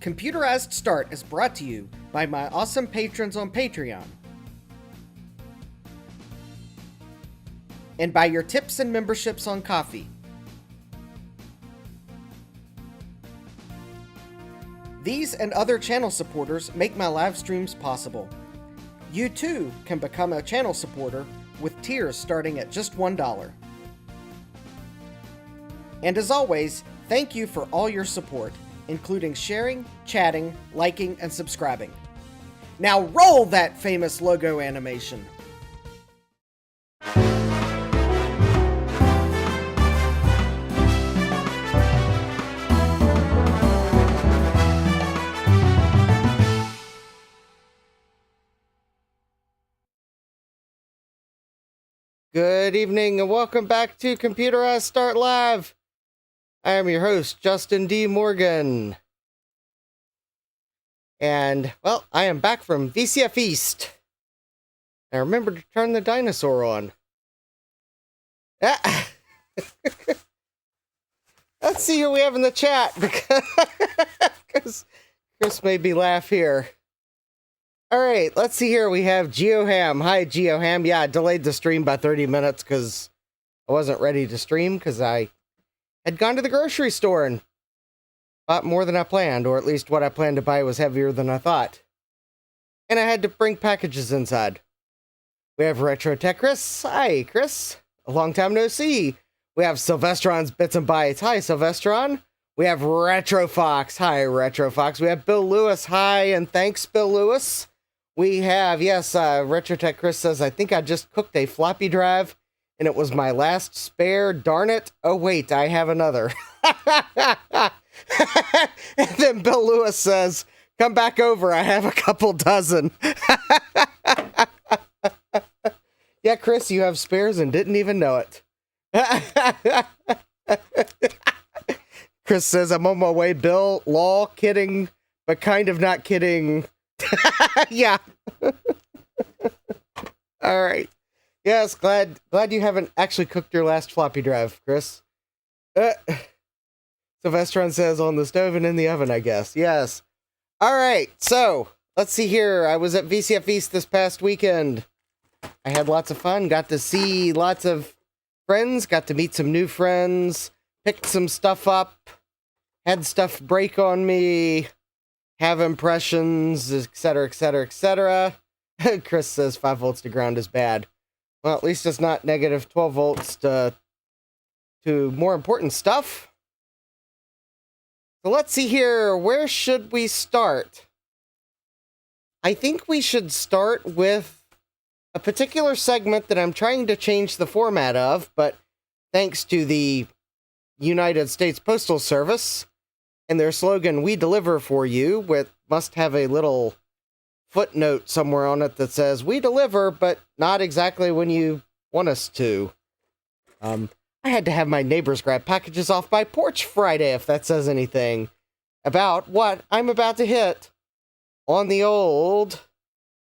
Computerized Start is brought to you by my awesome patrons on Patreon, and by your tips and memberships on Ko-fi. These and other channel supporters make my live streams possible. You too can become a channel supporter with tiers starting at just $1. And as always, thank you for all your support, including sharing, chatting, liking, and subscribing. Now roll that famous logo animation! Good evening and welcome back to Computerized Start Live. I am your host, Justin D. Morgan. And, well, I am back from VCF East. I remembered to turn the dinosaur on. Ah. Let's see who we have in the chat, because Chris made me laugh here. Alright, let's see here. We have GeoHam. Hi, GeoHam. Yeah, I delayed the stream by 30 minutes because I wasn't ready to stream because I had gone to the grocery store and bought more than I planned, or at least what I planned to buy was heavier than I thought. And I had to bring packages inside. We have Retro Tech Chris. Hi, Chris. A long time no see. We have Sylvestron's Bits and Bytes. Hi, Sylvestron. We have Retro Fox. Hi, Retro Fox. We have Bill Lewis. Hi, and thanks, Bill Lewis. We have, yes, Retro Tech Chris says, I think I just cooked a floppy drive, and it was my last spare, darn it. Oh, wait, I have another. And then Bill Lewis says, come back over, I have a couple dozen. Yeah, Chris, you have spares and didn't even know it. Chris says, I'm on my way, Bill. Lol, kidding, but kind of not kidding. Yeah. All right. Yes, glad you haven't actually cooked your last floppy drive, Chris. Sylvestron says on the stove and in the oven, I guess. Yes. All right. So let's see here. I was at VCF East this past weekend. I had lots of fun. Got to see lots of friends. Got to meet some new friends. Picked some stuff up. Had stuff break on me. Have impressions, etc., etc., etc. Chris says 5 volts to ground is bad. Well, at least it's not negative 12 volts to more important stuff. So let's see here. Where should we start? I think we should start with a particular segment that I'm trying to change the format of, but thanks to the United States Postal Service and their slogan, we deliver for you, must have a little footnote somewhere on it that says, we deliver, but not exactly when you want us to. I had to have my neighbors grab packages off my porch Friday, if that says anything about what I'm about to hit on the old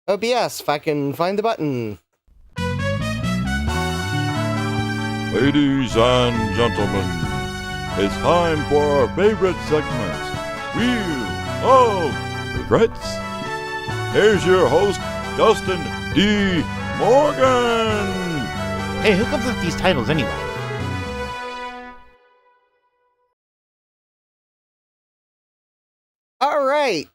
OBS, if I can find the button. Ladies and gentlemen, it's time for our favorite segment, Wheel of Regrets. Here's your host, Justin D. Morgan. Hey, who comes up with these titles anyway? All right,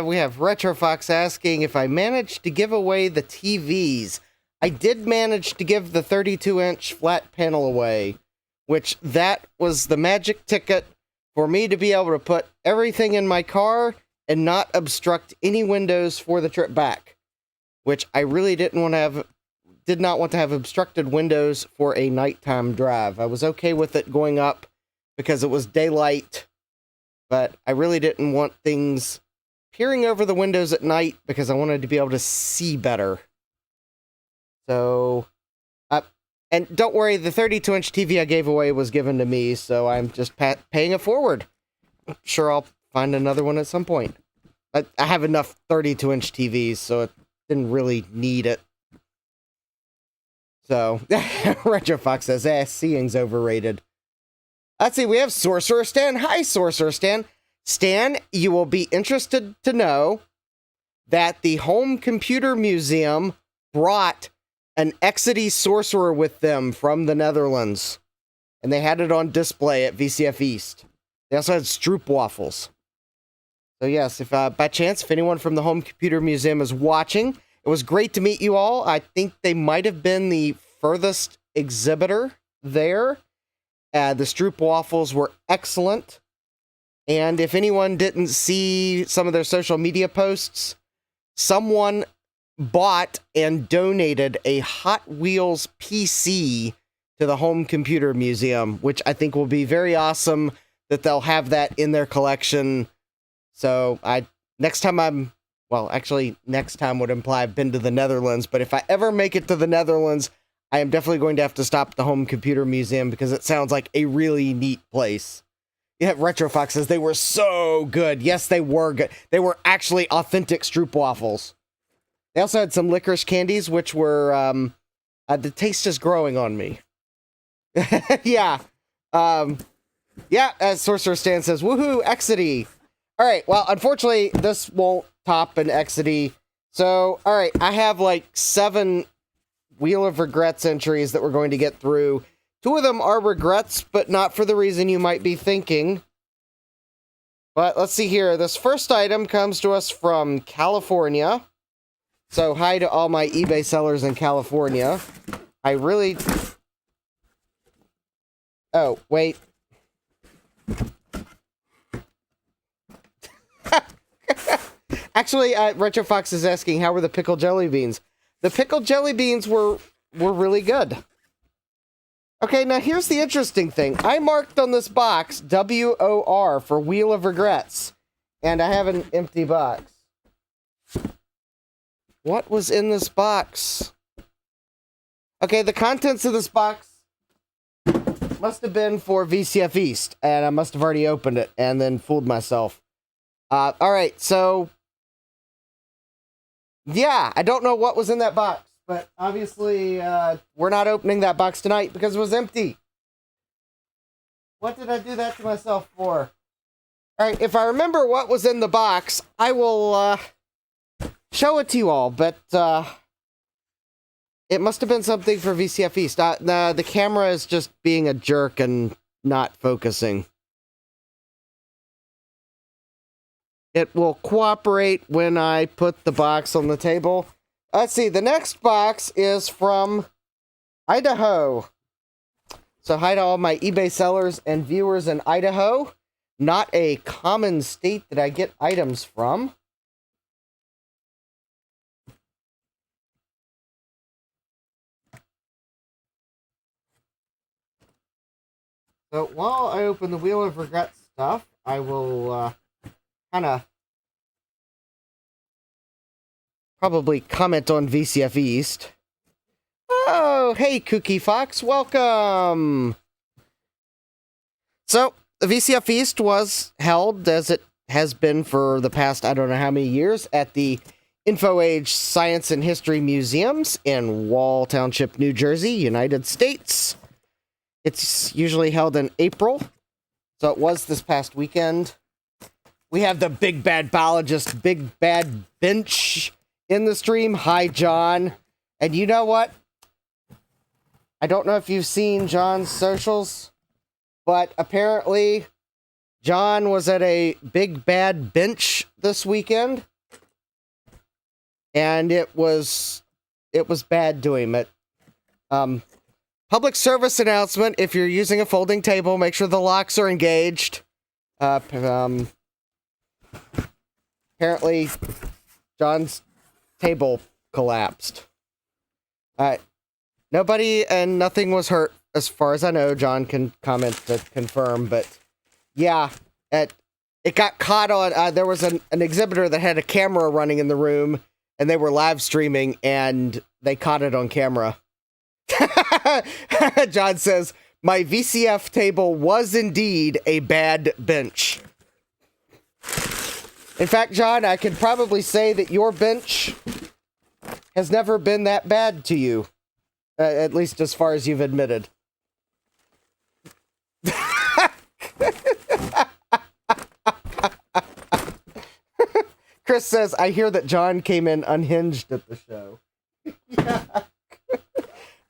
we have Retrofox asking if I managed to give away the TVs. I did manage to give the 32-inch flat panel away, which that was the magic ticket for me to be able to put everything in my car and not obstruct any windows for the trip back, which I really did not want to have obstructed windows for a nighttime drive. I was okay with it going up because it was daylight, but I really didn't want things peering over the windows at night because I wanted to be able to see better. So, and don't worry, the 32-inch TV I gave away was given to me, so I'm just paying it forward. I'm sure I'll find another one at some point. I have enough 32-inch TVs, so it didn't really need it. So, Retro Fox says, seeing's overrated. Let's see, we have Sorcerer Stan. Hi, Sorcerer Stan. Stan, you will be interested to know that the Home Computer Museum brought an Exidy sorcerer with them from the Netherlands. And they had it on display at VCF East. They also had stroopwafels. So yes, if by chance, if anyone from the Home Computer Museum is watching, it was great to meet you all. I think they might have been the furthest exhibitor there. The stroopwafels were excellent. And if anyone didn't see some of their social media posts, someone bought and donated a Hot Wheels PC to the Home Computer Museum, which I think will be very awesome that they'll have that in their collection. So next time next time would imply I've been to the Netherlands, but if I ever make it to the Netherlands, I am definitely going to have to stop at the Home Computer Museum because it sounds like a really neat place. Yeah, Retrofox says they were so good. Yes, they were good. They were actually authentic stroopwafels. They also had some licorice candies, which were, the taste is growing on me. Yeah. As Sorcerer Stan says, woohoo, Exidy. All right, well, unfortunately, this won't top an Exidy. So, all right, I have like 7 Wheel of Regrets entries that we're going to get through. 2 of them are regrets, but not for the reason you might be thinking. But let's see here. This first item comes to us from California. So hi to all my eBay sellers in California. Oh, wait. Actually, Retrofox is asking, how were the pickled jelly beans? The pickled jelly beans were really good. Okay, now here's the interesting thing. I marked on this box WOR for Wheel of Regrets, and I have an empty box. What was in this box? Okay, the contents of this box must have been for VCF East, and I must have already opened it and then fooled myself. Alright, so yeah, I don't know what was in that box, but obviously we're not opening that box tonight because it was empty. What did I do that to myself for? Alright, if I remember what was in the box, I will show it to you all, but it must have been something for VCF East. The camera is just being a jerk and not focusing. It will cooperate when I put the box on the table. Let's see, the next box is from Idaho. So hi to all my eBay sellers and viewers in Idaho. Not a common state that I get items from. So while I open the Wheel of Regret stuff, I will kind of probably comment on VCF East. Oh, hey, Kooky Fox, welcome! So, the VCF East was held, as it has been for the past, I don't know how many years, at the InfoAge Science and History Museums in Wall Township, New Jersey, United States. It's usually held in April, so it was this past weekend. We have the Big Bad Biologist, Big Bad Bench in the stream. Hi, John. And you know what? I don't know if you've seen John's socials, but apparently John was at a Big Bad Bench this weekend, and it was bad to him. Public service announcement: if you're using a folding table, make sure the locks are engaged. Apparently, John's table collapsed. Nobody and nothing was hurt, as far as I know. John can comment to confirm, but yeah, it got caught on. There was an exhibitor that had a camera running in the room, and they were live streaming, and they caught it on camera. John says, my VCF table was indeed a bad bench. In fact, John, I can probably say that your bench has never been that bad to you. At least as far as you've admitted. Chris says, I hear that John came in unhinged at the show. Yeah.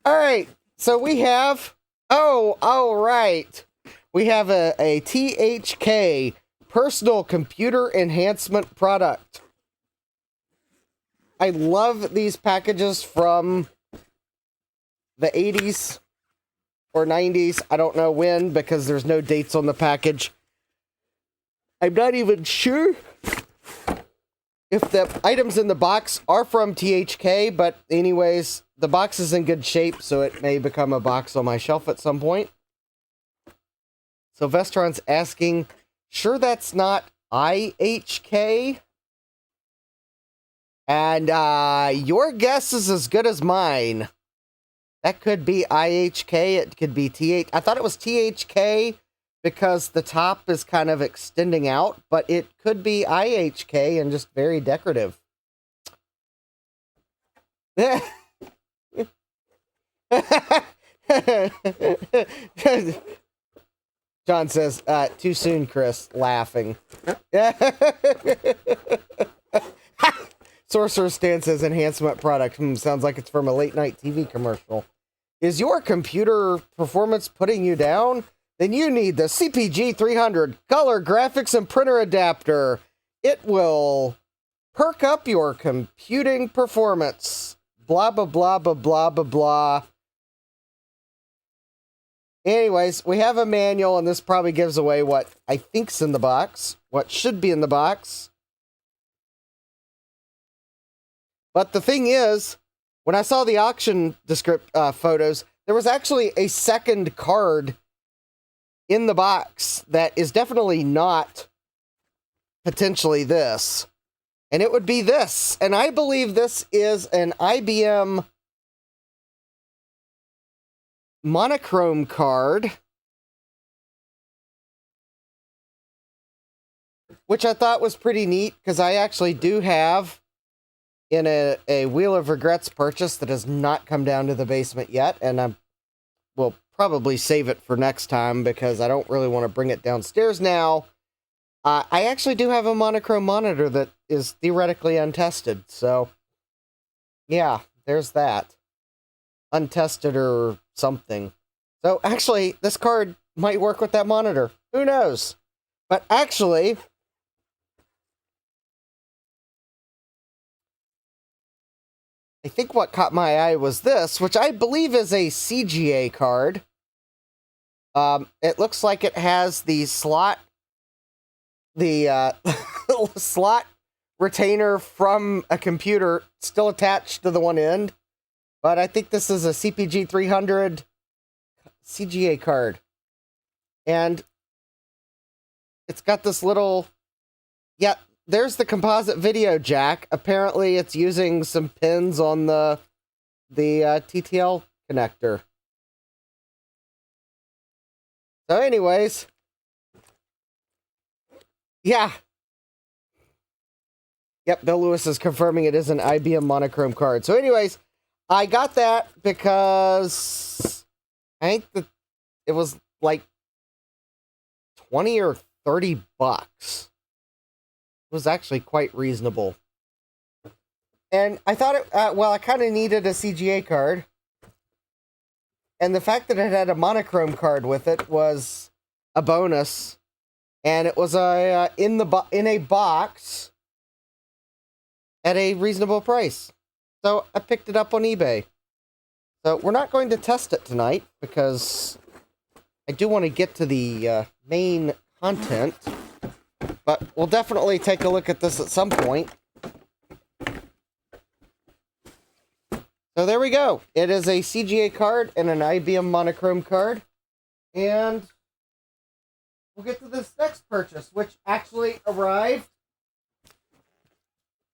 All right. So we have, all right. We have a THK personal computer enhancement product. I love these packages from the 80s or 90s. I don't know when because there's no dates on the package. I'm not even sure if the items in the box are from THK, but anyways, the box is in good shape, so it may become a box on my shelf at some point. Sylvestron's asking, sure that's not IHK? And your guess is as good as mine. That could be IHK, it could be TH. I thought it was THK because the top is kind of extending out, but it could be IHK and just very decorative. John says, too soon, Chris, laughing. Sorcerer's Stan says, enhancement product. Sounds like it's from a late night TV commercial. Is your computer performance putting you down? Then you need the CPG 300 color graphics and printer adapter. It will perk up your computing performance. Blah, blah, blah, blah, blah, blah, blah. Anyways, we have a manual, and this probably gives away what I think's in the box, what should be in the box. But the thing is, when I saw the auction photos, there was actually a second card in the box that is definitely not potentially this. And it would be this. And I believe this is an IBM monochrome card, which I thought was pretty neat because I actually do have in a Wheel of Regrets purchase that has not come down to the basement yet, and I will probably save it for next time because I don't really want to bring it downstairs now. I actually do have a monochrome monitor that is theoretically untested, so yeah, there's that. Untested or something. So actually, this card might work with that monitor. Who knows? But actually, I think what caught my eye was this, which I believe is a CGA card. It looks like it has the slot, slot retainer from a computer still attached to the one end. But I think this is a CPG 300 CGA card. And it's got this little, yeah, there's the composite video jack. Apparently it's using some pins on the TTL connector. So anyways, yeah. Yep, Bill Lewis is confirming it is an IBM monochrome card. So anyways, I got that because I think that it was like 20 or 30 bucks. It was actually quite reasonable. And I thought it, I kind of needed a CGA card. And the fact that it had a monochrome card with it was a bonus. And it was in a box at a reasonable price. So I picked it up on eBay. So we're not going to test it tonight because I do want to get to the main content. But we'll definitely take a look at this at some point. So there we go. It is a CGA card and an IBM monochrome card. And we'll get to this next purchase, which actually arrived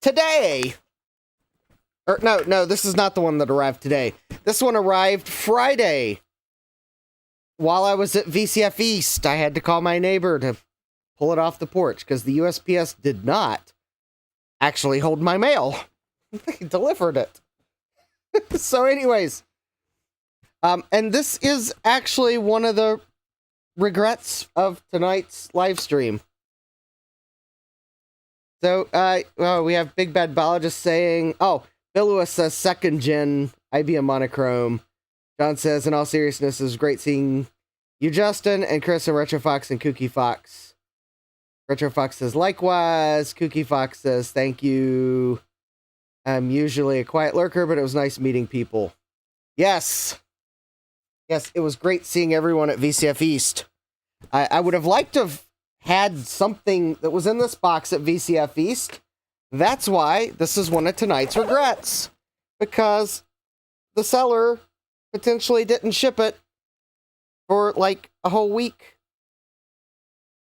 today. Or no, this is not the one that arrived today. This one arrived Friday. While I was at VCF East, I had to call my neighbor to pull it off the porch because the USPS did not actually hold my mail. They delivered it. So anyways, and this is actually one of the regrets of tonight's live stream. So, well, we have Big Bad Biologist saying, oh, Bill Lewis says second gen IBM monochrome. John says, in all seriousness, it was great seeing you, Justin, and Chris, and Retro Fox, and Kooky Fox. Retro Fox says, likewise. Kooky Fox says, thank you. I'm usually a quiet lurker, but it was nice meeting people. Yes. Yes, it was great seeing everyone at VCF East. I would have liked to have had something that was in this box at VCF East. That's why this is one of tonight's regrets. Because the seller potentially didn't ship it for like a whole week.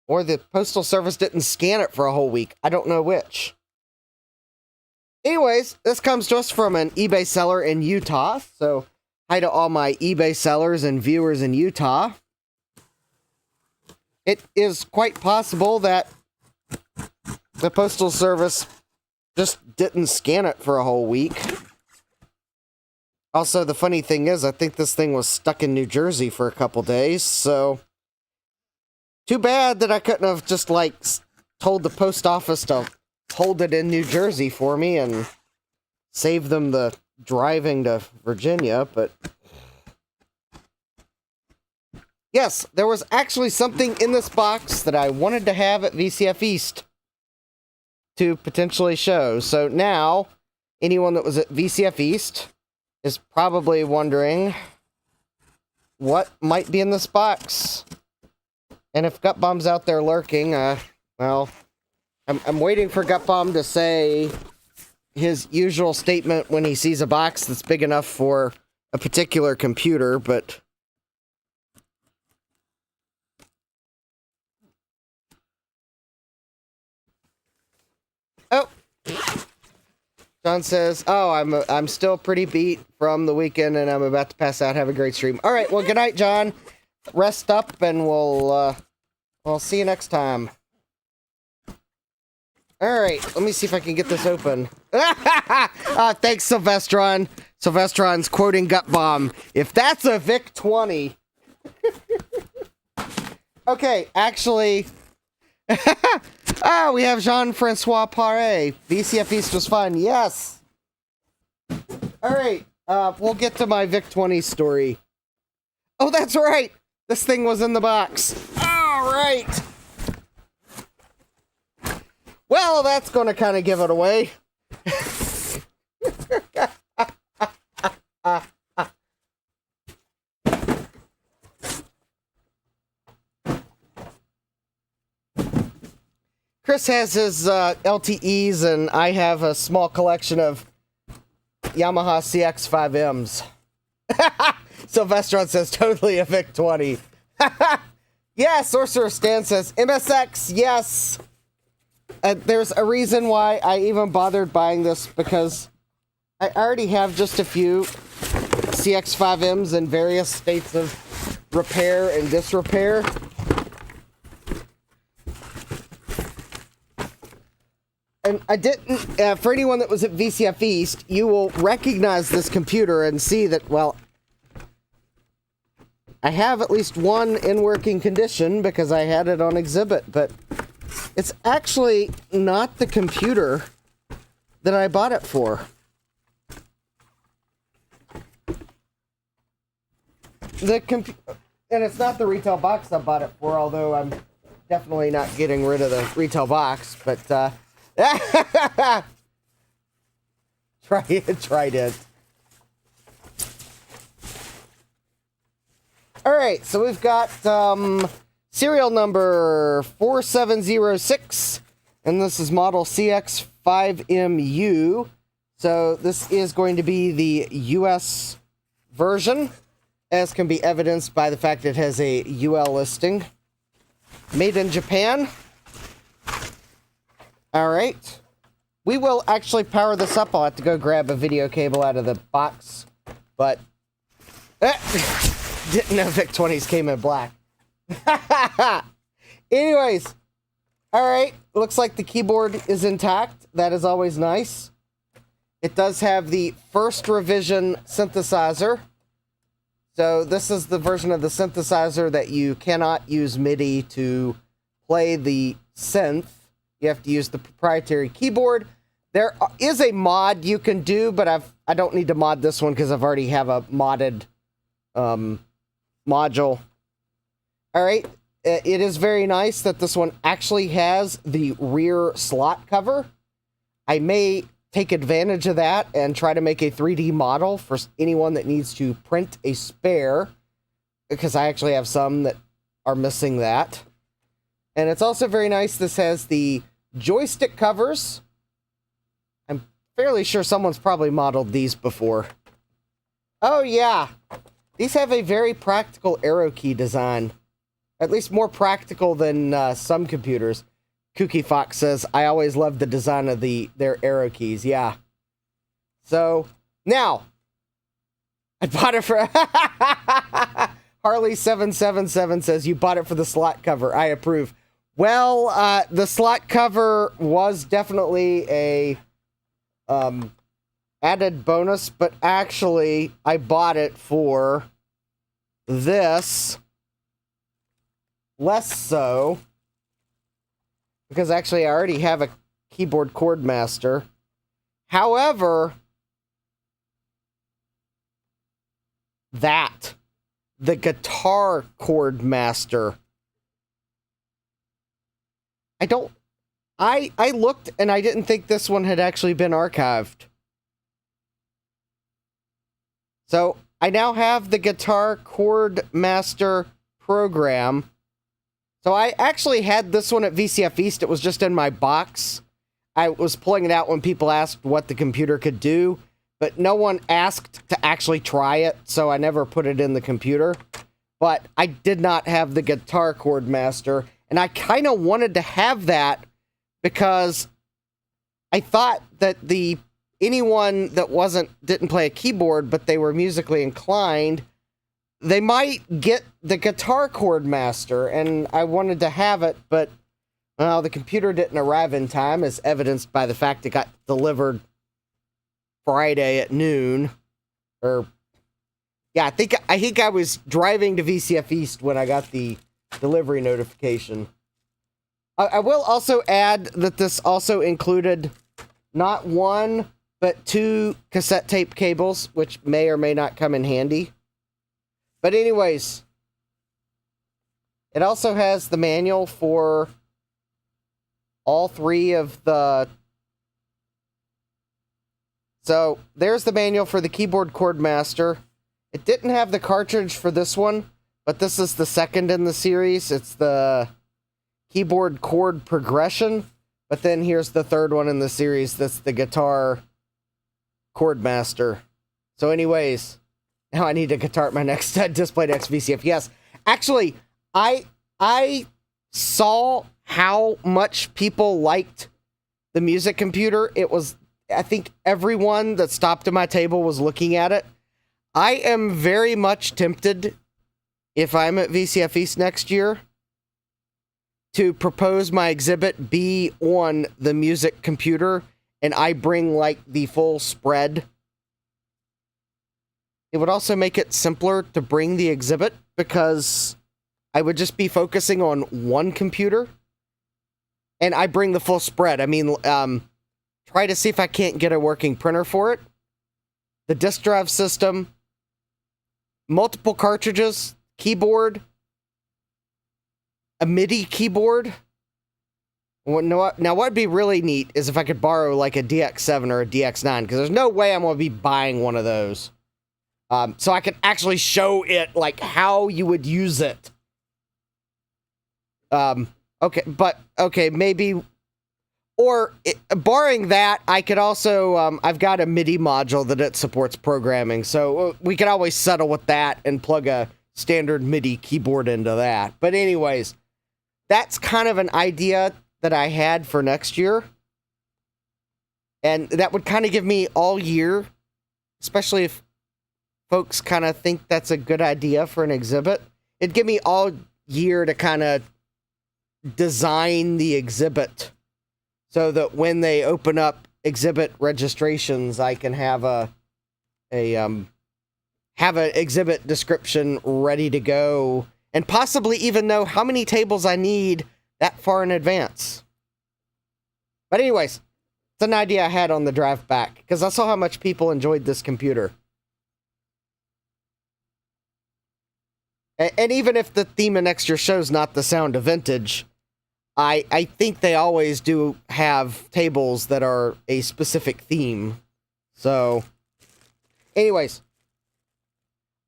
Or the Postal Service didn't scan it for a whole week. I don't know which. Anyways, this comes to us from an eBay seller in Utah. So, hi to all my eBay sellers and viewers in Utah. It is quite possible that the Postal Service just didn't scan it for a whole week. Also, the funny thing is, I think this thing was stuck in New Jersey for a couple days, so too bad that I couldn't have just, like, told the post office to hold it in New Jersey for me and save them the driving to Virginia, but yes, there was actually something in this box that I wanted to have at VCF East to potentially show. So now, anyone that was at VCF East is probably wondering what might be in this box. And if Gut Bomb's out there lurking, well, I'm waiting for Gut Bomb to say his usual statement when he sees a box that's big enough for a particular computer, but oh, John says, oh, I'm still pretty beat from the weekend and I'm about to pass out. Have a great stream. All right, well, good night, John. Rest up and we'll see you next time. All right, let me see if I can get this open. Thanks, Sylvestron. Sylvestron's quoting Gut Bomb. If that's a VIC-20. Okay, actually, we have Jean-Francois Paré. VCF East was fun. Yes. All right. We'll get to my VIC-20 story. Oh, that's right. This thing was in the box. All right. Well, that's going to kind of give it away. Chris has his LTEs, and I have a small collection of Yamaha CX5Ms. Sylvestron says, totally a VIC-20. Yeah, Sorcerer Stan says, MSX, yes. There's a reason why I even bothered buying this, because I already have just a few CX5Ms in various states of repair and disrepair. And I didn't, for anyone that was at VCF East, you will recognize this computer and see that, well, I have at least one in working condition because I had it on exhibit, but it's actually not the computer that I bought it for. And it's not the retail box I bought it for, although I'm definitely not getting rid of the retail box, but, tried it. All right, so we've got serial number 4706, and this is model CX5MU. So this is going to be the US version, as can be evidenced by the fact it has a UL listing. Made in Japan. All right. We will actually power this up. I'll have to go grab a video cable out of the box, but didn't know VIC-20s came in black. Anyways, all right. Looks like the keyboard is intact. That is always nice. It does have the first revision synthesizer. So this is the version of the synthesizer that you cannot use MIDI to play the synth. You have to use the proprietary keyboard. There is a mod you can do, but I don't need to mod this one because I've already have a modded module. All right. It is very nice that this one actually has the rear slot cover. I may take advantage of that and try to make a 3D model for anyone that needs to print a spare, because I actually have some that are missing that. And it's also very nice. This has the joystick covers. I'm fairly sure someone's probably modeled these before. Oh, yeah. These have a very practical arrow key design. At least more practical than some computers. Kooky Fox says, I always loved the design of their arrow keys. Yeah. So, now, I bought it for... Harley777 says, you bought it for the slot cover. I approve. Well, the slot cover was definitely a added bonus, but actually, I bought it for this. Less so, because actually I already have a keyboard chord master. However, the guitar chord master, I looked and I didn't think this one had actually been archived. So I now have the guitar chord master program. So I actually had this one at VCF East. It was just in my box. I was pulling it out when people asked what the computer could do, but no one asked to actually try it, so I never put it in the computer. But I did not have the guitar chord master, and I kind of wanted to have that because I thought that anyone that didn't play a keyboard, but they were musically inclined, they might get the guitar chord master, and I wanted to have it, but, well, the computer didn't arrive in time, as evidenced by the fact it got delivered Friday at noon. Or, yeah, I think I was driving to VCF East when I got the delivery notification. I will also add that this also included not one, but 2 cassette tape cables, which may or may not come in handy. But anyways, it also has the manual for all 3 of the... So, there's the manual for the keyboard chord master. It didn't have the cartridge for this one, but this is the second in the series. It's the keyboard chord progression. But then here's the third one in the series. That's the guitar chord master. So anyways... Now I need to guitar at my next Display Next VCF. Yes, actually, I saw how much people liked the music computer. It was, I think everyone that stopped at my table was looking at it. I am very much tempted, if I'm at VCF East next year, to propose my exhibit be on the music computer, and I bring, like, the full spread. It would also make it simpler to bring the exhibit because I would just be focusing on one computer. And I bring the full spread. I mean, try to see if I can't get a working printer for it. The disk drive system, multiple cartridges, keyboard, a MIDI keyboard. Now, what would be really neat is if I could borrow like a DX7 or a DX9, because there's no way I'm going to be buying one of those. So I can actually show it, like, how you would use it. Okay, maybe... Or, barring that, I could also... I've got a MIDI module that it supports programming, so we could always settle with that and plug a standard MIDI keyboard into that. But anyways, that's kind of an idea that I had for next year. And that would kind of give me all year, especially if folks kind of think that's a good idea for an exhibit. It'd give me all year to kind of design the exhibit so that when they open up exhibit registrations, I can have an exhibit description ready to go and possibly even know how many tables I need that far in advance. But anyways, it's an idea I had on the drive back, because I saw how much people enjoyed this computer. And even if the theme of next year's show's not the sound of vintage, I think they always do have tables that are a specific theme. So, anyways,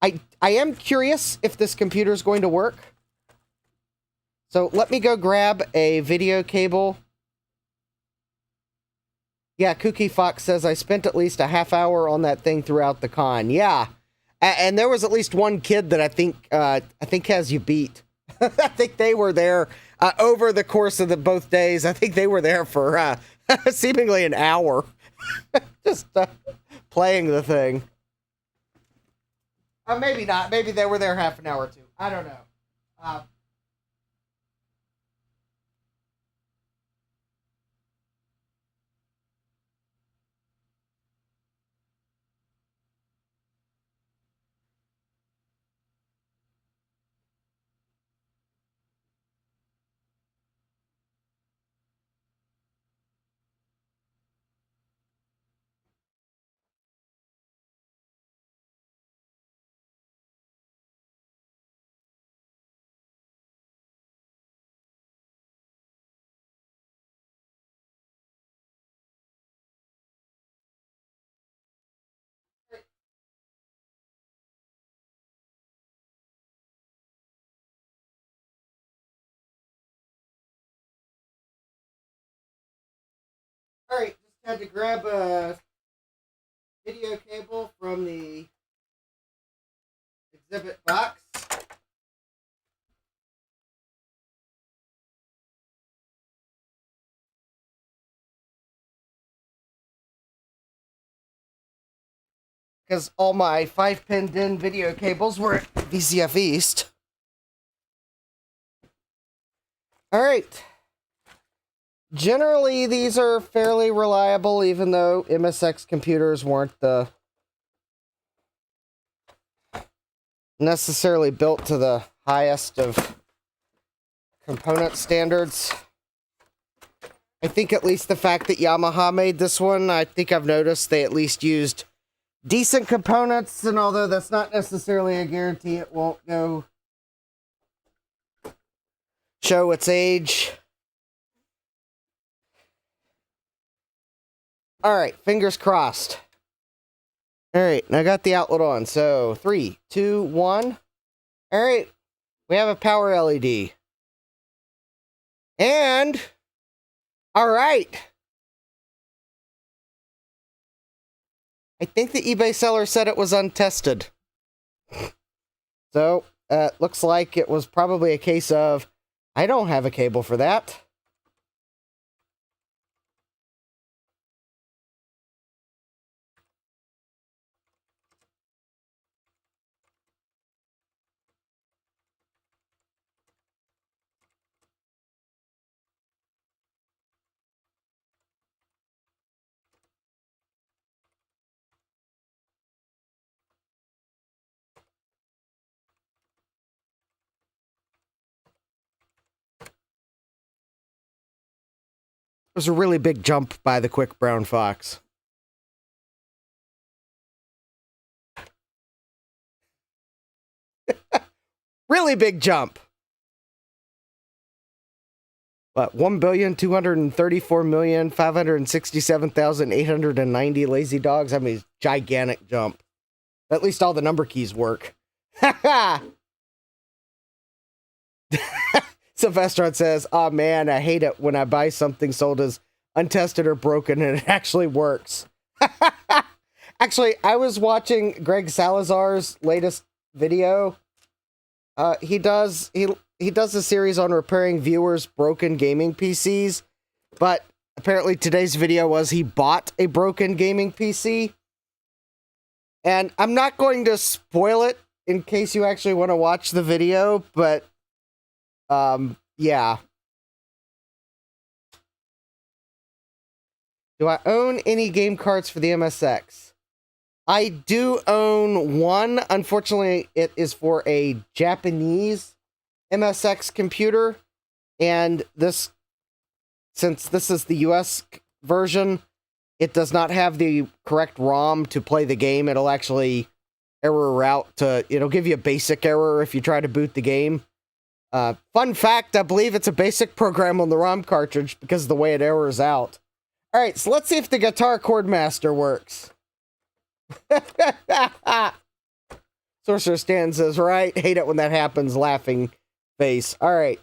I am curious if this computer is going to work. So let me go grab a video cable. Yeah, Kooky Fox says, I spent at least a half hour on that thing throughout the con. Yeah, and there was at least one kid that I think has you beat. I think they were there over the course of both days. I think they were there for seemingly an hour. Just playing the thing. Maybe not. Maybe they were there half an hour or two. I don't know. Alright, just had to grab a video cable from the exhibit box. Because all my 5-pin DIN video cables were at VCF East. Alright. Generally, these are fairly reliable, even though MSX computers weren't necessarily built to the highest of component standards. I think at least the fact that Yamaha made this one, I think I've noticed they at least used decent components, and although that's not necessarily a guarantee, it won't go show its age. Alright, fingers crossed. Alright, and I got the outlet on. So, 3, 2, 1. Alright, we have a power LED. And, alright. I think the eBay seller said it was untested. So, looks like it was probably a case of, I don't have a cable for that. It was a really big jump by the quick brown fox. Really big jump. What, 1,234,567,890 lazy dogs? I mean, gigantic jump. At least all the number keys work. Sylvester says, "Oh man, I hate it when I buy something sold as untested or broken and it actually works." Actually, I was watching Greg Salazar's latest video. He does a series on repairing viewers' broken gaming PCs, but apparently today's video was he bought a broken gaming PC. And I'm not going to spoil it in case you actually want to watch the video, but yeah. Do I own any game cards for the MSX? I do own one. Unfortunately, it is for a Japanese MSX computer, and this since this is the US version, it does not have the correct ROM to play the game. It'll actually error out to, it'll give you a basic error if you try to boot the game. Fun fact, I believe it's a basic program on the ROM cartridge because of the way it errors out. Alright, so let's see if the Guitar Chordmaster works. Sorcerer Stan says, right? Hate it when that happens, laughing face. Alright.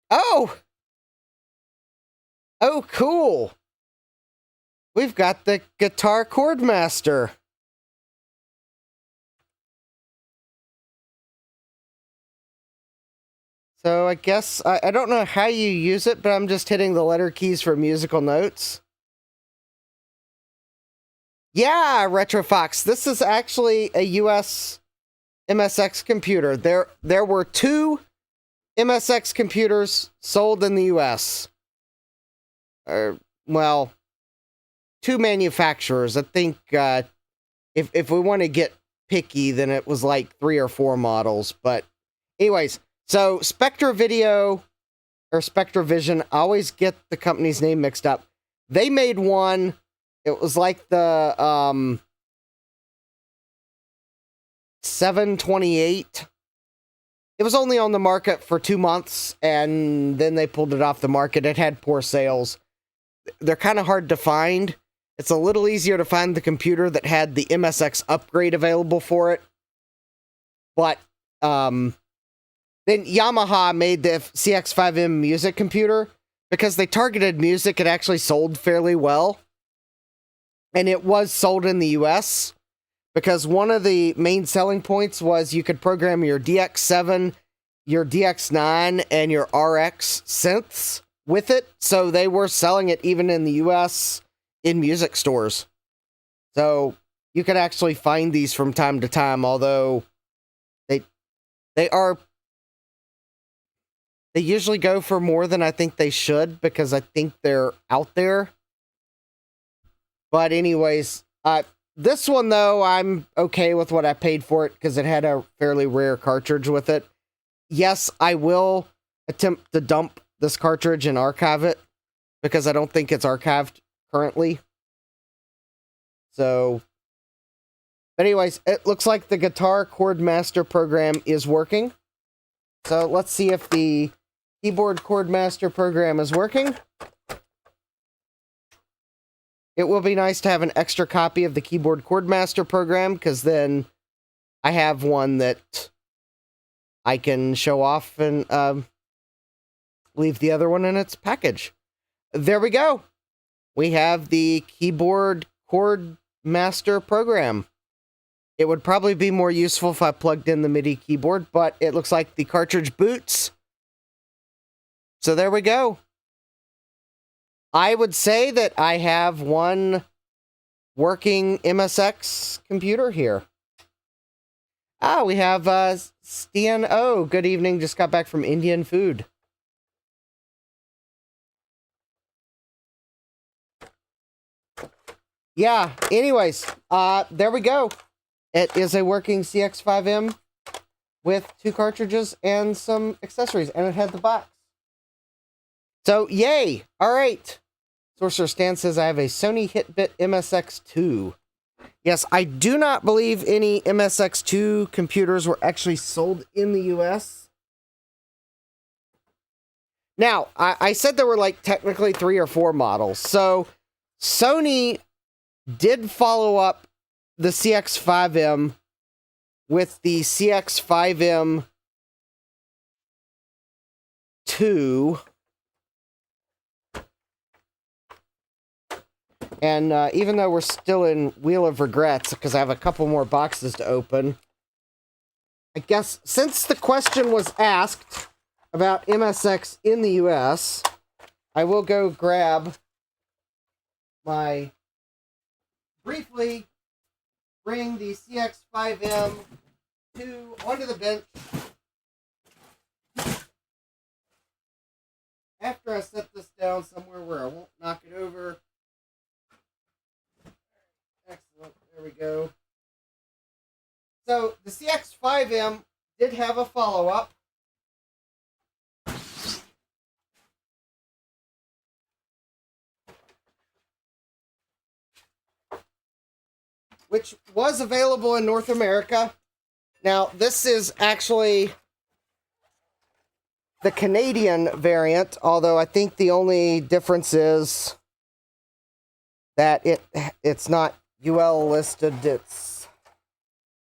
Oh! Oh, cool! We've got the Guitar Chordmaster. So I guess, I don't know how you use it, but I'm just hitting the letter keys for musical notes. Yeah, RetroFox, this is actually a US MSX computer. There were 2 MSX computers sold in the US. Well, 2 manufacturers. I think if we want to get picky, then it was like 3 or 4 models. But anyways, so Spectra Video or Spectravision, I always get the company's name mixed up. They made one. It was like the 728. It was only on the market for 2 months, and then they pulled it off the market. It had poor sales. They're kind of hard to find. It's a little easier to find the computer that had the MSX upgrade available for it. But then Yamaha made the CX5M music computer. Because they targeted music, it actually sold fairly well. And it was sold in the US. Because one of the main selling points was you could program your DX7, your DX9, and your RX synths with it. So they were selling it even in the US in music stores. So you could actually find these from time to time, although they usually go for more than I think they should because I think they're out there. But anyways, this one, though, I'm okay with what I paid for it because it had a fairly rare cartridge with it. Yes, I will attempt to dump this cartridge and archive it because I don't think it's archived currently. So, but anyways, it looks like the Guitar Chordmaster program is working. So let's see if the Keyboard Chordmaster program is working. It will be nice to have an extra copy of the Keyboard Chordmaster program, because then I have one that I can show off and leave the other one in its package. There we go. We have the Keyboard Chordmaster program. It would probably be more useful if I plugged in the MIDI keyboard, but it looks like the cartridge boots. So there we go. I would say that I have one working MSX computer here. Ah, we have Stian O. Good evening, just got back from Indian food. Yeah, anyways, there we go. It is a working CX5M with 2 cartridges and some accessories, and it had the box. So, yay! Alright. Sorcerer Stan says, I have a Sony Hitbit MSX2. Yes, I do not believe any MSX2 computers were actually sold in the US. Now, I said there were like technically 3 or 4 models. So, Sony did follow up the CX5M with the CX5M 2. And even though we're still in Wheel of Regrets, because I have a couple more boxes to open, I guess since the question was asked about MSX in the US, I will go grab my... briefly bring the CX5M 2 onto the bench after I set this down somewhere where I won't knock it over. ago. So the CX5M did have a follow-up. Which was available in North America. Now, this is actually the Canadian variant, although I think the only difference is that it's not UL listed, it's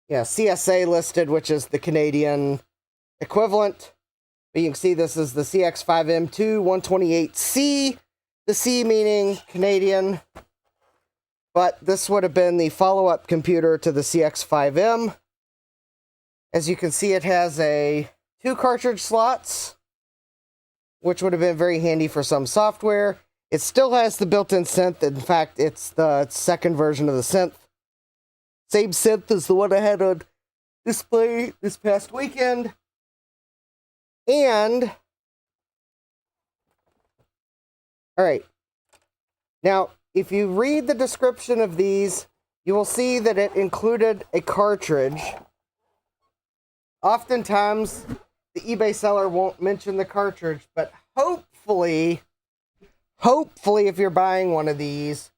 CSA listed, which is the Canadian equivalent. But you can see this is the CX5M2 128C, the C meaning Canadian. But this would have been the follow-up computer to the CX5M. As you can see, it has 2 cartridge slots, which would have been very handy for some software. It still has the built-in synth. In fact, it's the second version of the synth. Same synth as the one I had on display this past weekend. And, all right, now, if you read the description of these, you will see that it included a cartridge. Oftentimes, the eBay seller won't mention the cartridge, but hopefully, if you're buying one of these,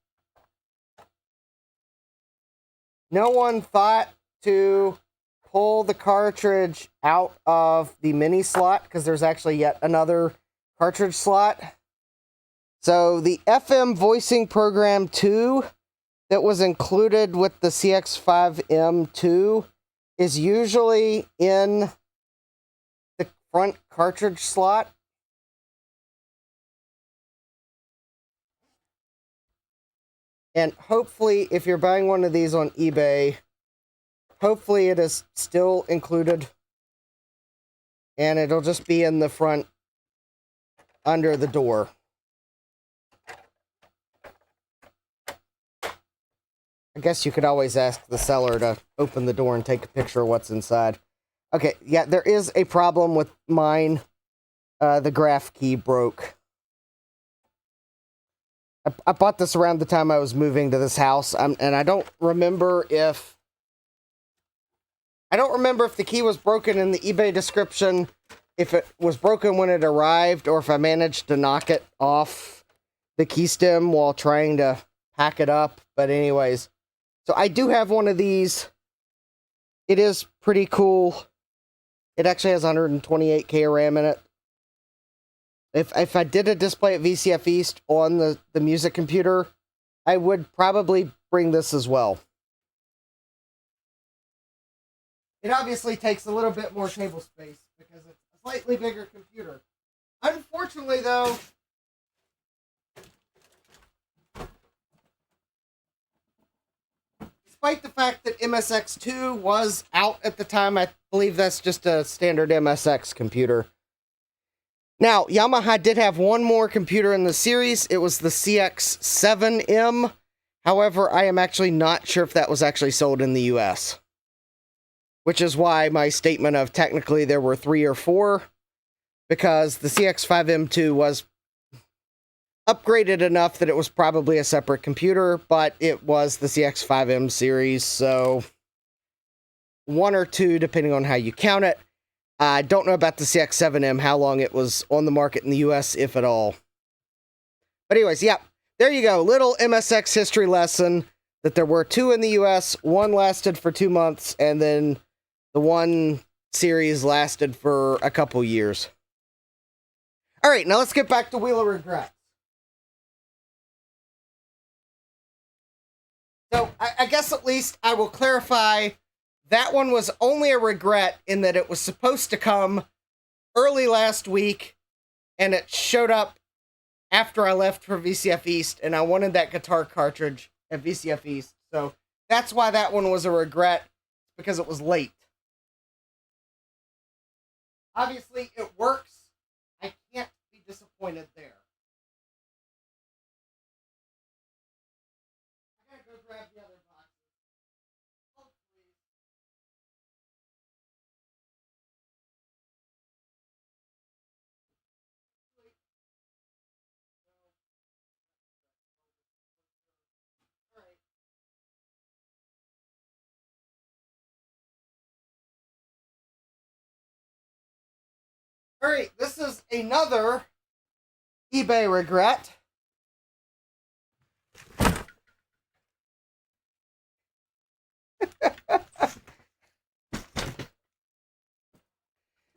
no one thought to pull the cartridge out of the mini slot, because there's actually yet another cartridge slot. So the FM voicing program 2 that was included with the CX5M2 is usually in the front cartridge slot. And hopefully, if you're buying one of these on eBay, hopefully it is still included. And it'll just be in the front under the door. I guess you could always ask the seller to open the door and take a picture of what's inside. Okay, yeah, there is a problem with mine. The graph key broke. I bought this around the time I was moving to this house, and I don't remember if the key was broken in the eBay description, if it was broken when it arrived, or if I managed to knock it off the key stem while trying to pack it up. But anyways, so I do have one of these. It is pretty cool. It actually has 128K of RAM in it. If I did a display at VCF East on the music computer, I would probably bring this as well. It obviously takes a little bit more table space because it's a slightly bigger computer. Unfortunately, though, despite the fact that MSX2 was out at the time, I believe that's just a standard MSX computer. Now, Yamaha did have one more computer in the series. It was the CX5M. However, I am actually not sure if that was actually sold in the US. Which is why my statement of technically there were 3 or 4, because the CX5M2 was upgraded enough that it was probably a separate computer, but it was the CX5M series, so 1 or 2 depending on how you count it. I don't know about the CX7M, how long it was on the market in the US, if at all. But anyways, yeah, there you go. Little MSX history lesson, that there were 2 in the US, 1 lasted for 2 months, and then the 1 series lasted for a couple years. All right, now let's get back to Wheel of Regrets. So I guess at least I will clarify, that one was only a regret in that it was supposed to come early last week, and it showed up after I left for VCF East, and I wanted that guitar cartridge at VCF East. So that's why that one was a regret, because it was late. Obviously, it works. I can't be disappointed there. I gotta go grab the other boxes. Hopefully. All right. Alright, this is another eBay regret.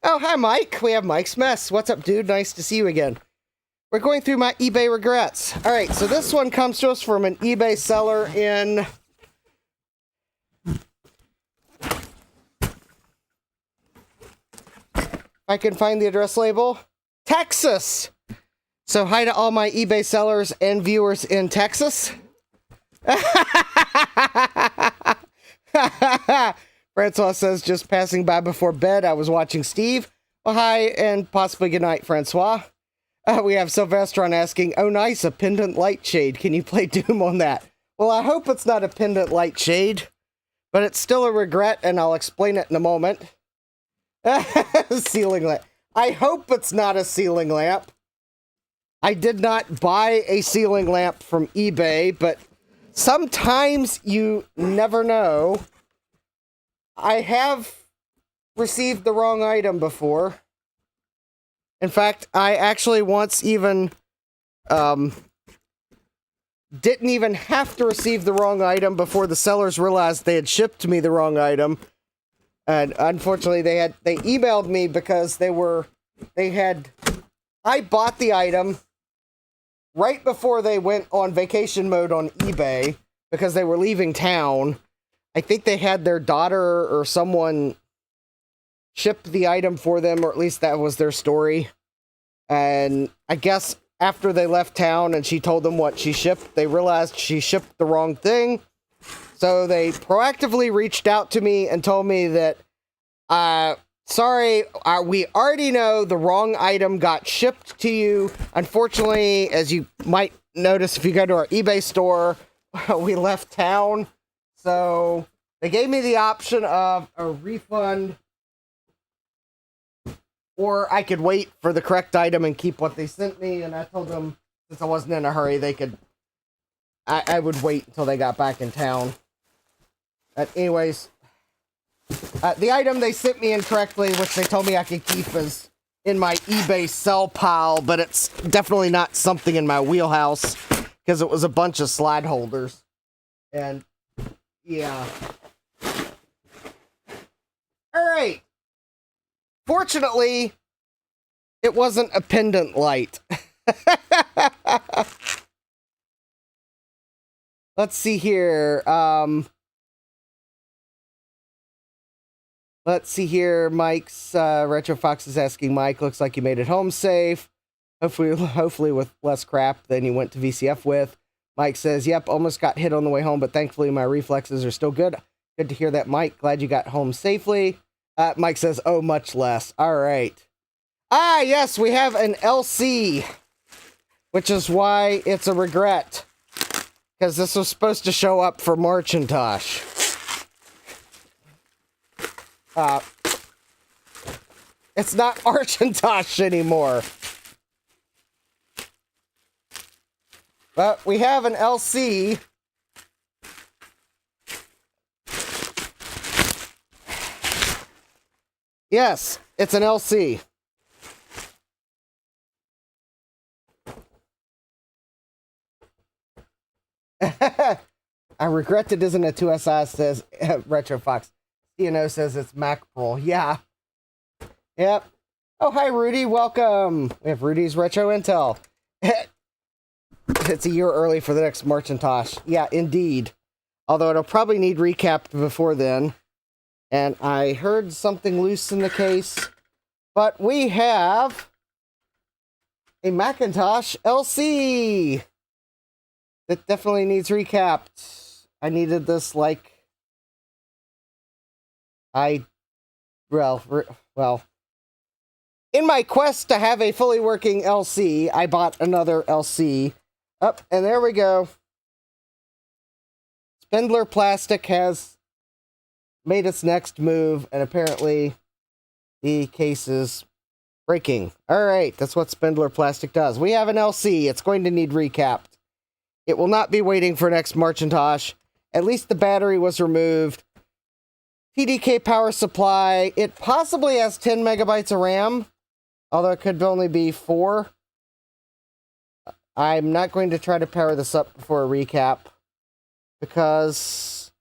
Oh, hi, Mike. We have Mike's Mess. What's up, dude? Nice to see you again. We're going through my eBay regrets. All right, so this one comes to us from an eBay seller in... I can find the address label. Texas! So hi to all my eBay sellers and viewers in Texas. Francois says, just passing by before bed, I was watching Steve. Well, hi, and possibly good night, Francois. We have Sylvestron asking, oh, nice, a pendant light shade. Can you play Doom on that? Well, I hope it's not a pendant light shade, but it's still a regret, and I'll explain it in a moment. Ceiling lamp. I hope it's not a ceiling lamp. I did not buy a ceiling lamp from eBay, but sometimes you never know. I have received the wrong item before. In fact, I actually once even didn't even have to receive the wrong item before the sellers realized they had shipped me the wrong item. And unfortunately, they emailed me because I bought the item right before they went on vacation mode on eBay because they were leaving town. I think they had their daughter or someone ship the item for them, or at least that was their story. And I guess after they left town and she told them what she shipped, they realized she shipped the wrong thing. So they proactively reached out to me and told me that, sorry, we already know the wrong item got shipped to you. Unfortunately, as you might notice if you go to our eBay store, we left town. So they gave me the option of a refund, or I could wait for the correct item and keep what they sent me. And I told them, since I wasn't in a hurry, I would wait until they got back in town. But anyways, the item they sent me incorrectly, which they told me I could keep, is in my eBay sell pile, but it's definitely not something in my wheelhouse because it was a bunch of slide holders. And yeah. All right. Fortunately, it wasn't a pendant light. Let's see here. Let's see here. Mike's Retro Fox is asking, Mike, looks like you made it home safe. Hopefully with less crap than you went to VCF with. Mike says, yep, almost got hit on the way home, but thankfully my reflexes are still good. Good to hear that, Mike. Glad you got home safely. Mike says, oh, much less. All right. Ah, yes, we have an LC, which is why it's a regret. Because this was supposed to show up for Marcintosh. It's not Marcintosh anymore. But we have an LC. Yes, it's an LC. I regret it isn't a 2SI, says Retro Fox. CNO says it's Mac Pro. Yeah. Yep. Oh, hi, Rudy. Welcome. We have Rudy's Retro Intel. It's a year early for the next Marcintosh. Yeah, indeed. Although it'll probably need recapped before then. And I heard something loose in the case. But we have a Macintosh LC that definitely needs recapped. I needed this well, in my quest to have a fully working LC, I bought another LC. Up, and there we go. Spindler Plastic has made its next move, and apparently the case is breaking. All right, that's what Spindler Plastic does. We have an LC. It's going to need recapped. It will not be waiting for next Marcintosh. At least the battery was removed. TDK power supply. It possibly has 10 megabytes of RAM, although it could only be 4. I'm not going to try to power this up before a recap, because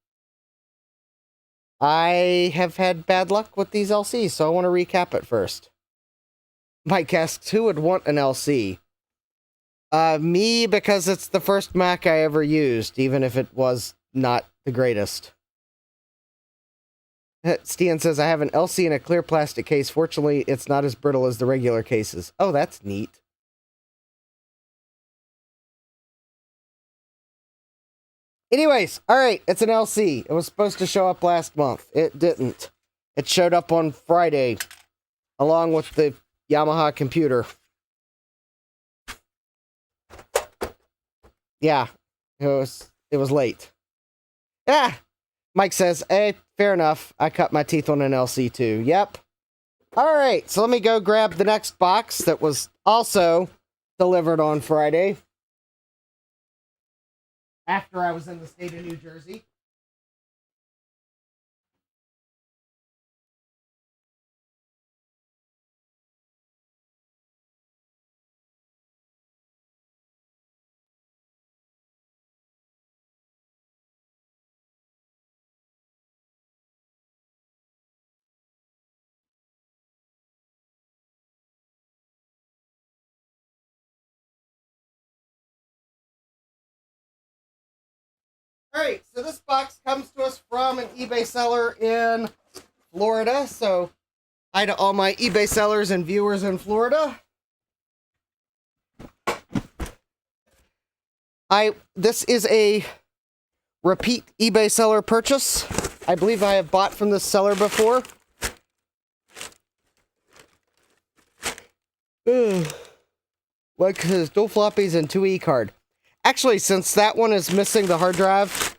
I have had bad luck with these LCs, so I want to recap it first. Mike asks, who would want an LC? Me, because it's the first Mac I ever used, even if it was not the greatest. Stian says, I have an LC in a clear plastic case. Fortunately, it's not as brittle as the regular cases. Oh, that's neat. Anyways, alright, it's an LC. It was supposed to show up last month. It didn't. It showed up on Friday, along with the Yamaha computer. Yeah, it was late. Ah! Mike says, hey, fair enough. I cut my teeth on an LC too. Yep. Alright, so let me go grab the next box that was also delivered on Friday, after I was in the state of New Jersey. Alright, so this box comes to us from an eBay seller in Florida, so hi to all my eBay sellers and viewers in Florida. This is a repeat eBay seller purchase. I believe I have bought from this seller before. Like his dual floppies and 2E card. Actually, since that one is missing the hard drive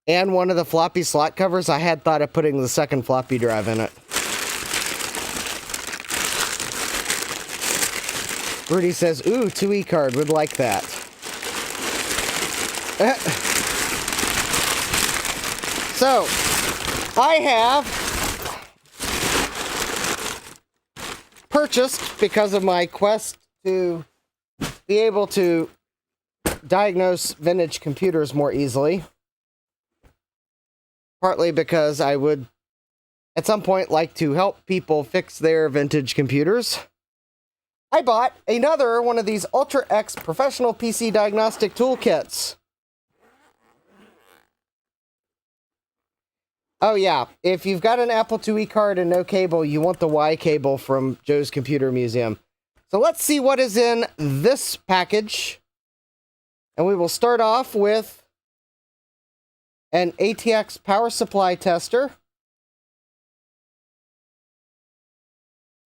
and one of the floppy slot covers, I had thought of putting the second floppy drive in it. Rudy says, ooh, 2E card, would like that. So, I have purchased, because of my quest to be able to diagnose vintage computers more easily, partly because I would at some point like to help people fix their vintage computers, I bought another one of these Ultra X professional PC diagnostic toolkits. Oh yeah, if you've got an Apple IIe card and no cable, you want the Y cable from Joe's Computer Museum. So let's see what is in this package. And we will start off with an ATX power supply tester.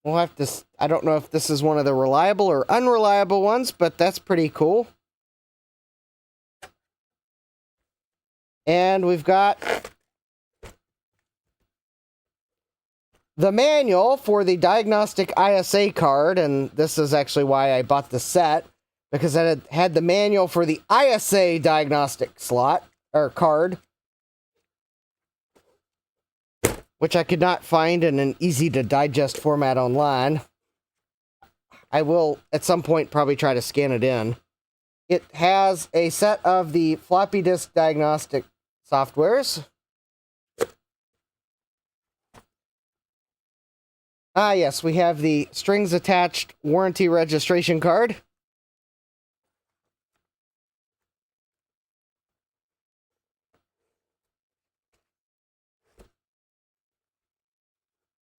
We'll have to, I don't know if this is one of the reliable or unreliable ones, but that's pretty cool. And we've got the manual for the Diagnostic ISA card, and this is actually why I bought the set, because I had the manual for the ISA diagnostic slot, or card, which I could not find in an easy-to-digest format online. I will, at some point, probably try to scan it in. It has a set of the floppy disk diagnostic softwares. Ah, yes, we have the strings attached warranty registration card.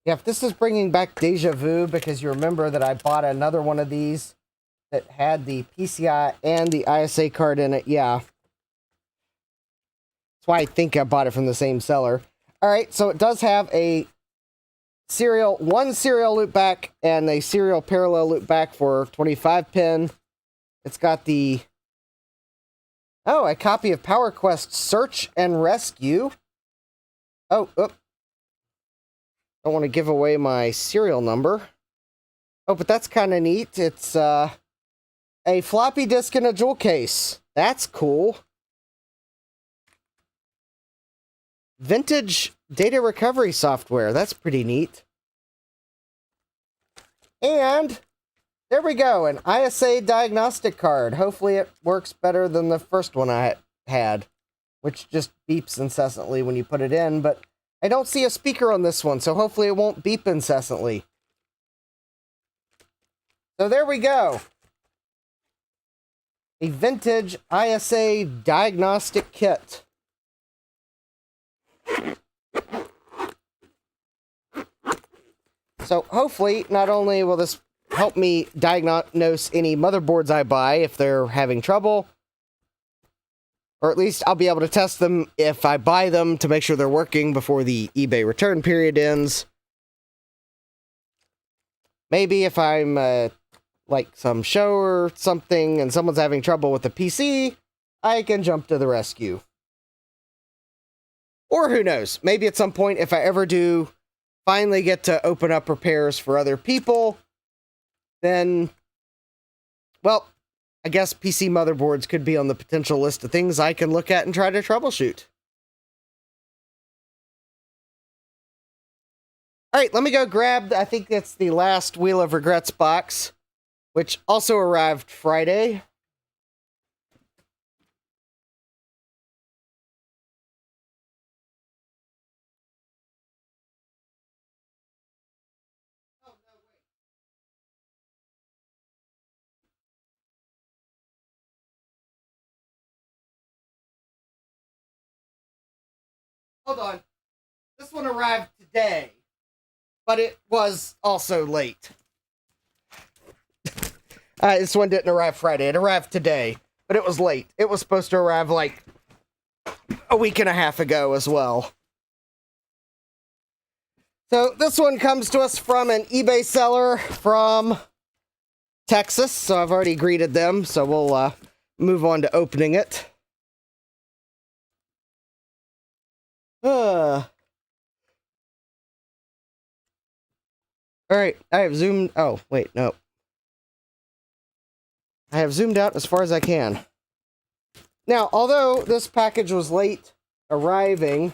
Yeah, if this is bringing back deja vu, because you remember that I bought another one of these that had the PCI and the ISA card in it, yeah. That's why I think I bought it from the same seller. Alright, so it does have a one serial loop back and a serial parallel loop back for 25 pin. It's got the, oh, a copy of PowerQuest Search and Rescue. Oh, oop. Don't want to give away my serial number. Oh, but that's kind of neat. It's a floppy disk in a jewel case. That's cool. Vintage data recovery software. That's pretty neat. And There we go, an ISA diagnostic card. Hopefully it works better than the first one I had, which just beeps incessantly when you put it in, but I don't see a speaker on this one, so hopefully it won't beep incessantly. So there we go. A vintage ISA diagnostic kit. So hopefully, not only will this help me diagnose any motherboards I buy if they're having trouble, or at least I'll be able to test them if I buy them to make sure they're working before the eBay return period ends. Maybe if I'm like some show or something and someone's having trouble with the PC, I can jump to the rescue. Or who knows, maybe at some point if I ever do finally get to open up repairs for other people, then, well, I guess PC motherboards could be on the potential list of things I can look at and try to troubleshoot. Alright, let me go grab, I think it's the last Wheel of Regrets box, which also arrived Friday. Hold on. This one arrived today, but it was also late. This one didn't arrive Friday. It arrived today, but it was late. It was supposed to arrive like a week and a half ago as well. So this one comes to us from an eBay seller from Texas. So I've already greeted them, so we'll move on to opening it. All right, I have zoomed. Oh, wait, no. I have zoomed out as far as I can. Now, although this package was late arriving,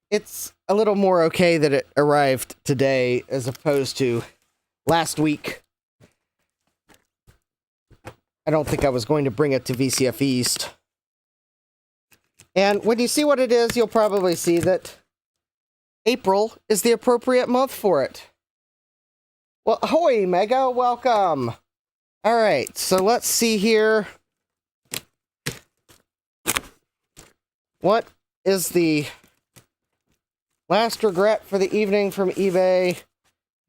it's a little more okay that it arrived today as opposed to last week. I don't think I was going to bring it to VCF East. And when you see what it is, you'll probably see that April is the appropriate month for it. Well, ahoy, Mega, welcome. All right, so let's see here. What is the last regret for the evening from eBay?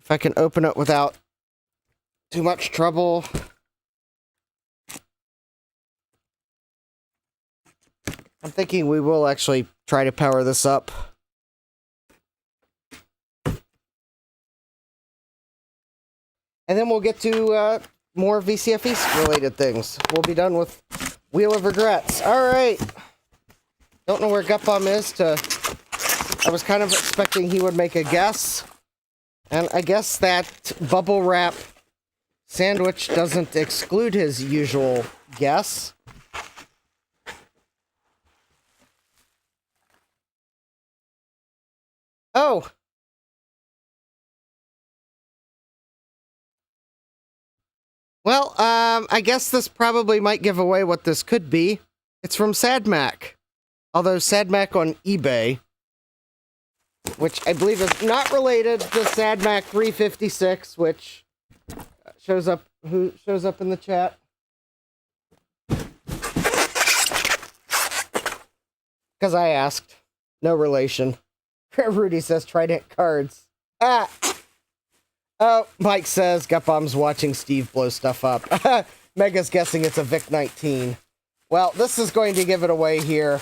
If I can open it without too much trouble. I'm thinking we will actually try to power this up. And then we'll get to more VCF East related things. We'll be done with Wheel of Regrets. Alright. Don't know where Gutbomb is I was kind of expecting he would make a guess. And I guess that bubble wrap sandwich doesn't exclude his usual guess. Oh! Well, I guess this probably might give away what this could be. It's from SadMac. Although SadMac on eBay, which I believe is not related to SadMac 356, which shows up in the chat. Because I asked. No relation. Rudy says Trident cards. Ah! Oh, Mike says Gutbomb's watching Steve blow stuff up. Mega's guessing it's a VIC-19. Well, this is going to give it away here.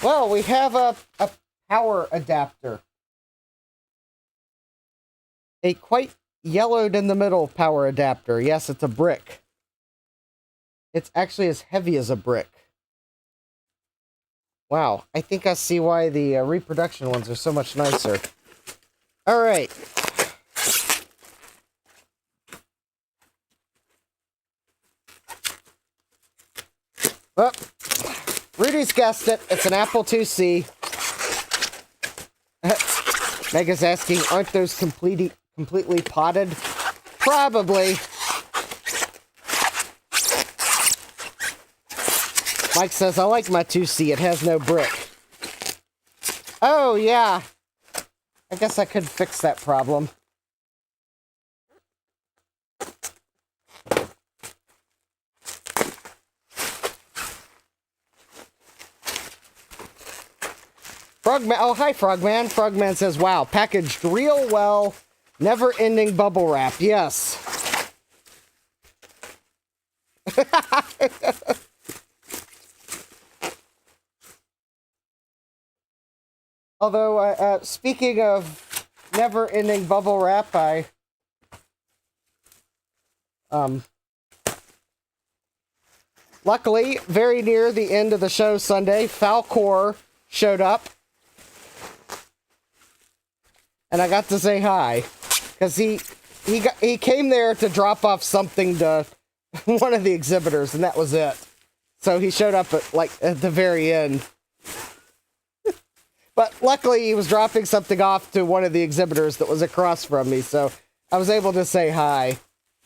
Well, we have a power adapter. A quite yellowed in the middle power adapter. Yes, it's a brick. It's actually as heavy as a brick. Wow, I think I see why the reproduction ones are so much nicer. Alright. Well, Rudy's guessed it. It's an Apple IIc. Mega's asking, aren't those completely potted? Probably. Mike says, I like my 2C. It has no brick. Oh, yeah. I guess I could fix that problem. Frogman, oh, hi, Frogman. Frogman says, wow, packaged real well. Never-ending bubble wrap. Yes. Although, speaking of never-ending bubble wrap, luckily, very near the end of the show Sunday, Falcor showed up. And I got to say hi. Because he came there to drop off something to one of the exhibitors, and that was it. So he showed up at the very end. But luckily, he was dropping something off to one of the exhibitors that was across from me, so I was able to say hi.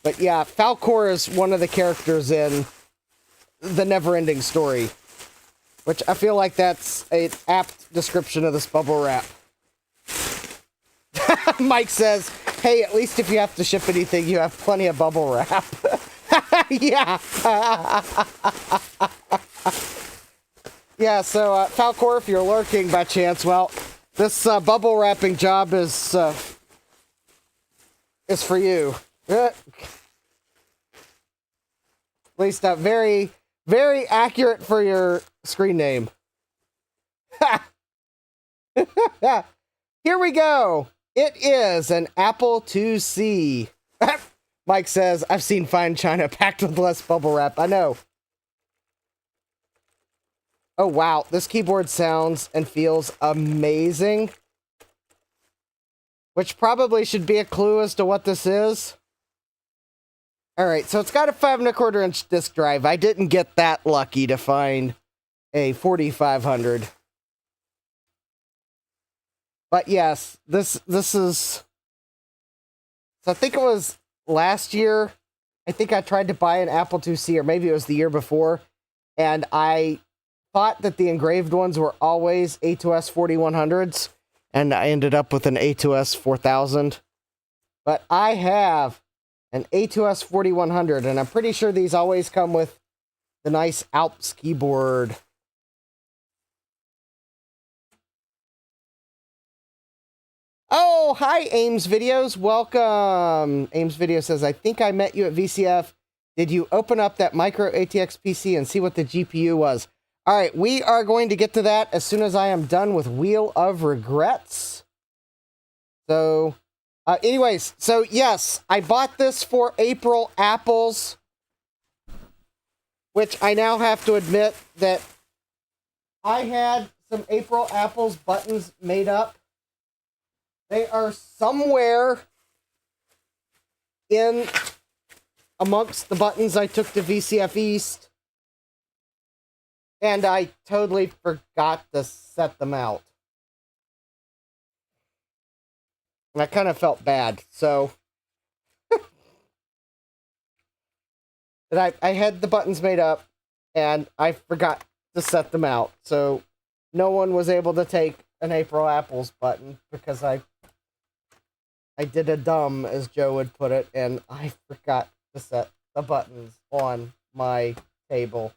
But yeah, Falcor is one of the characters in the Never-Ending Story, which I feel like that's an apt description of this bubble wrap. Mike says, hey, at least if you have to ship anything, you have plenty of bubble wrap. Yeah. Yeah, so, Falcor, if you're lurking by chance, well, this bubble wrapping job is for you. At least very, very accurate for your screen name. Here we go. It is an Apple IIc. Mike says, I've seen fine china packed with less bubble wrap. I know. Oh, wow. This keyboard sounds and feels amazing. Which probably should be a clue as to what this is. Alright, so it's got a 5 1/4 inch disk drive. I didn't get that lucky to find a 4500. But yes, this is... So I think it was last year. I think I tried to buy an Apple IIc, or maybe it was the year before. And I thought that the engraved ones were always A2S 4100s, and I ended up with an A2S 4000. But I have an A2S 4100, and I'm pretty sure these always come with the nice Alps keyboard. Oh, hi, Ames Videos. Welcome. Ames Video says, I think I met you at VCF. Did you open up that micro ATX PC and see what the GPU was? All right, we are going to get to that as soon as I am done with Wheel of Regrets. So, anyways, so yes, I bought this for April Apples, which I now have to admit that I had some April Apples buttons made up. They are somewhere in amongst the buttons I took to VCF East. And I totally forgot to set them out. And I kind of felt bad, so... But I had the buttons made up, and I forgot to set them out. So no one was able to take an April Apples button, because I did a dumb, as Joe would put it, and I forgot to set the buttons on my table.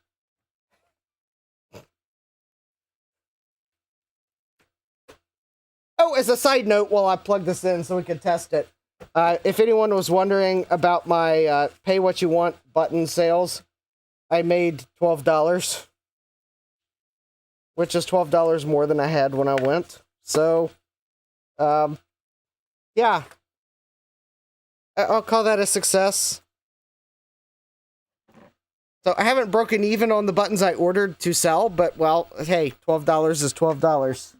Oh, as a side note, while I plug this in so we can test it, if anyone was wondering about my pay what you want button sales, I made $12, which is $12 more than I had when I went. So, yeah, I'll call that a success. So I haven't broken even on the buttons I ordered to sell, but, well, hey, $12 is $12.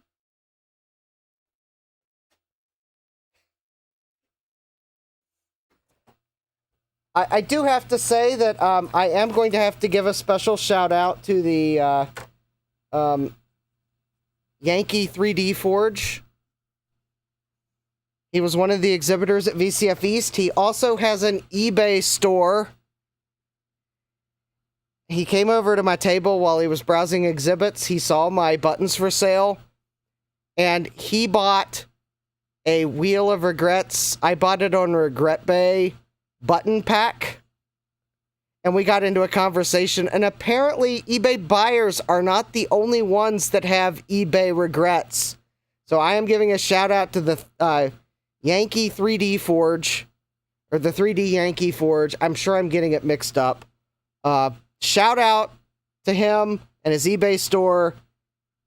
I do have to say that I am going to have to give a special shout out to the Yankee 3D Forge. He was one of the exhibitors at VCF East. He also has an eBay store. He came over to my table while he was browsing exhibits. He saw my buttons for sale, and he bought a Wheel of Regrets. I bought it on Regret Bay button pack, and we got into a conversation, and apparently eBay buyers are not the only ones that have eBay regrets. So I am giving a shout out to the Yankee 3D Forge, or the 3D Yankee Forge. I'm sure I'm getting it mixed up. Shout out to him and his eBay store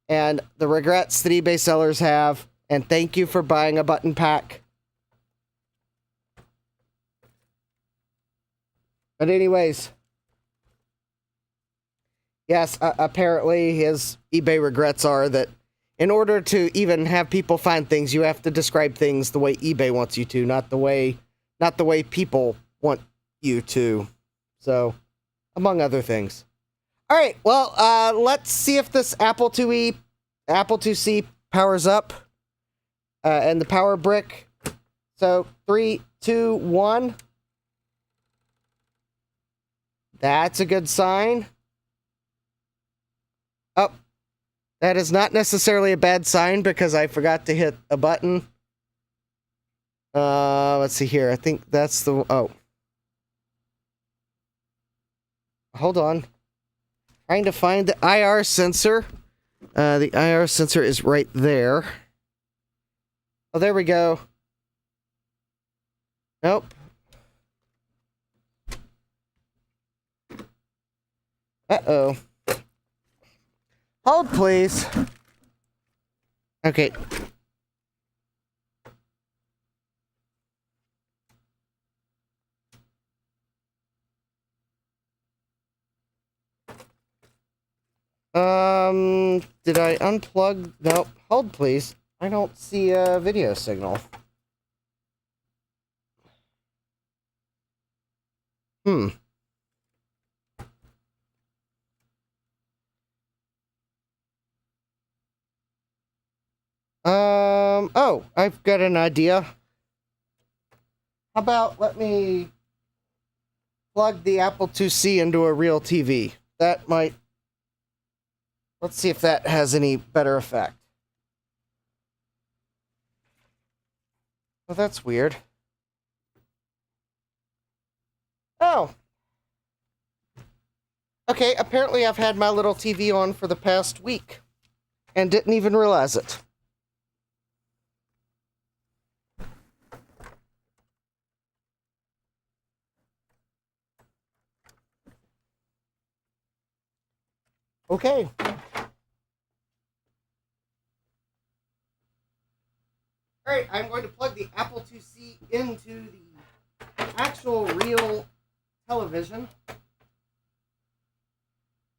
and the regrets that eBay sellers have, and thank you for buying a button pack. But anyways, yes, apparently his eBay regrets are that in order to even have people find things, you have to describe things the way eBay wants you to, not the way people want you to. So, among other things. All right, well, let's see if this Apple IIc powers up, and the power brick. So 3, 2, 1. That's a good sign. Oh, that is not necessarily a bad sign because I forgot to hit a button. Let's see here. I think that's the... Oh. Hold on. Trying to find the IR sensor. The IR sensor is right there. Oh, there we go. Nope. Uh-oh. Hold, please. Okay. Did I unplug? Nope. Hold, please. I don't see a video signal. Oh, I've got an idea. How about let me plug the Apple IIc into a real TV? That might... Let's see if that has any better effect. Oh, that's weird. Oh. Okay, apparently I've had my little TV on for the past week and didn't even realize it. Okay. Alright, I'm going to plug the Apple IIc into the actual real television.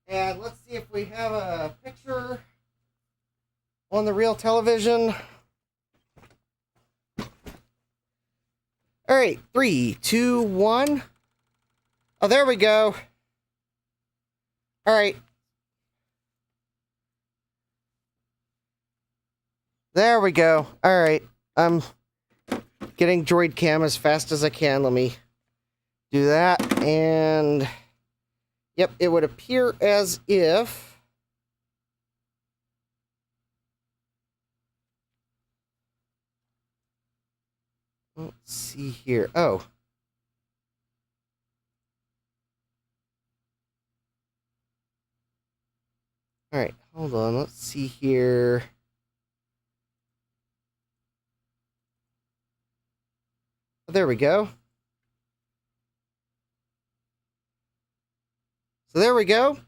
And let's see if we have a picture on the real television. Alright, 3, 2, 1. Oh, there we go. Alright. There we go. Alright. I'm getting Droid Cam as fast as I can. Let me do that. And yep, it would appear as if let's see here. Oh. Alright, hold on. Let's see here. There we go. So there we go.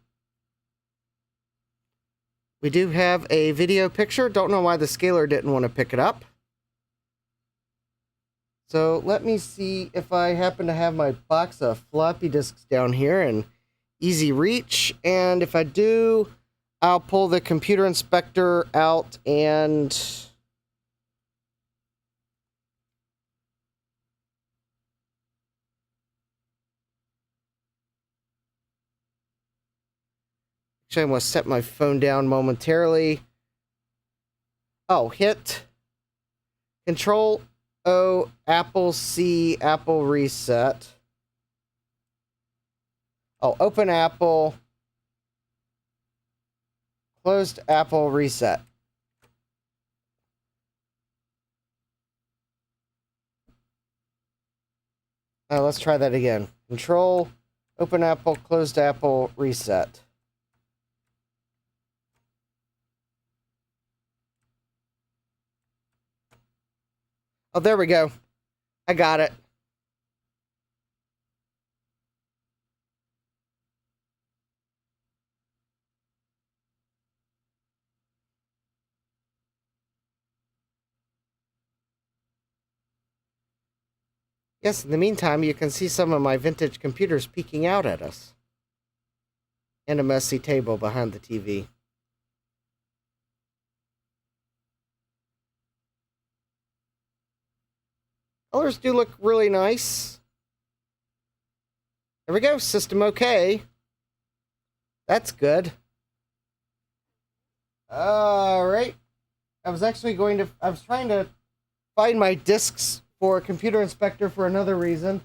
We do have a video picture. Don't know why the scaler didn't want to pick it up. So let me see if I happen to have my box of floppy disks down here and easy reach. And if I do, I'll pull the computer inspector out and... Actually, I'm going to set my phone down momentarily. Oh, hit Control O, Apple C, Apple reset. Oh, open Apple. Closed Apple reset. Let's try that again. Control, open Apple, closed Apple, reset. Oh, there we go. I got it. Yes, in the meantime, you can see some of my vintage computers peeking out at us. And a messy table behind the TV. Colors do look really nice. There we go, system okay. That's good. Alright. I was trying to find my discs for Computer Inspector for another reason.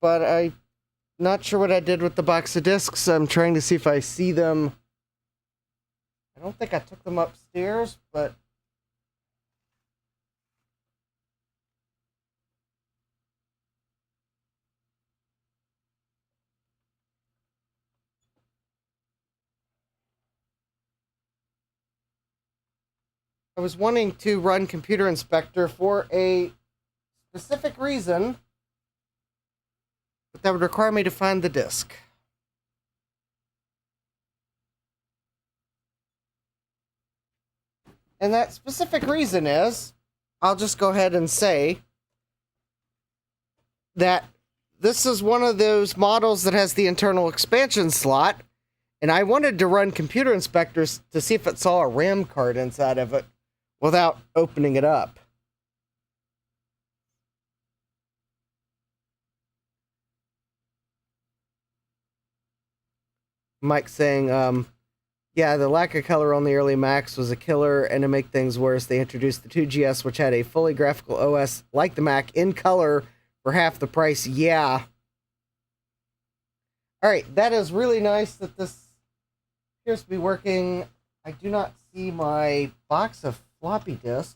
But I'm not sure what I did with the box of discs. I'm trying to see if I see them. I don't think I took them upstairs, but I was wanting to run Computer Inspector for a specific reason, but that would require me to find the disk. And that specific reason is, I'll just go ahead and say that this is one of those models that has the internal expansion slot, and I wanted to run Computer Inspectors to see if it saw a RAM card inside of it without opening it up. Mike saying, yeah, the lack of color on the early Macs was a killer, and to make things worse, they introduced the 2GS, which had a fully graphical OS like the Mac in color for half the price. Yeah. Alright, that is really nice that this appears to be working. I do not see my box of floppy disks.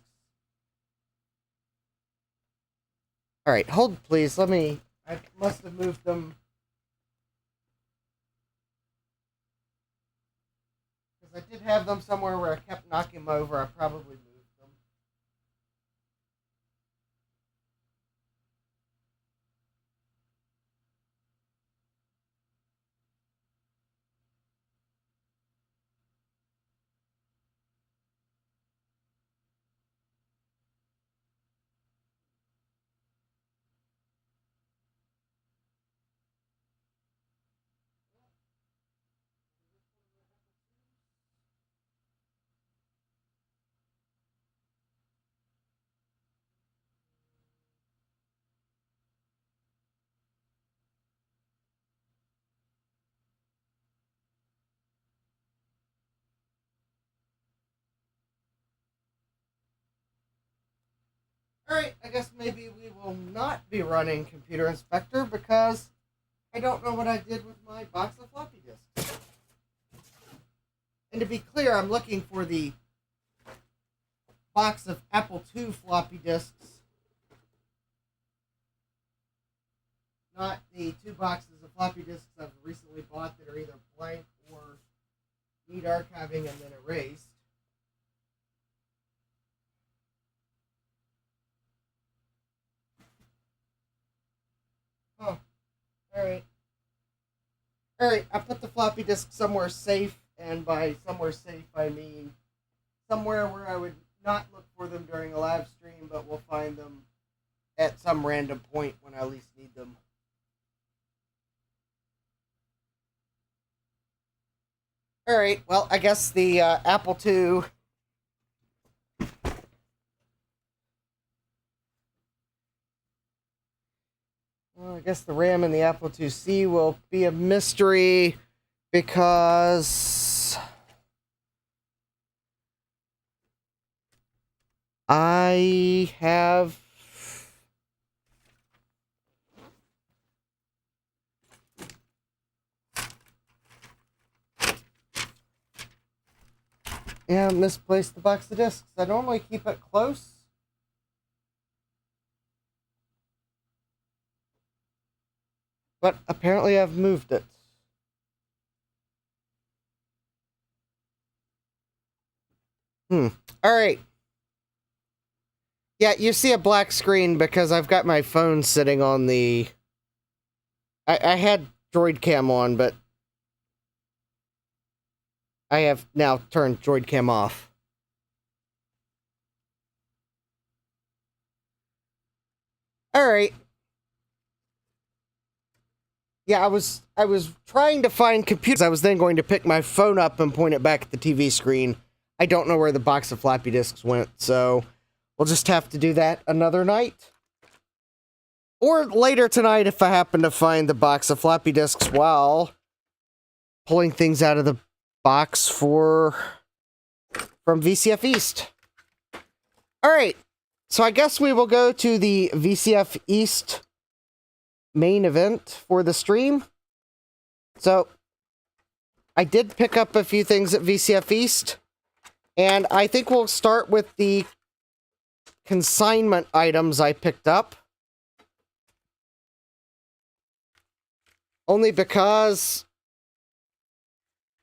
Alright, hold please. I must have moved them. I did have them somewhere where I kept knocking them over. I probably moved them. Alright, I guess maybe we will not be running Computer Inspector because I don't know what I did with my box of floppy disks. And to be clear, I'm looking for the box of Apple II floppy disks, not the 2 boxes of floppy disks I've recently bought that are either blank or need archiving and then erased. Oh, alright. Alright, I put the floppy disk somewhere safe, and by somewhere safe I mean somewhere where I would not look for them during a live stream, but will find them at some random point when I least need them. Alright, well, I guess the Apple II I guess the RAM in the Apple IIc will be a mystery because I have misplaced the box of discs. I normally keep it close. But apparently I've moved it. Alright. Yeah, you see a black screen because I've got my phone sitting on the... I had Droid Cam on, but I have now turned Droid Cam off. Alright. Yeah, I was trying to find computers. I was then going to pick my phone up and point it back at the TV screen. I don't know where the box of floppy disks went, so we'll just have to do that another night. Or later tonight if I happen to find the box of floppy disks while pulling things out of the box from VCF East. Alright, so I guess we will go to the VCF East main event for the stream. So I did pick up a few things at VCF East, and I think we'll start with the consignment items I picked up. Only because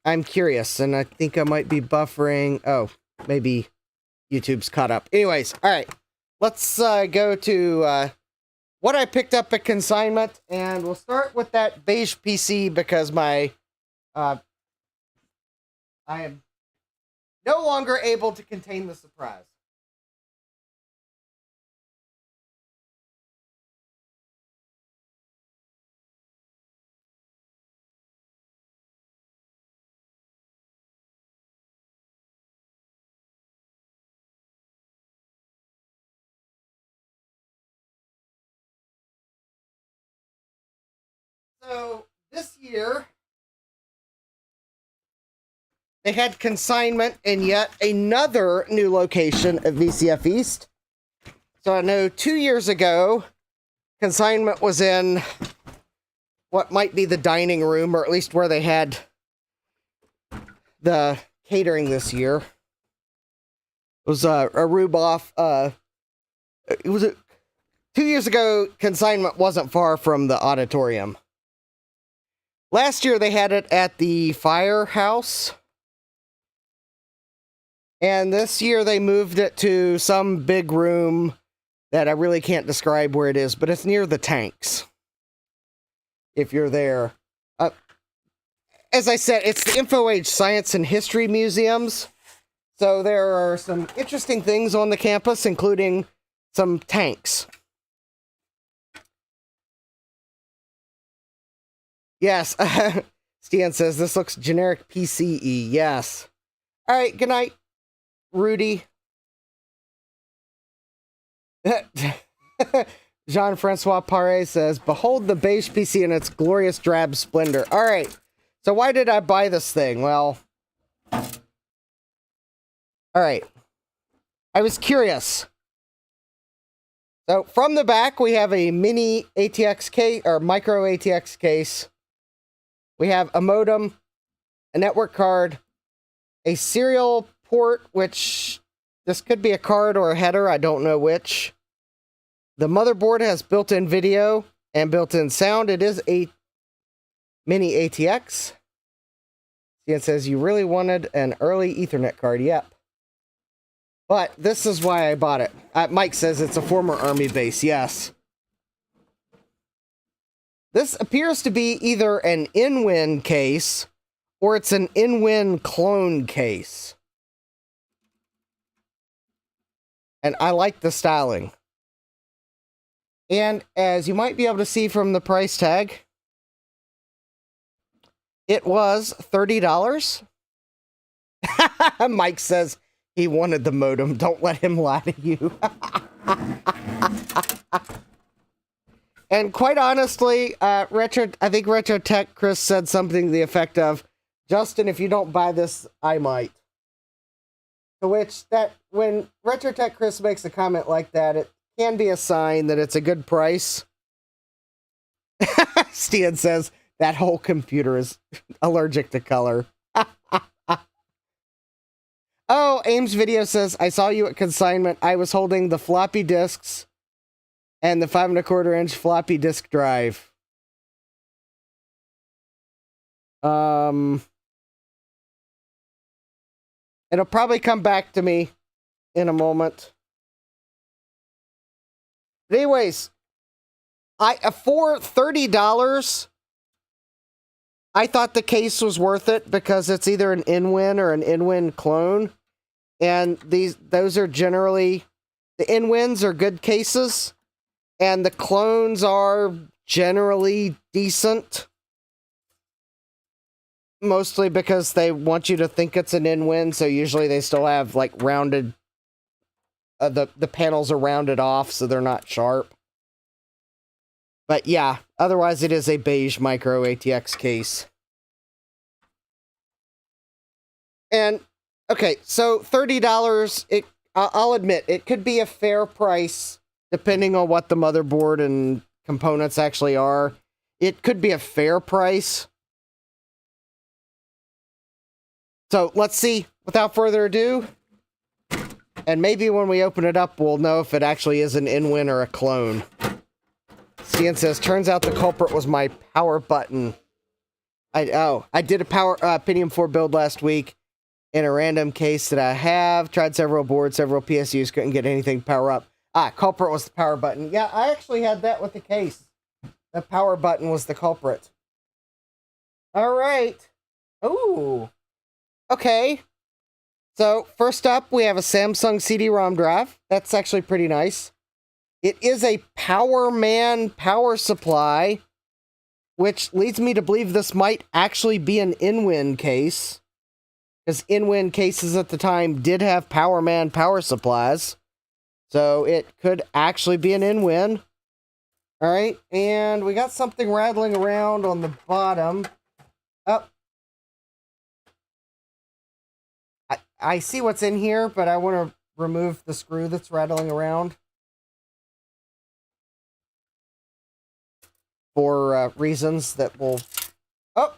I'm curious, and I think I might be buffering. Oh, maybe YouTube's caught up. Anyways, alright. Let's go to what I picked up at Consignment, and we'll start with that beige PC because I am no longer able to contain the surprise. So, this year, they had Consignment in yet another new location at VCF East. So I know 2 years ago, Consignment was in what might be the dining room, or at least where they had the catering this year. It was a Ruboff. 2 years ago, Consignment wasn't far from the auditorium. Last year, they had it at the firehouse. And this year, they moved it to some big room that I really can't describe where it is, but it's near the tanks. If you're there. As I said, it's the InfoAge Science and History Museums. So there are some interesting things on the campus, including some tanks. Yes, Stan says this looks generic PCE. Yes. All right, good night, Rudy. Jean-Francois Paré says, behold the beige PC in its glorious drab splendor. All right, so why did I buy this thing? Well, all right, I was curious. So from the back, we have a mini ATX case, or micro ATX case. We have a modem, a network card, a serial port, which this could be a card or a header, I don't know which. The motherboard has built-in video and built-in sound. It is a mini ATX. It says you really wanted an early Ethernet card. Yep. But this is why I bought it. Mike says it's a former Army base. Yes. This appears to be either an InWin case or it's an InWin clone case. And I like the styling. And as you might be able to see from the price tag, it was $30. Mike says he wanted the modem. Don't let him lie to you. And quite honestly, I think Retro Tech Chris said something to the effect of, Justin, if you don't buy this, I might. To which, that when Retro Tech Chris makes a comment like that, it can be a sign that it's a good price. Stian says, that whole computer is allergic to color. Oh, Ames Video says, I saw you at Consignment. I was holding the floppy disks and the 5 1/4 inch floppy disk drive. It'll probably come back to me in a moment. But anyways, for $30, I thought the case was worth it because it's either an InWin or an InWin clone. And those are generally, the InWins are good cases, and the clones are generally decent. Mostly because they want you to think it's an InWin, so usually they still have like rounded, the panels are rounded off so they're not sharp. But yeah, otherwise it is a beige micro ATX case. And okay, so $30, I'll admit, it could be a fair price depending on what the motherboard and components actually are. It could be a fair price. So let's see, without further ado, and maybe when we open it up, we'll know if it actually is an InWin or a clone. Stian says, turns out the culprit was my power button. I did a Pentium 4 build last week in a random case that I have. Tried several boards, several PSUs, couldn't get anything to power up. Culprit was the power button. Yeah, I actually had that with the case. The power button was the culprit. All right. Ooh. Okay. So, first up, we have a Samsung CD-ROM drive. That's actually pretty nice. It is a PowerMan power supply, which leads me to believe this might actually be an InWin case, because InWin cases at the time did have PowerMan power supplies, so it could actually be an InWin. All right, and we got something rattling around on the bottom. Oh, I see what's in here, but I want to remove the screw that's rattling around. For reasons that will... Oh!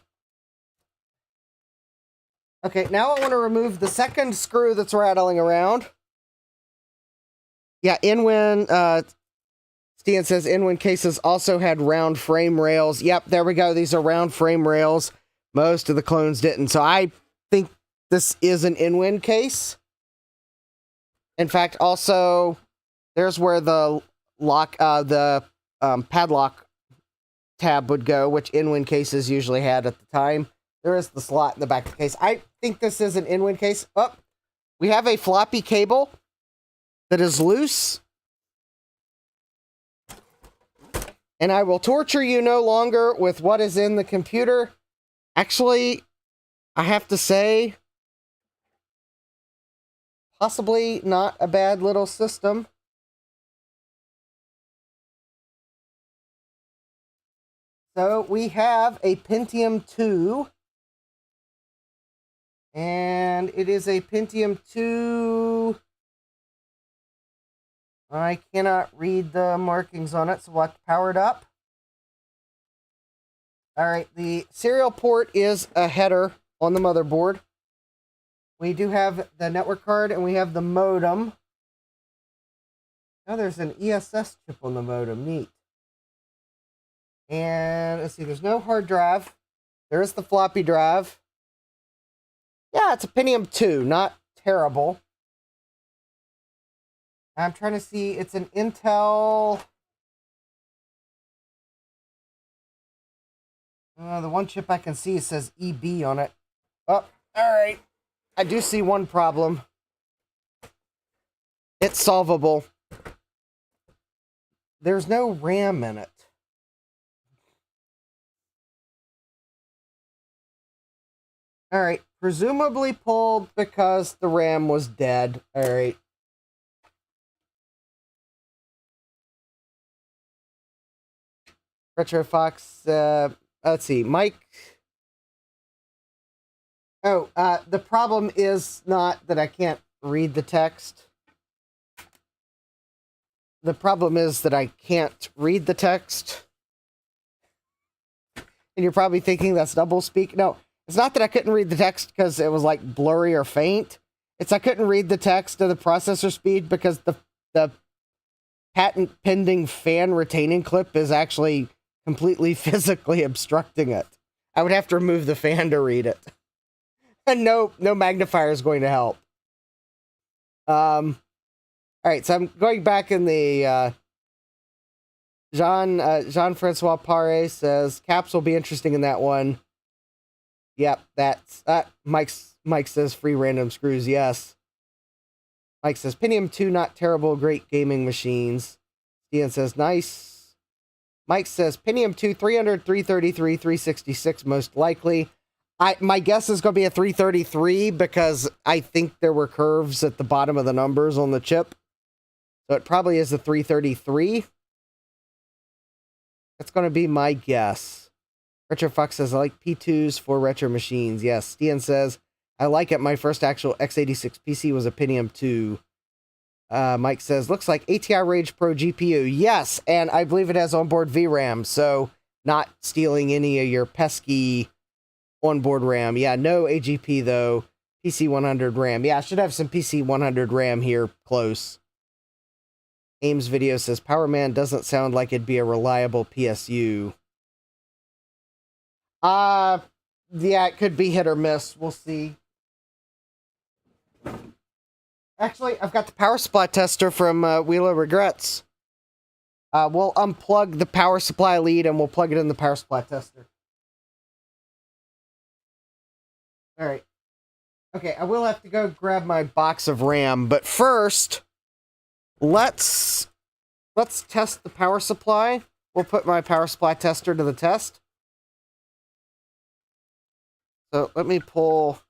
Okay, now I want to remove the second screw that's rattling around. Yeah, InWin... Stian says InWin cases also had round frame rails. Yep, there we go. These are round frame rails. Most of the clones didn't. So I think this is an InWin case. In fact, also, there's where the lock, padlock tab would go, which InWin cases usually had at the time. There is the slot in the back of the case. I think this is an InWin case. Oh, we have a floppy cable that is loose. And I will torture you no longer with what is in the computer. Actually, I have to say, possibly not a bad little system. So we have a Pentium 2, and it is a Pentium 2. I cannot read the markings on it, so we'll have to power it up. All right, the serial port is a header on the motherboard. We do have the network card, and we have the modem. Now there's an ESS chip on the modem. Neat. And let's see, there's no hard drive. There is the floppy drive. Yeah, it's a Pentium 2, not terrible. I'm trying to see, it's an Intel. The one chip I can see says EB on it. Oh, alright. I do see one problem. It's solvable. There's no RAM in it. Alright, presumably pulled because the RAM was dead. Alright. Retro Fox, let's see, Mike. Oh, the problem is not that I can't read the text. The problem is that I can't read the text. And you're probably thinking that's doublespeak. No, it's not that I couldn't read the text because it was like blurry or faint. It's I couldn't read the text of the processor speed because the patent pending fan retaining clip is actually completely physically obstructing it. I would have to remove the fan to read it. And no magnifier is going to help. All right, so I'm going back in the Jean-Francois Paré says caps will be interesting in that one. Yep, that's Mike says free random screws, yes. Mike says Pentium 2 not terrible, great gaming machines. Ian says nice. Mike says Pentium 2 300, 333, 366 most likely. My guess is going to be a 333 because I think there were curves at the bottom of the numbers on the chip. So it probably is a 333. That's going to be my guess. Retro Fox says, I like P2s for retro machines. Yes. Stian says, I like it. My first actual x86 PC was a Pentium 2. Mike says, looks like ATI Rage Pro GPU. Yes, and I believe it has onboard VRAM, so not stealing any of your pesky onboard RAM. Yeah, no AGP, though. PC 100 RAM. Yeah, I should have some PC 100 RAM here close. Ames video says, Power Man doesn't sound like it'd be a reliable PSU. Yeah, it could be hit or miss. We'll see. Actually, I've got the power supply tester from Wheel of Regrets. We'll unplug the power supply lead and we'll plug it in the power supply tester. All right. Okay, I will have to go grab my box of RAM, but first, let's test the power supply. We'll put my power supply tester to the test. So let me pull.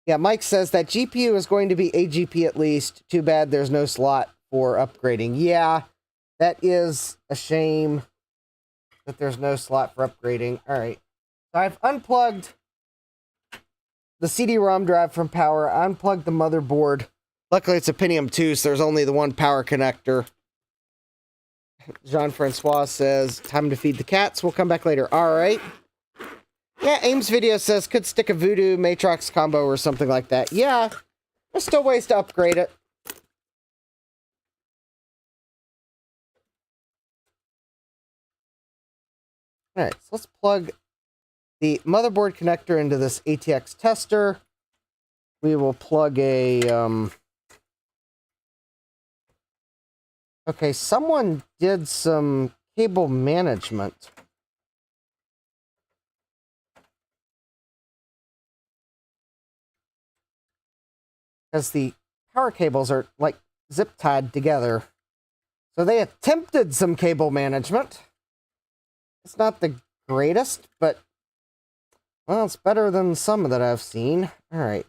Yeah, Mike says that GPU is going to be AGP at least. Too bad there's no slot for upgrading. Yeah, that is a shame that there's no slot for upgrading. All right. So I've unplugged the CD-ROM drive from power. I unplugged the motherboard. Luckily, it's a Pentium 2, so there's only the one power connector. Jean-Francois says, time to feed the cats. We'll come back later. All right. Yeah, Ames video says, could stick a Voodoo Matrox combo or something like that. Yeah, there's still ways to upgrade it. All right, so let's plug the motherboard connector into this ATX tester. We will plug a... Okay, someone did some cable management. Because the power cables are, like, zip-tied together. So they attempted some cable management. It's not the greatest, but, well, it's better than some that I've seen. All right.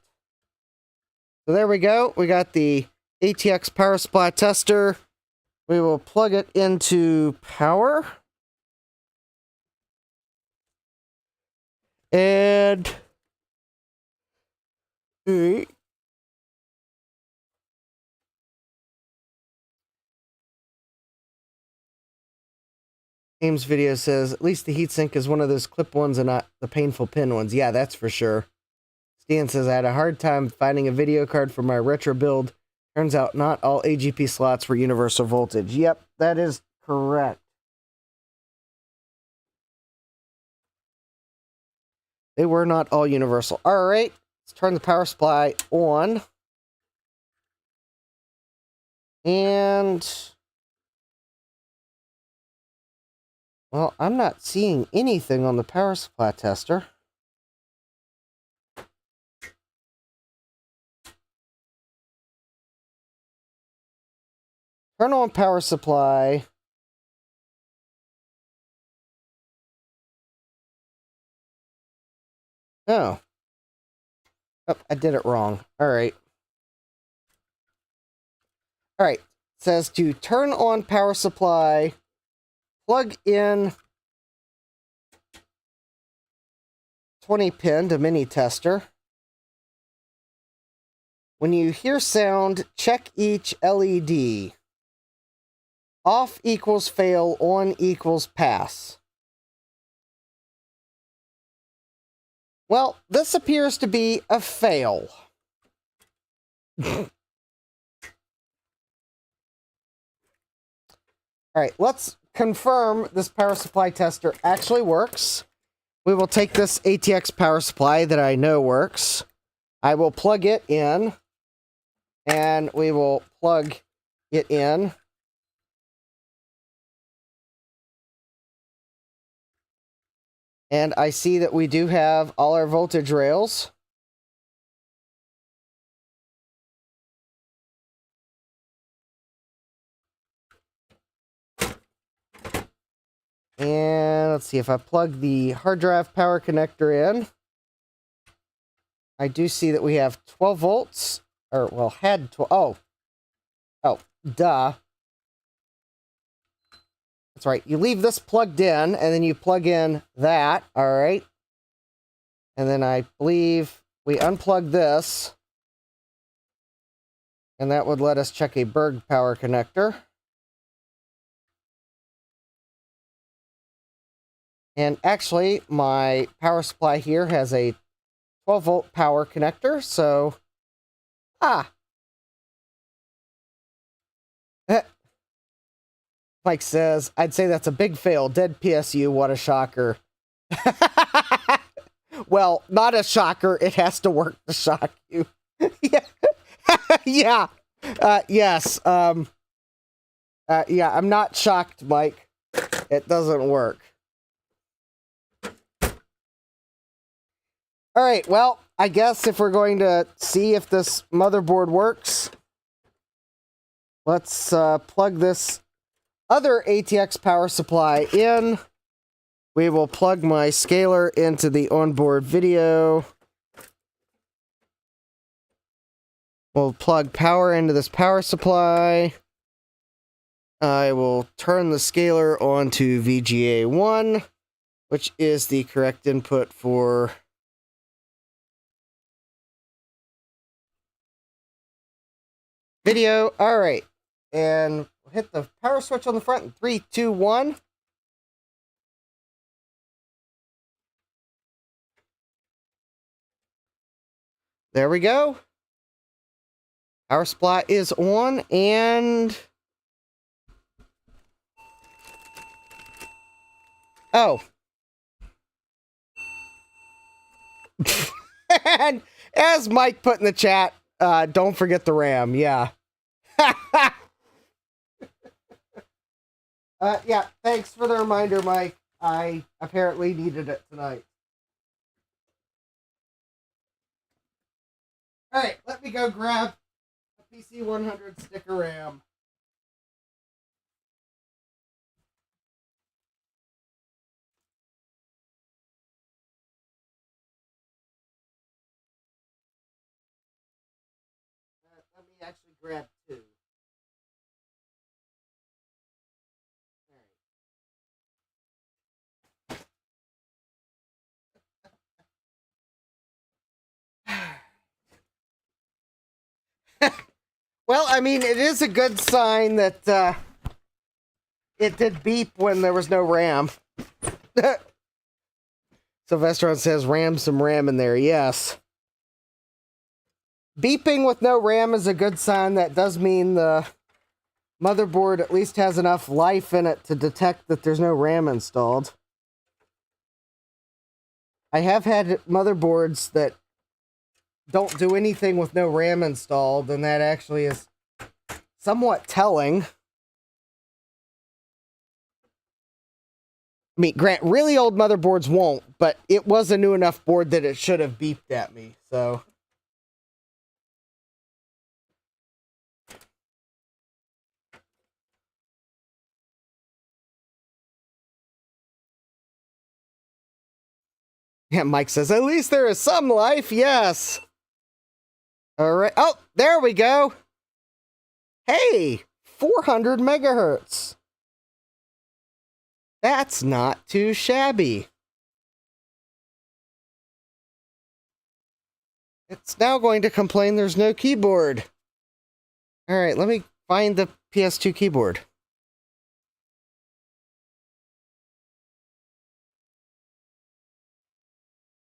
So there we go. We got the ATX power supply tester. We will plug it into power. And... Ames video says, at least the heatsink is one of those clip ones and not the painful pin ones. Yeah, that's for sure. Stan says, I had a hard time finding a video card for my retro build. Turns out not all AGP slots were universal voltage. Yep, that is correct. They were not all universal. All right, let's turn the power supply on. And... well, I'm not seeing anything on the power supply tester. Turn on power supply. Oh. Oh, I did it wrong. All right. All right. It says to turn on power supply, plug in 20 pin to mini tester. When you hear sound, check each LED. Off equals fail, on equals pass. Well, this appears to be a fail. All right, let's confirm this power supply tester actually works. We will take this ATX power supply that I know works. I will plug it in, and we will plug it in. And I see that we do have all our voltage rails. And let's see if I plug the hard drive power connector in. I do see that we have 12 volts, or well, had 12. Oh, duh. That's right. You leave this plugged in, and then you plug in that. All right. And then I believe we unplug this, and that would let us check a Berg power connector. And actually, my power supply here has a 12-volt power connector, so... Mike says, I'd say that's a big fail. Dead PSU, what a shocker. Well, not a shocker. It has to work to shock you. Yeah. Yeah. Yes. Yeah, I'm not shocked, Mike. It doesn't work. All right, well, I guess if we're going to see if this motherboard works, let's plug this other ATX power supply in. We will plug my scaler into the onboard video. We'll plug power into this power supply. I will turn the scaler on to VGA1, which is the correct input for video. All right, and hit the power switch on the front in 3, 2, 1. There we go. Power supply is on, and oh. And as Mike put in the chat, don't forget the RAM. Yeah. Yeah, thanks for the reminder, Mike. I apparently needed it tonight. All right, let me go grab a PC100 sticker RAM. Let me actually grab 2. Well, I mean, it is a good sign that it did beep when there was no RAM. Sylvester says, ram some RAM in there. Yes. Beeping with no RAM is a good sign. That does mean the motherboard at least has enough life in it to detect that there's no RAM installed. I have had motherboards that don't do anything with no RAM installed, and that actually is somewhat telling. I mean, Grant, really old motherboards won't, but it was a new enough board that it should have beeped at me, so. Yeah, Mike says, at least there is some life, yes. All right. Oh, there we go. Hey, 400 megahertz. That's not too shabby. It's now going to complain there's no keyboard. Alright, let me find the PS2 keyboard.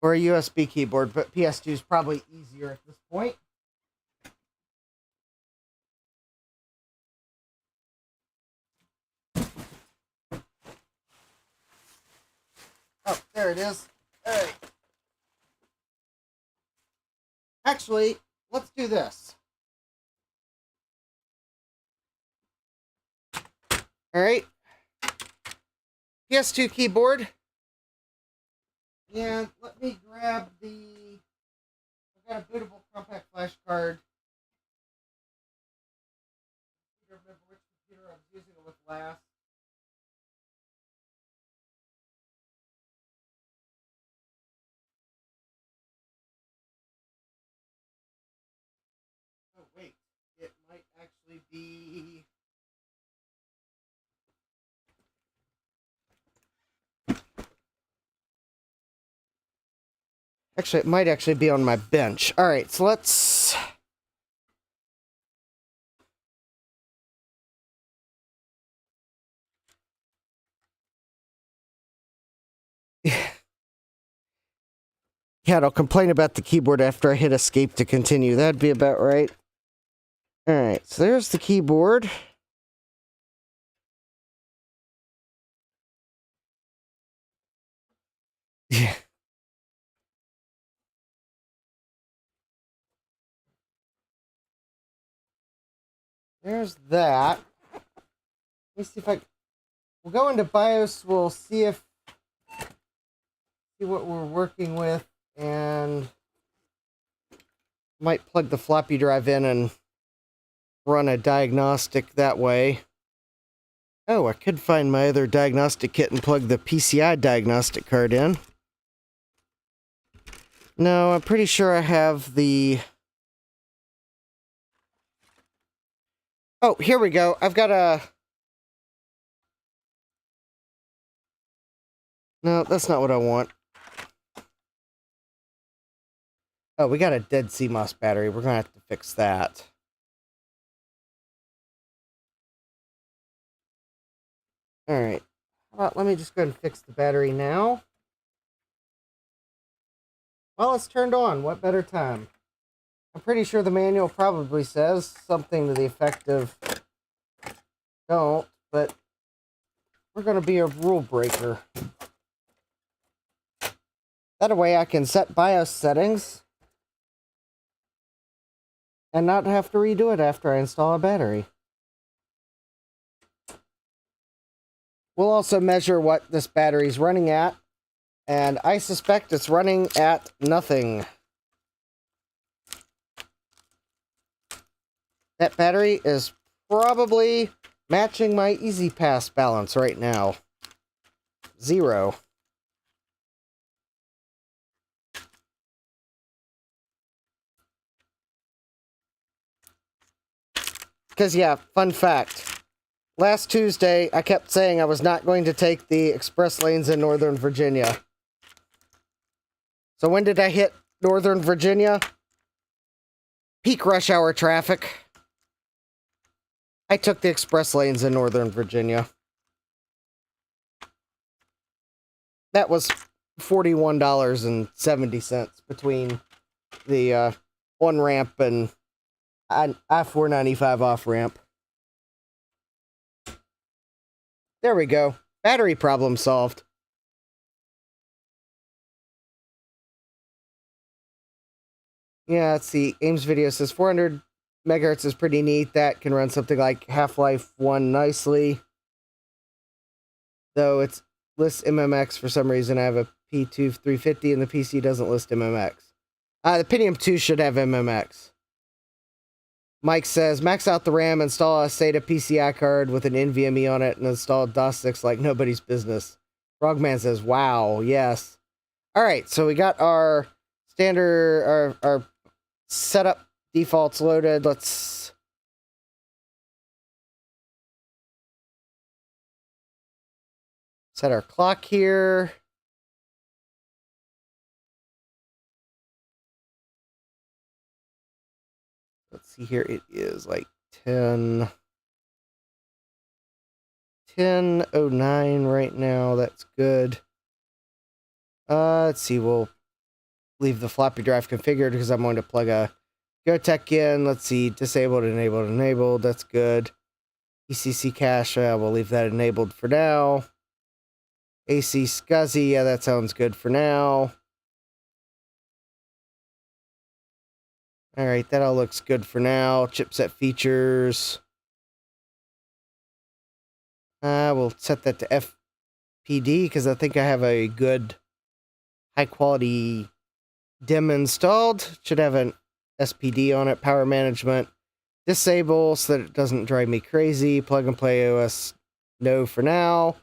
Or a USB keyboard, but PS2 is probably easier at this point. Oh, there it is. Alright. Actually, let's do this. Alright. PS2 keyboard. And let me grab I've got a bootable compact flash card. I don't remember which computer I was using it with last. Oh, wait. It might actually be... Actually, it might actually be on my bench. Alright, so let's... Yeah, I'll complain about the keyboard after I hit escape to continue. That'd be about right. Alright, so there's the keyboard. Yeah. There's that. Let me see if we'll go into BIOS, we'll see what we're working with, and might plug the floppy drive in and run a diagnostic that way. Oh, I could find my other diagnostic kit and plug the PCI diagnostic card in. No, I'm pretty sure I have the... Oh, here we go. I've got a... No, that's not what I want. Oh, we got a dead CMOS battery. We're going to have to fix that. Alright. How about let me just go ahead and fix the battery now. Well, it's turned on. What better time? I'm pretty sure the manual probably says something to the effect of don't, but we're going to be a rule breaker. That way I can set BIOS settings and not have to redo it after I install a battery. We'll also measure what this battery's running at, and I suspect it's running at nothing. That battery is probably matching my Easy Pass balance right now. 0. Because, yeah, fun fact. Last Tuesday, I kept saying I was not going to take the express lanes in Northern Virginia. So when did I hit Northern Virginia? Peak rush hour traffic. I took the express lanes in Northern Virginia. That was $41.70 between the on-ramp and I-495 off-ramp. There we go. Battery problem solved. Yeah, let's see. Ames video says 400 megahertz is pretty neat. That can run something like Half-Life 1 nicely. Though it's lists MMX for some reason. I have a P2 350 and the PC doesn't list MMX. The Pentium 2 should have MMX. Mike says, max out the RAM, install a SATA PCI card with an NVMe on it, and install DOS 6 like nobody's business. Frogman says, wow, yes. Alright, so we got our standard, our setup defaults loaded. Let's... Set our clock here. Let's see here. It is like 10:09 right now. That's good. Let's see. We'll leave the floppy drive configured because I'm going to plug a GoTech in. Let's see. Disabled, enabled, enabled. That's good. ECC cache. We'll leave that enabled for now. AC SCSI. Yeah, that sounds good for now. Alright, that all looks good for now. Chipset features. We'll set that to FPD because I think I have a good high quality DIMM installed. Should have an SPD on it. Power management. Disable so that it doesn't drive me crazy. Plug and play OS. No for now.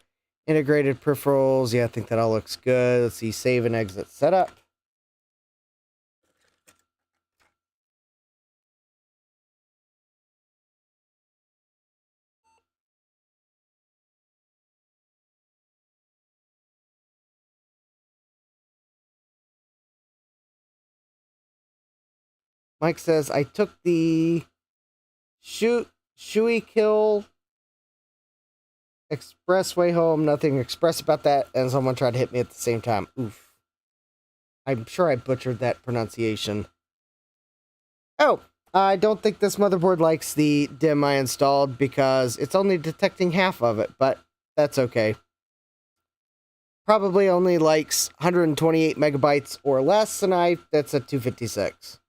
Integrated peripherals. Yeah, I think that all looks good. Let's see. Save and exit setup. Mike says, I took the Schuylkill Expressway home. Nothing express about that. And someone tried to hit me at the same time. Oof. I'm sure I butchered that pronunciation. Oh, I don't think this motherboard likes the DIMM I installed because it's only detecting half of it, but that's okay. Probably only likes 128 megabytes or less, and that's a 256.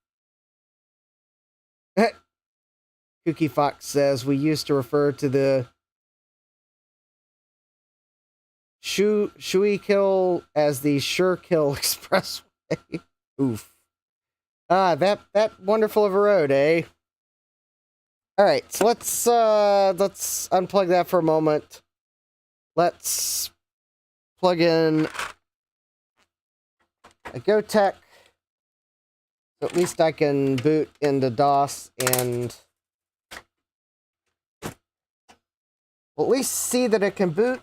Kooky Fox says, we used to refer to the Schuylkill as the Surekill Expressway. Oof. That wonderful of a road, eh? Alright, so let's unplug that for a moment. Let's plug in a GoTech. So at least I can boot into DOS and we'll at least see that it can boot.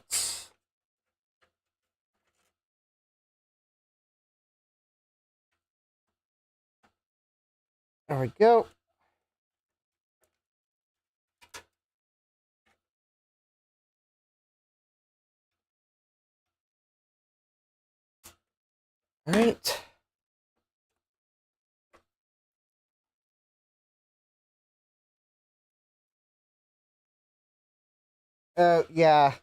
There we go. All right. Yeah.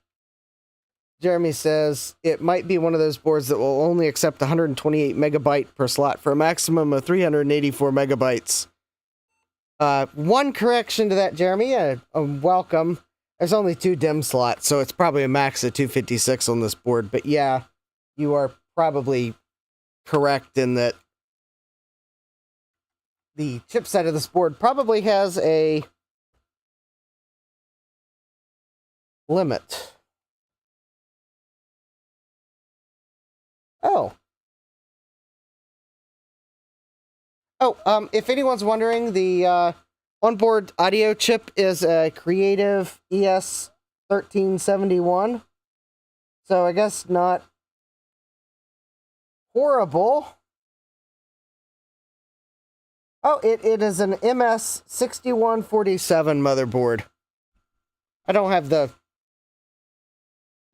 Jeremy says it might be one of those boards that will only accept 128 megabyte per slot for a maximum of 384 megabytes. One correction to that, Jeremy. Welcome. There's only 2 DIMM slots, so it's probably a max of 256 on this board. But yeah, you are probably correct in that the chipset of this board probably has a limit. Oh. Oh, if anyone's wondering, the onboard audio chip is a Creative ES1371. So I guess not horrible. Oh, it is an MS6147 motherboard. I don't have the...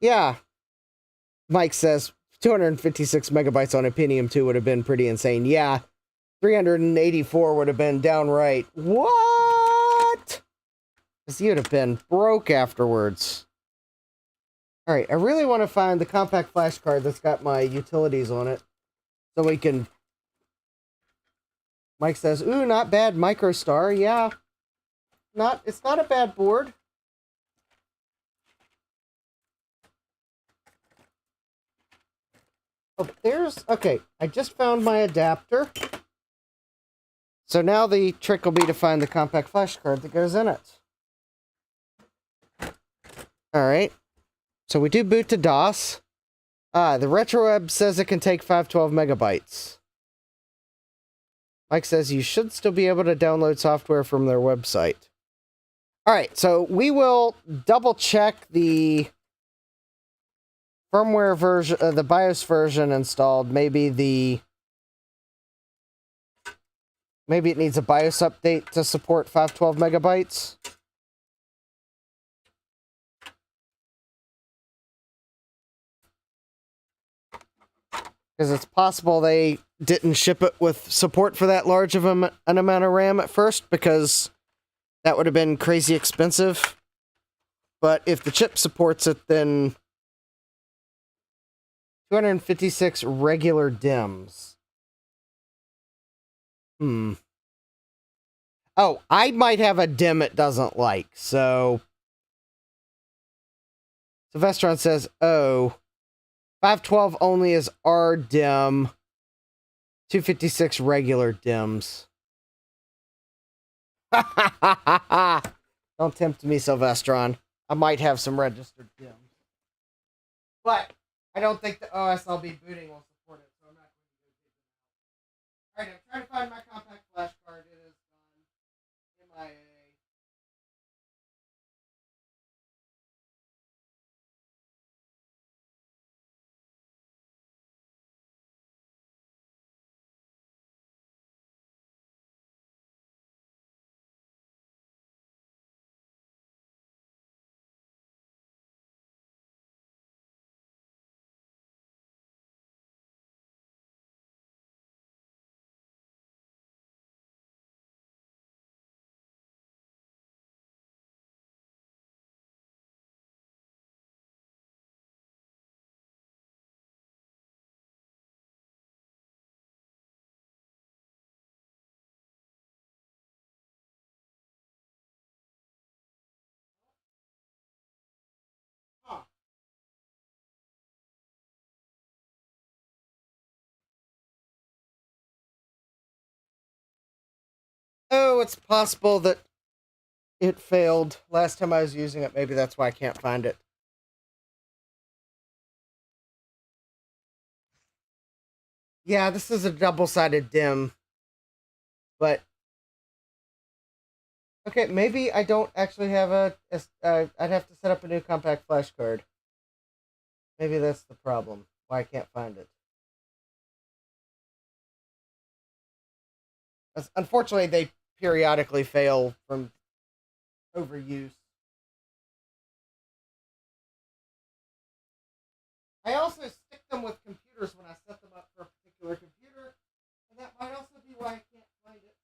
Yeah. Mike says 256 megabytes on a Pentium 2 would have been pretty insane. Yeah. 384 would have been downright. What? Because you'd have been broke afterwards. Alright, I really want to find the compact flash card that's got my utilities on it. So we can... Mike says, ooh, not bad, MicroStar. Yeah. It's not a bad board. Oh, okay, I just found my adapter. So now the trick will be to find the compact flash card that goes in it. Alright. So we do boot to DOS. The RetroWeb says it can take 512 megabytes. Mike says you should still be able to download software from their website. Alright, so we will double check the firmware version, the BIOS version installed. Maybe it needs a BIOS update to support 512 megabytes. Because it's possible they didn't ship it with support for that large of an amount of RAM at first, because that would have been crazy expensive. But if the chip supports it, then 256 regular DIMMs. Oh, I might have a DIMM it doesn't like, so... Sylvestron says, oh, 512 only is RDIMM, 256 regular DIMMs. Don't tempt me, Sylvestron. I might have some registered DIMMs. But I don't think the OS I'll be booting will support it, so I'm not going to do it. Alright, I'm trying to find my compact flash card. It is on MIA. Huh. Oh, it's possible that it failed last time I was using it. Maybe that's why I can't find it. Yeah, this is a double-sided DIMM. But... okay, maybe I don't actually have I'd have to set up a new compact flash card. Maybe that's the problem. Why I can't find it. Unfortunately, they periodically fail from overuse. I also stick them with computers when I set them up for a particular computer, and that might also be why I can't find it,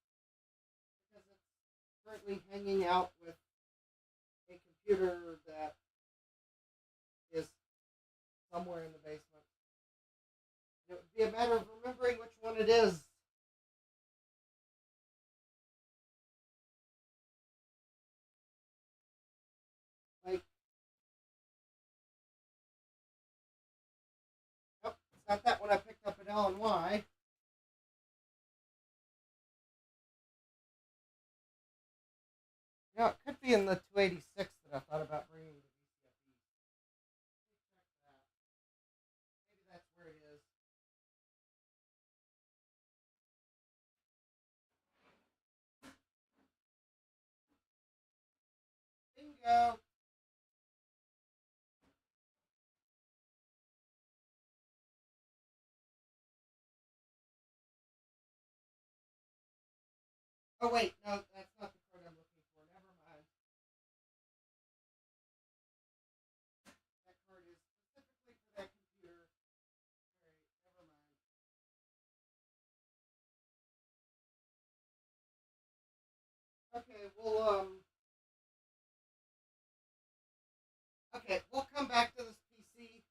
because it's currently hanging out with a computer that is somewhere in the basement. It would be a matter of remembering which one it is. Like, nope, it's not that one I picked up at L&Y. No, it could be in the 286 that I thought about bringing to VCF East. Maybe that's where it is. Bingo! Oh wait, no, that's not the card I'm looking for. Never mind. That card is specifically for that computer. Alright, never mind. Okay, we'll come back to this PC,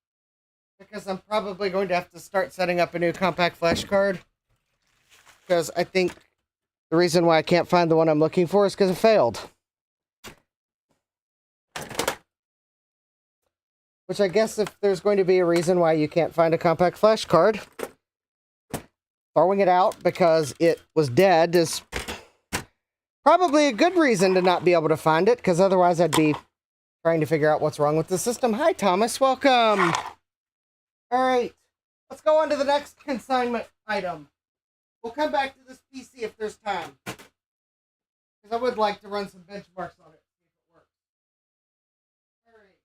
because I'm probably going to have to start setting up a new compact flash card, because I think the reason why I can't find the one I'm looking for is because it failed. Which I guess if there's going to be a reason why you can't find a compact flash card, throwing it out because it was dead is probably a good reason to not be able to find it, because otherwise I'd be trying to figure out what's wrong with the system. Hi, Thomas. Welcome. All right. Let's go on to the next consignment item. We'll come back to this PC if there's time, because I would like to run some benchmarks on it. See if it works. All right.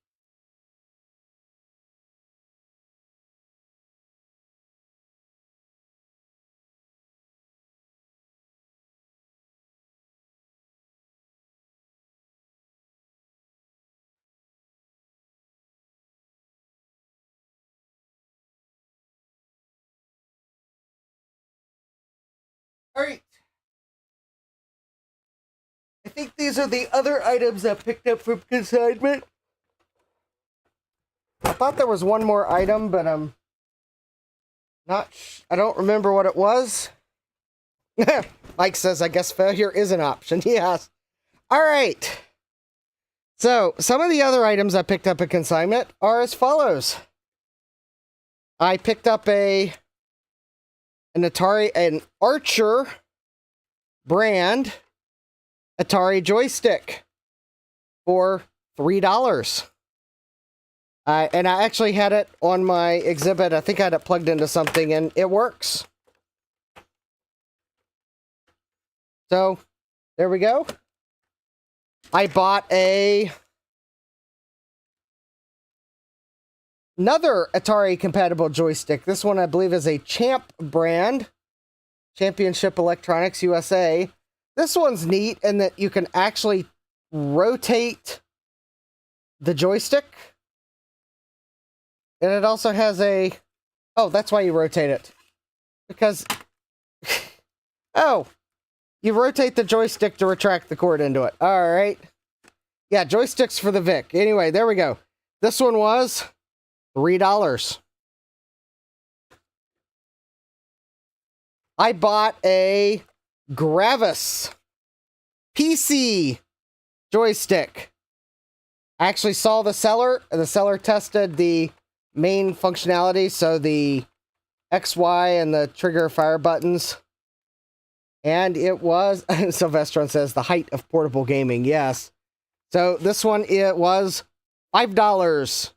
All right. I think these are the other items I picked up from Consignment. I thought there was one more item, but I'm not. I don't remember what it was. Mike says, I guess failure is an option. Yes. All right. So, some of the other items I picked up at Consignment are as follows. I picked up an Archer brand Atari joystick for $3. And I actually had it on my exhibit. I think I had it plugged into something, and it works. So, there we go. I bought another Atari-compatible joystick. This one, I believe, is a Champ brand. Championship Electronics USA. This one's neat in that you can actually rotate the joystick. And it also has a... Oh, that's why you rotate it. Because... Oh! You rotate the joystick to retract the cord into it. Alright. Yeah, joysticks for the Vic. Anyway, there we go. This one was $3. I bought a Gravis PC joystick. I actually saw the seller. The seller tested the main functionality, so the X, Y, and the trigger fire buttons. And it was, Sylvestron says, the height of portable gaming. Yes. So this one, it was $5.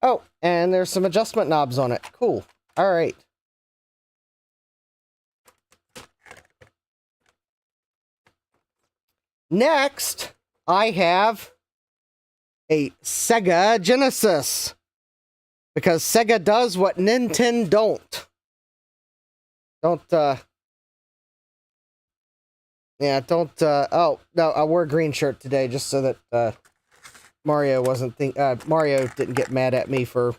Oh, and there's some adjustment knobs on it. Cool. All right. Next, I have a Sega Genesis. Because Sega does what Nintendo don't. Oh, no, I wore a green shirt today just so that, Mario didn't get mad at me for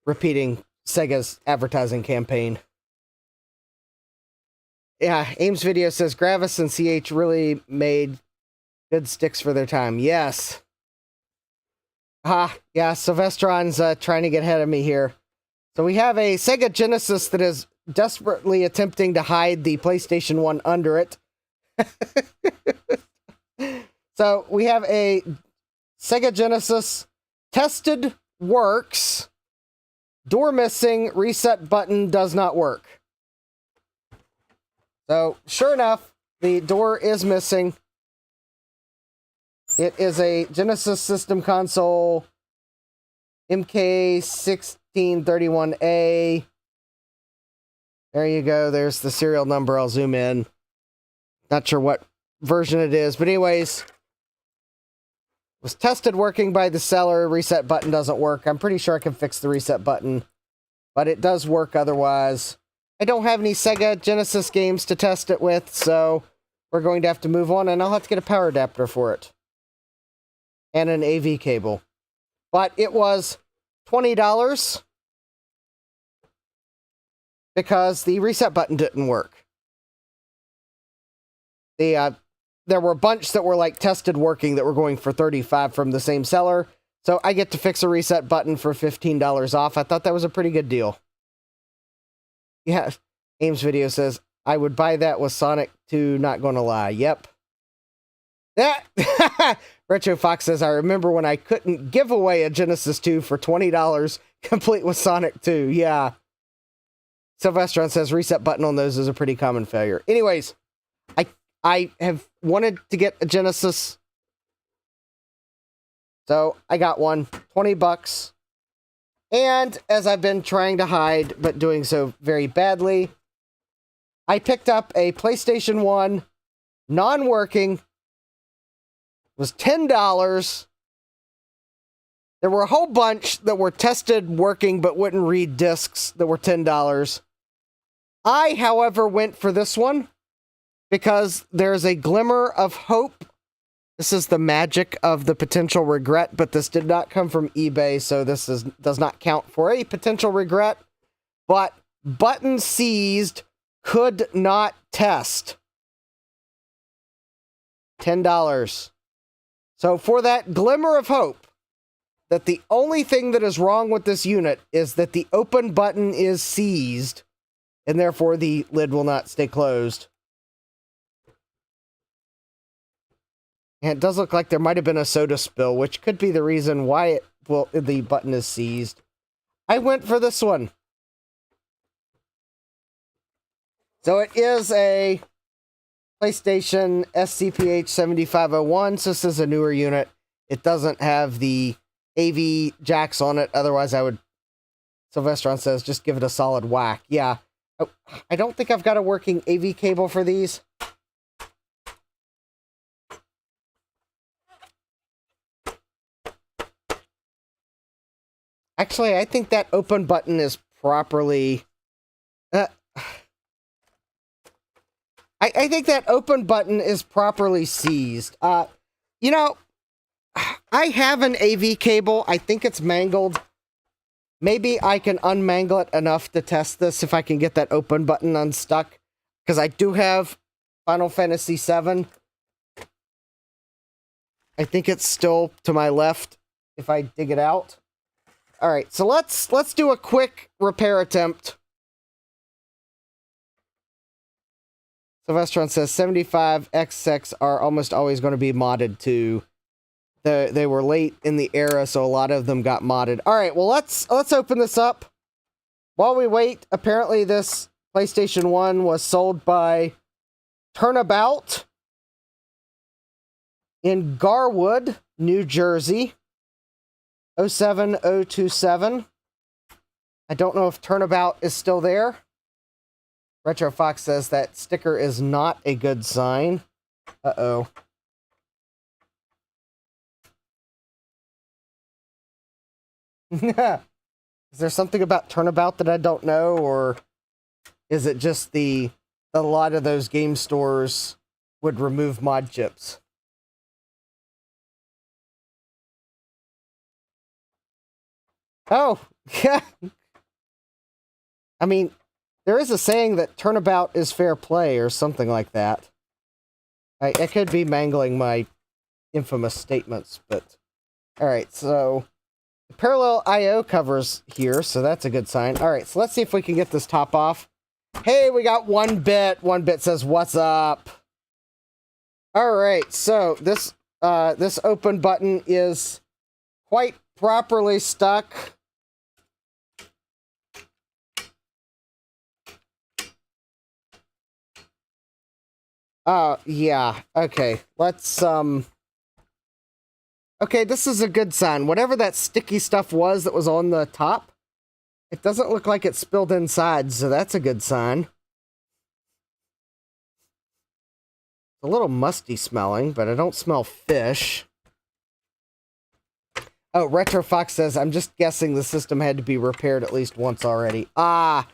repeating Sega's advertising campaign. Yeah, Ames Video says Gravis and CH really made good sticks for their time. Yes. Yeah, Sylvestron's trying to get ahead of me here. So we have a Sega Genesis that is desperately attempting to hide the PlayStation 1 under it. So we have a Sega Genesis tested works. Door missing, reset button does not work. So sure enough, the door is missing. It is a Genesis System Console MK1631A. There you go. There's the serial number. I'll zoom in. Not sure what version it is, but anyways, was tested working by the seller. Reset button doesn't work. I'm pretty sure I can fix the reset button, but it does work otherwise. I don't have any Sega Genesis games to test it with, so we're going to have to move on, and I'll have to get a power adapter for it. And an AV cable. But it was $20 because the reset button didn't work. There were a bunch that were like tested working that were going for $35 from the same seller. So I get to fix a reset button for $15 off. I thought that was a pretty good deal. Yeah, Ames Video says, I would buy that with Sonic 2, not gonna lie. Yep. Retro Fox says, I remember when I couldn't give away a Genesis 2 for $20 complete with Sonic 2. Yeah. Sylvestron says reset button on those is a pretty common failure. Anyways, I have wanted to get a Genesis. So I got one, $20. And as I've been trying to hide, but doing so very badly, I picked up a PlayStation 1 non-working. It was $10. There were a whole bunch that were tested working but wouldn't read discs that were $10. I, however, went for this one because there's a glimmer of hope. This is the magic of the potential regret, but this did not come from eBay, so this does not count for a potential regret. But button seized, could not test. $10. So for that glimmer of hope that the only thing that is wrong with this unit is that the open button is seized, and therefore the lid will not stay closed. And it does look like there might have been a soda spill, which could be the reason why the button is seized. I went for this one. So it is a PlayStation SCPH 7501. So this is a newer unit. It doesn't have the AV jacks on it. Otherwise, I would... Sylvestron says, just give it a solid whack. Yeah. I don't think I've got a working AV cable for these. Actually, I think that open button is properly... I think that open button is properly seized. You know, I have an AV cable. I think it's mangled. Maybe I can unmangle it enough to test this if I can get that open button unstuck. Because I do have Final Fantasy VII. I think it's still to my left if I dig it out. Alright, so let's do a quick repair attempt. Sylvestron says 75XX are almost always going to be modded too. They were late in the era, so a lot of them got modded. Alright, well let's open this up. While we wait, apparently this PlayStation 1 was sold by Turnabout in Garwood, New Jersey. 07027. I don't know if Turnabout is still there. Retro Fox says that sticker is not a good sign. Uh-oh. Is there something about Turnabout that I don't know, or is it just a lot of those game stores would remove mod chips? Oh, yeah. I mean, there is a saying that turnabout is fair play or something like that. I could be mangling my infamous statements, but... Alright, so... The parallel I.O. covers here, so that's a good sign. Alright, so let's see if we can get this top off. Hey, we got 1-bit. 1-bit says, what's up? Alright, so this open button is quite properly stuck. Yeah. Okay. Let's, Okay, this is a good sign. Whatever that sticky stuff was that was on the top, it doesn't look like it spilled inside, so that's a good sign. It's a little musty smelling, but I don't smell fish. Oh, Retro Fox says, I'm just guessing the system had to be repaired at least once already. Ah!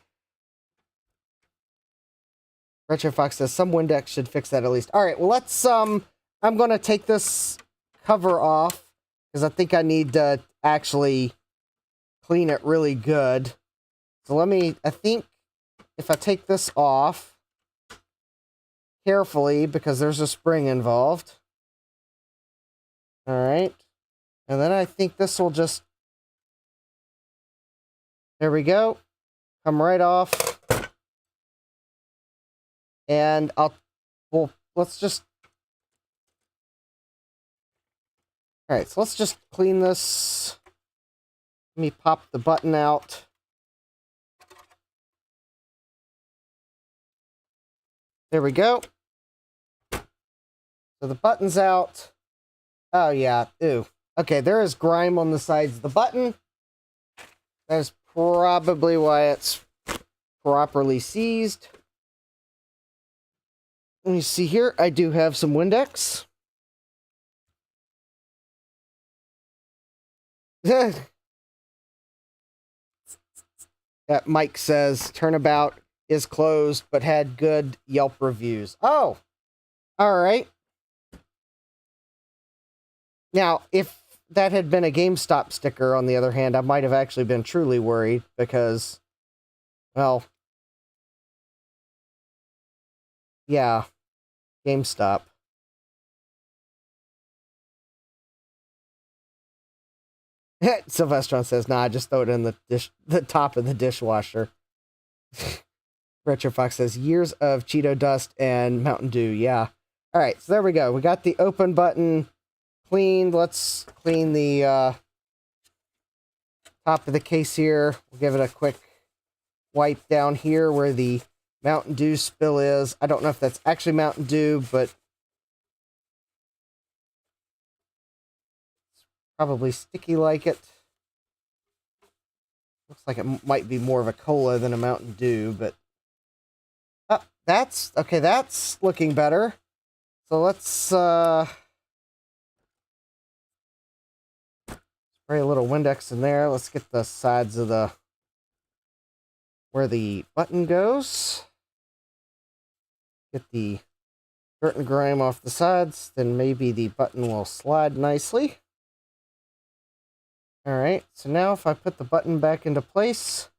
Retro Fox says some Windex should fix that at least. Alright, well let's, I'm gonna take this cover off, because I think I need to actually clean it really good. So I think if I take this off carefully, because there's a spring involved. Alright. And then I think this will just, there we go, come right off. And let's just... Alright, so let's just clean this. Let me pop the button out. There we go. So the button's out. Oh yeah, ew. Okay, there is grime on the sides of the button. That is probably why it's properly seized. Let me see here. I do have some Windex. That Mike says Turnabout is closed but had good Yelp reviews. Oh, all right. Now, if that had been a GameStop sticker, on the other hand, I might have actually been truly worried because, well, Yeah, GameStop. Sylvestron says, nah, just throw it in the top of the dishwasher. Retro Fox says, years of Cheeto dust and Mountain Dew. Yeah. All right, so there we go. We got the open button cleaned. Let's clean the top of the case here. We'll give it a quick wipe down here where the Mountain Dew spill is. I don't know if that's actually Mountain Dew, but it's probably sticky like it. Looks like it might be more of a cola than a Mountain Dew, but that's okay. That's looking better. So let's spray a little Windex in there. Let's get the sides of the where the button goes. Get the dirt and grime off the sides, then maybe the button will slide nicely. All right, so now if I put the button back into place,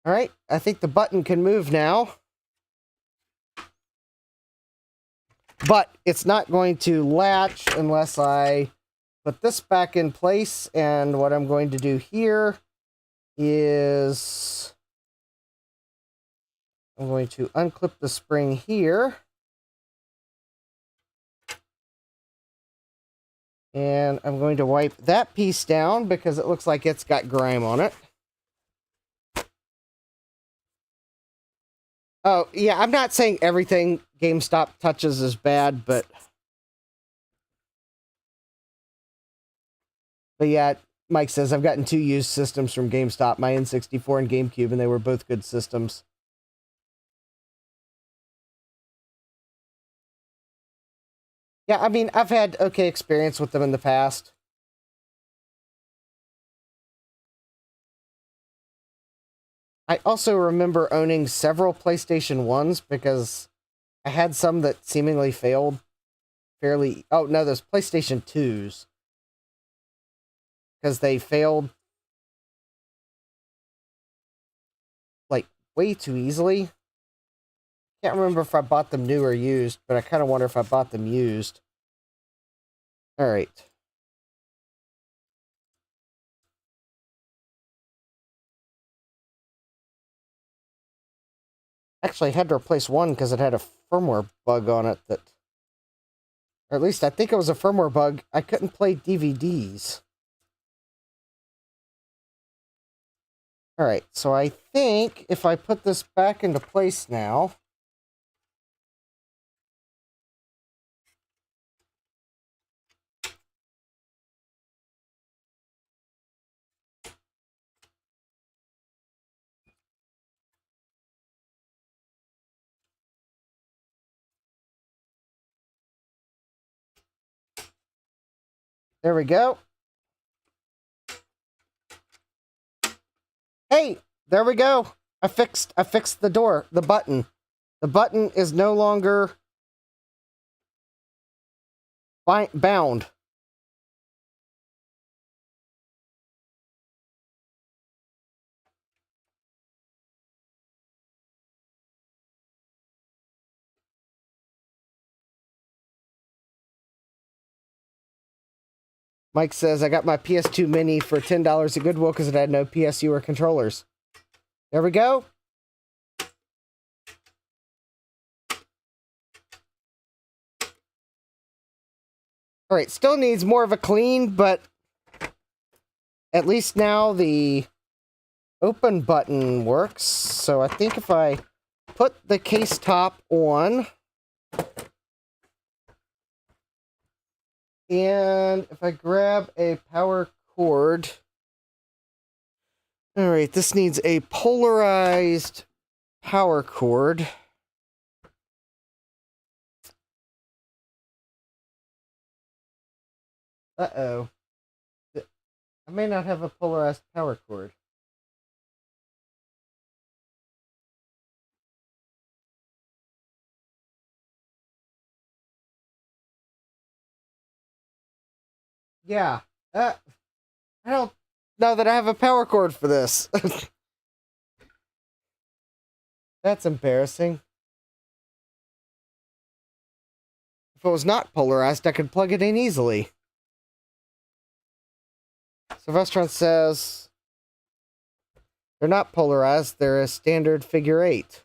all right, I think the button can move now. But it's not going to latch unless I put this back in place. And what I'm going to do here is I'm going to unclip the spring here. And I'm going to wipe that piece down because it looks like it's got grime on it. Oh, yeah, I'm not saying everything GameStop touches is bad, but yeah, Mike says, I've gotten 2 used systems from GameStop, my N64 and GameCube, and they were both good systems. Yeah, I mean, I've had okay experience with them in the past. I also remember owning several PlayStation 1s because I had some that seemingly failed fairly... Oh, no, those PlayStation 2s. Because they failed, like, way too easily. Can't remember if I bought them new or used, but I kind of wonder if I bought them used. Alright. Actually, I had to replace one because it had a firmware bug on it that... Or at least I think it was a firmware bug. I couldn't play DVDs. Alright, so I think if I put this back into place now... There we go. Hey, there we go. I fixed the door, the button. The button is no longer bound. Mike says, I got my PS2 Mini for $10 at Goodwill because it had no PSU or controllers. There we go. Alright, still needs more of a clean, but at least now the open button works. So I think if I put the case top on, and if I grab a power cord... Alright, this needs a polarized power cord. Uh-oh. I may not have a polarized power cord. Yeah. I don't now that I have a power cord for this. That's embarrassing. If it was not polarized, I could plug it in easily. So Vestron says they're not polarized, they're a standard figure 8.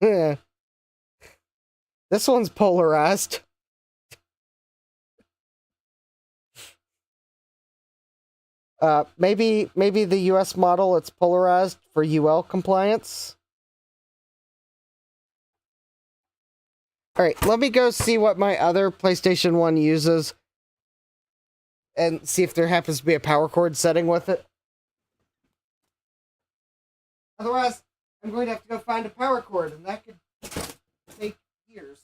Yeah. This one's polarized. Maybe the US model, it's polarized for UL compliance. Alright, let me go see what my other PlayStation 1 uses and see if there happens to be a power cord setting with it. Otherwise, I'm going to have to go find a power cord, and that could take years.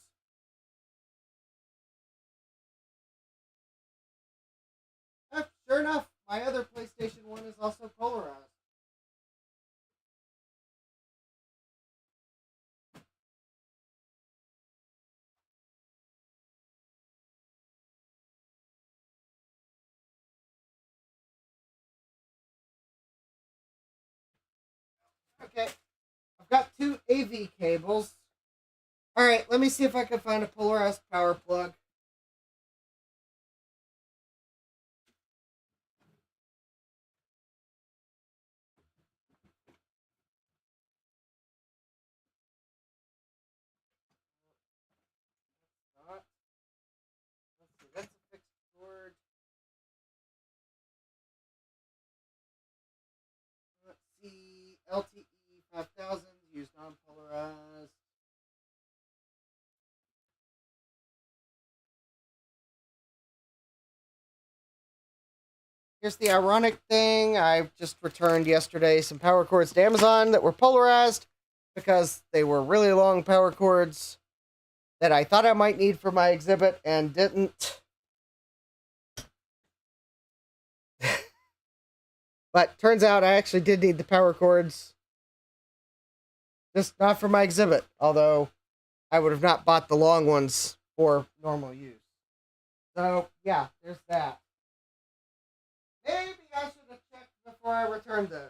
Sure enough, my other PlayStation 1 is also polarized. Okay, I've got 2 AV cables. Alright, let me see if I can find a polarized power plug. Let's see, that's a fixed cord. Let's see, LTE 5000, use non-polarized. Here's the ironic thing. I just returned yesterday some power cords to Amazon that were polarized because they were really long power cords that I thought I might need for my exhibit and didn't. But turns out I actually did need the power cords. Just not for my exhibit, although I would have not bought the long ones for normal use. So, yeah, there's that. Maybe I should have checked before I returned those.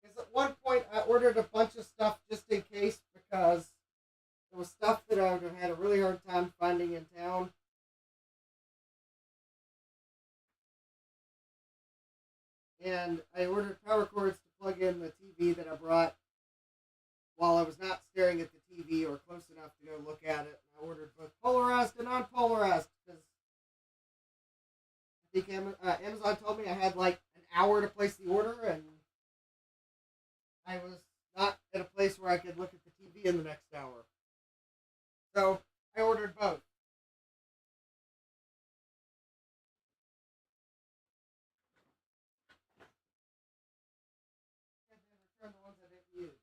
Because at one point I ordered a bunch of stuff just in case because it was stuff that I would have had a really hard time finding in town. And I ordered power cords to plug in the TV that I brought while I was not staring at the TV or close enough to go look at it. I ordered both polarized and non-polarized because I think Amazon told me I had like an hour to place the order, and I was not at a place where I could look at the TV in the next hour. So I ordered both. And then returned the ones I didn't use.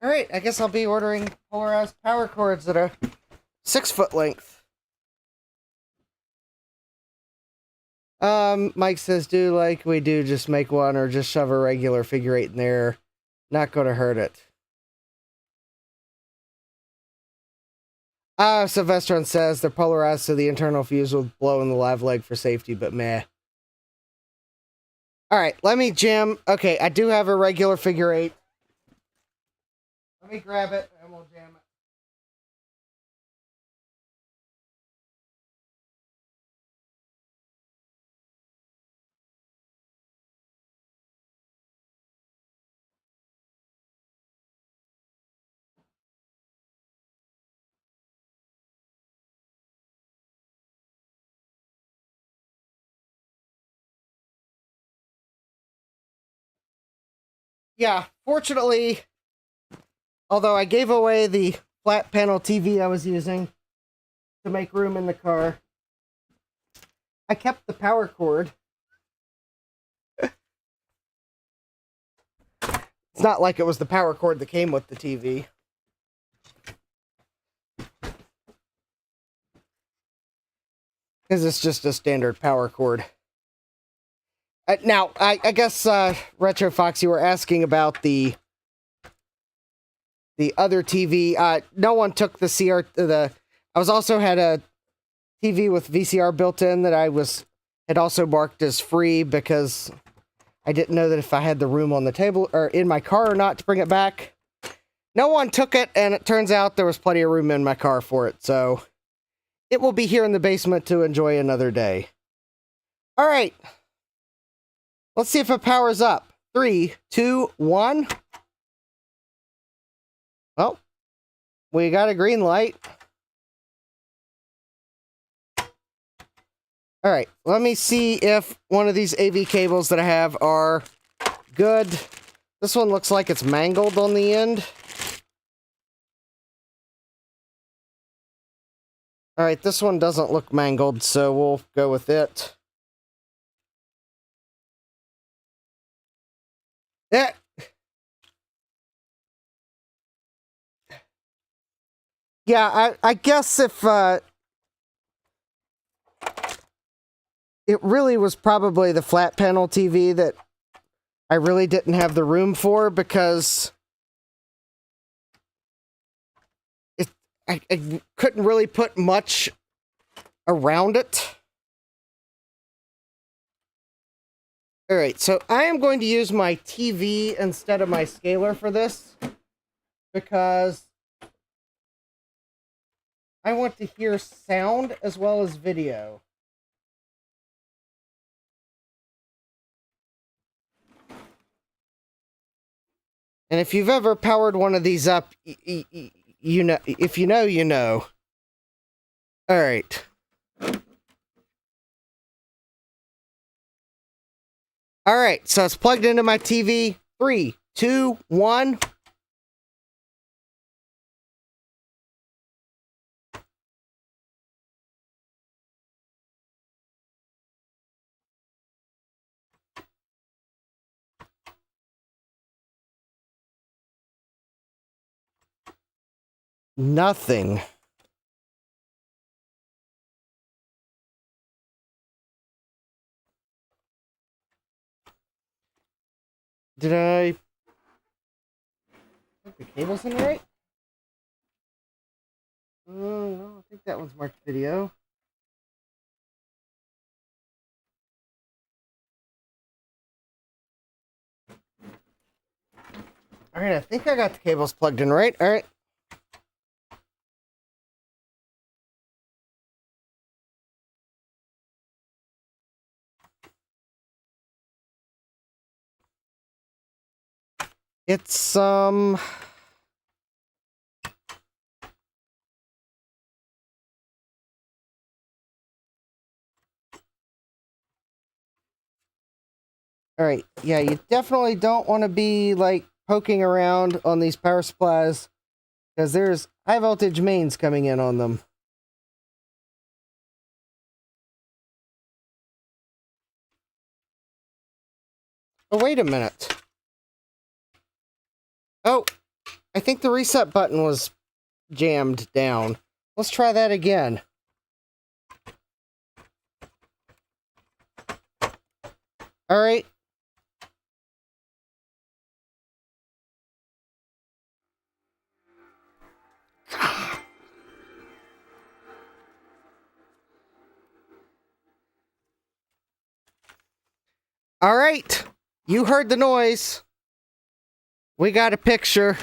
Alright, I guess I'll be ordering polarized power cords that are 6-foot length. Mike says, do like we do, just make one or just shove a regular figure 8 in there. Not gonna hurt it. Sylvestron says they're polarized so the internal fuse will blow in the live leg for safety, but meh. Alright, let me jam. Okay, I do have a regular figure 8. Let me grab it and we'll jam it. Yeah, fortunately, although I gave away the flat panel TV I was using to make room in the car, I kept the power cord. It's not like it was the power cord that came with the TV. Because it's just a standard power cord. Now, I guess, Retro Fox, you were asking about the other TV. No one took the CR. I was also had a TV with VCR built in that I had also marked as free because I didn't know that if I had the room on the table or in my car or not to bring it back. No one took it, and it turns out there was plenty of room in my car for it, so it will be here in the basement to enjoy another day. All right. Let's see if it powers up. 3, 2, 1. Well, we got a green light. All right, let me see if one of these AV cables that I have are good. This one looks like it's mangled on the end. All right, this one doesn't look mangled, so we'll go with it. Yeah, I guess if it really was probably the flat panel TV that I really didn't have the room for because I couldn't really put much around it. All right, so I am going to use my TV instead of my scaler for this because I want to hear sound as well as video. And if you've ever powered one of these up, you know, if you know, you know. All right. All right, so it's plugged into my TV. 3, 2, 1. Nothing. Did I put the cables in right? No, I think that one's marked video. All right, I think I got the cables plugged in right. All right. It's, All right, yeah, you definitely don't want to be, like, poking around on these power supplies because there's high voltage mains coming in on them. Oh, wait a minute. Oh, I think the reset button was jammed down. Let's try that again. All right. All right. You heard the noise. We got a picture.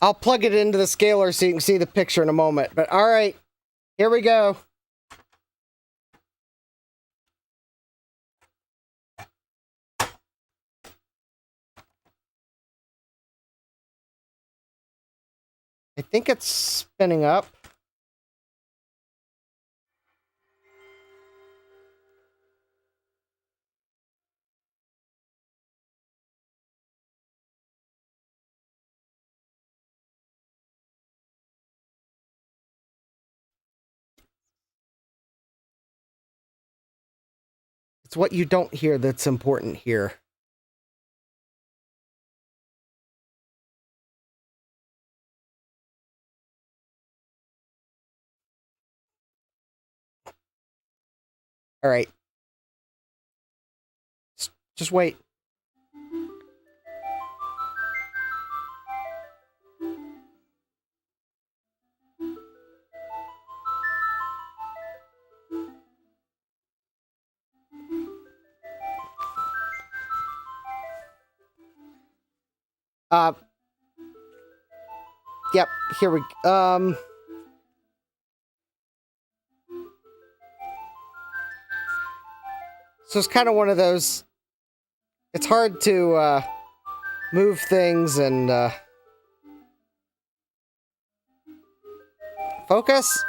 I'll plug it into the scaler so you can see the picture in a moment. But all right, here we go. I think it's spinning up. It's what you don't hear that's important here. All right. Just wait. Yep, here we So it's kind of one of those, it's hard to move things and focus.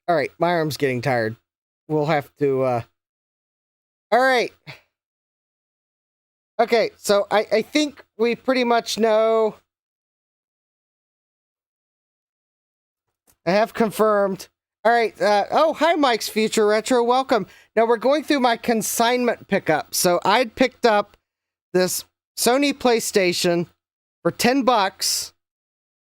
All right, my arm's getting tired. We'll have to, all right. Okay, so I think we pretty much know. I have confirmed. All right, oh, hi, Mike's Future Retro, welcome. Now, we're going through my consignment pickup. So I'd picked up this Sony PlayStation for $10.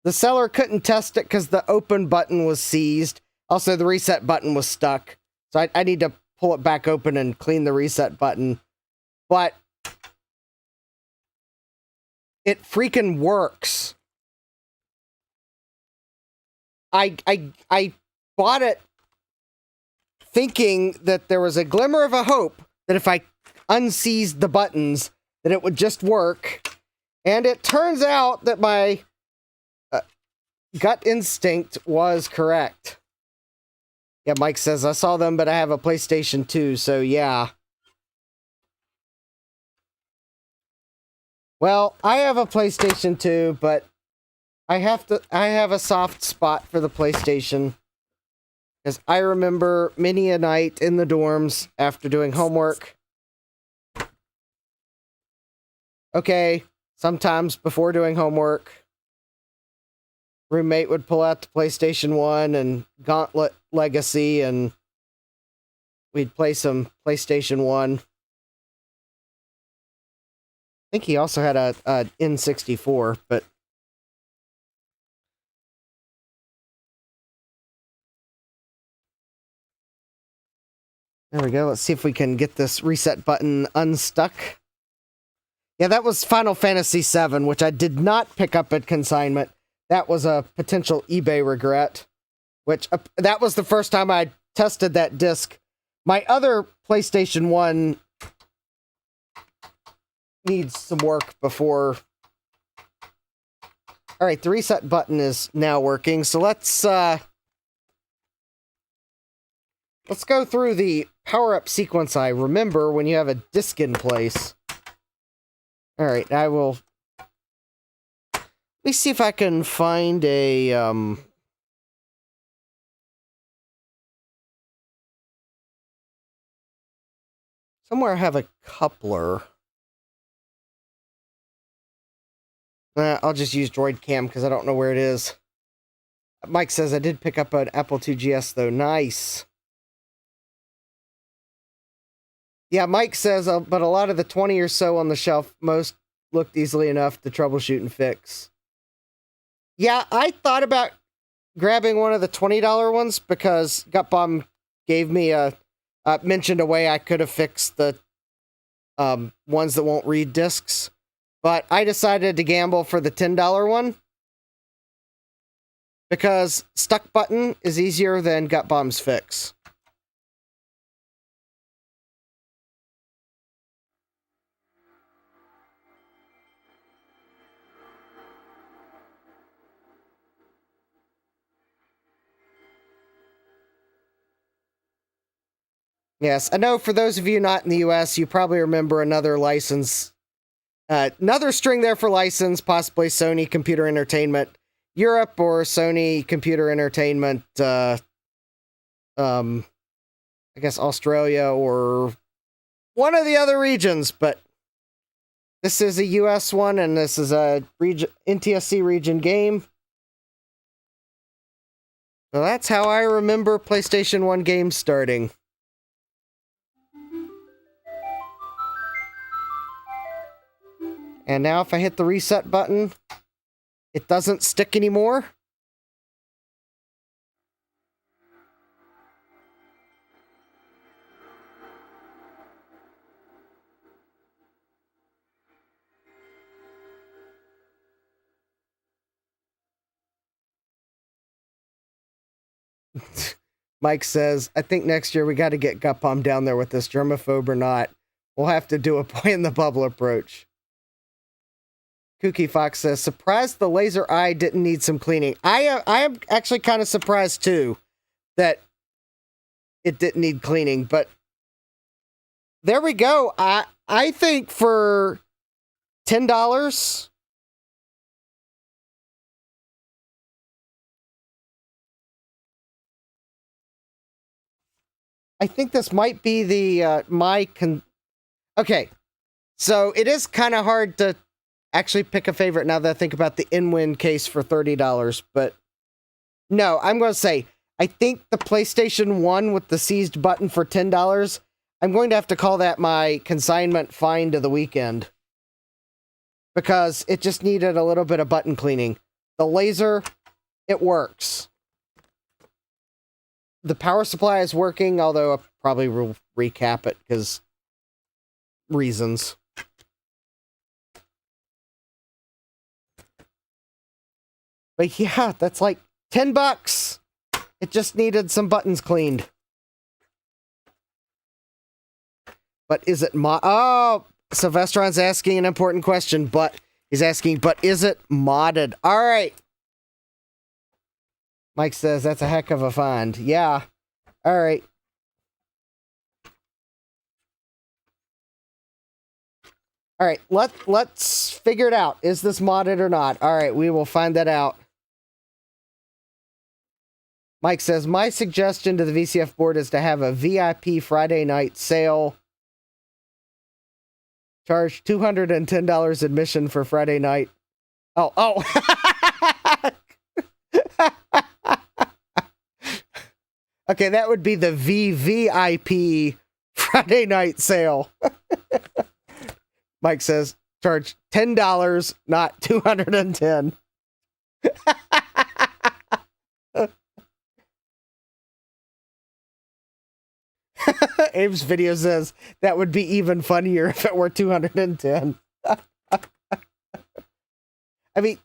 The seller couldn't test it because the open button was seized. Also, the reset button was stuck. So I need to pull it back open and clean the reset button. But it freaking works. I bought it thinking that there was a glimmer of a hope that if I unseized the buttons, that it would just work. And it turns out that my gut instinct was correct. Yeah, Mike says, I saw them, but I have a PlayStation 2, so yeah. Well, I have a PlayStation 2, but I have a soft spot for the PlayStation. Because I remember many a night in the dorms after doing homework. Okay, sometimes before doing homework, roommate would pull out the PlayStation 1 and Gauntlet Legacy, and we'd play some PlayStation 1. I think he also had a N64, but There we go. Let's see if we can get this reset button unstuck. Yeah, that was Final Fantasy VII, which I did not pick up at Consignment. That was a potential eBay regret, which that was the first time I tested that disc. My other PlayStation 1 needs some work before... All right, the reset button is now working, so let's go through the power-up sequence I remember when you have a disc in place. All right, I will... Let me see if I can find a... Somewhere I have a coupler. I'll just use Droid Cam because I don't know where it is. Mike says I did pick up an Apple II GS, though. Nice. Yeah, Mike says, but a lot of the 20 or so on the shelf, most looked easily enough to troubleshoot and fix. Yeah, I thought about grabbing one of the $20 ones because Gutbomb gave me mentioned a way I could have fixed the ones that won't read discs. But I decided to gamble for the $10 one because stuck button is easier than Gutbomb's fix. Yes, I know for those of you not in the US, you probably remember another license. Another string there for license, possibly Sony Computer Entertainment Europe or Sony Computer Entertainment, I guess Australia or one of the other regions, but this is a US one and this is a NTSC region game. So that's how I remember PlayStation 1 games starting. And now if I hit the reset button, it doesn't stick anymore. Mike says, I think next year we got to get Gutbomb down there with this, germaphobe or not. We'll have to do a boy in the bubble approach. Kooky Fox says, surprised the laser eye didn't need some cleaning. I am actually kind of surprised, too, that it didn't need cleaning. But there we go. I think for $10... I think this might be the, okay. So it is kind of hard to actually pick a favorite now that I think about the in-win case for $30, but no, I'm going to say, I think the PlayStation 1 with the seized button for $10, I'm going to have to call that my consignment find of the weekend. Because it just needed a little bit of button cleaning. The laser, it works. The power supply is working, although I'll probably will recap it because reasons. But yeah, that's like $10. It just needed some buttons cleaned. But is it oh, Sylvestron's asking an important question, but he's asking, but is it modded? All right. Mike says that's a heck of a find. Yeah. All right. All right, let's figure it out. Is this modded or not? All right, we will find that out. Mike says, my suggestion to the VCF board is to have a VIP Friday night sale. Charge $210 admission for Friday night. Oh. Okay, that would be the VVIP Friday night sale. Mike says, charge $10, not $210. Abe's video says that would be even funnier if it were 210. I mean,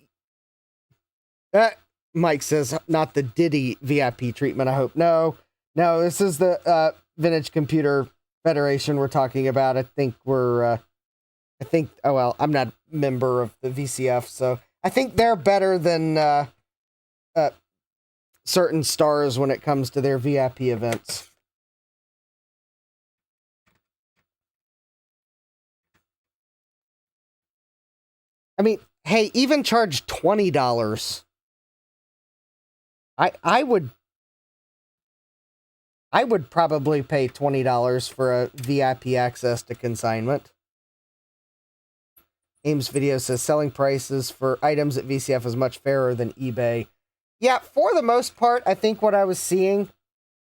Mike says, not the Diddy VIP treatment, I hope. No, this is the Vintage Computer Federation we're talking about. I think oh well, I'm not a member of the VCF, so I think they're better than certain stars when it comes to their VIP events. I mean, hey, even charge $20. I would probably pay $20 for a VIP access to Consignment. Ames video says selling prices for items at VCF is much fairer than eBay. Yeah, for the most part, I think what I was seeing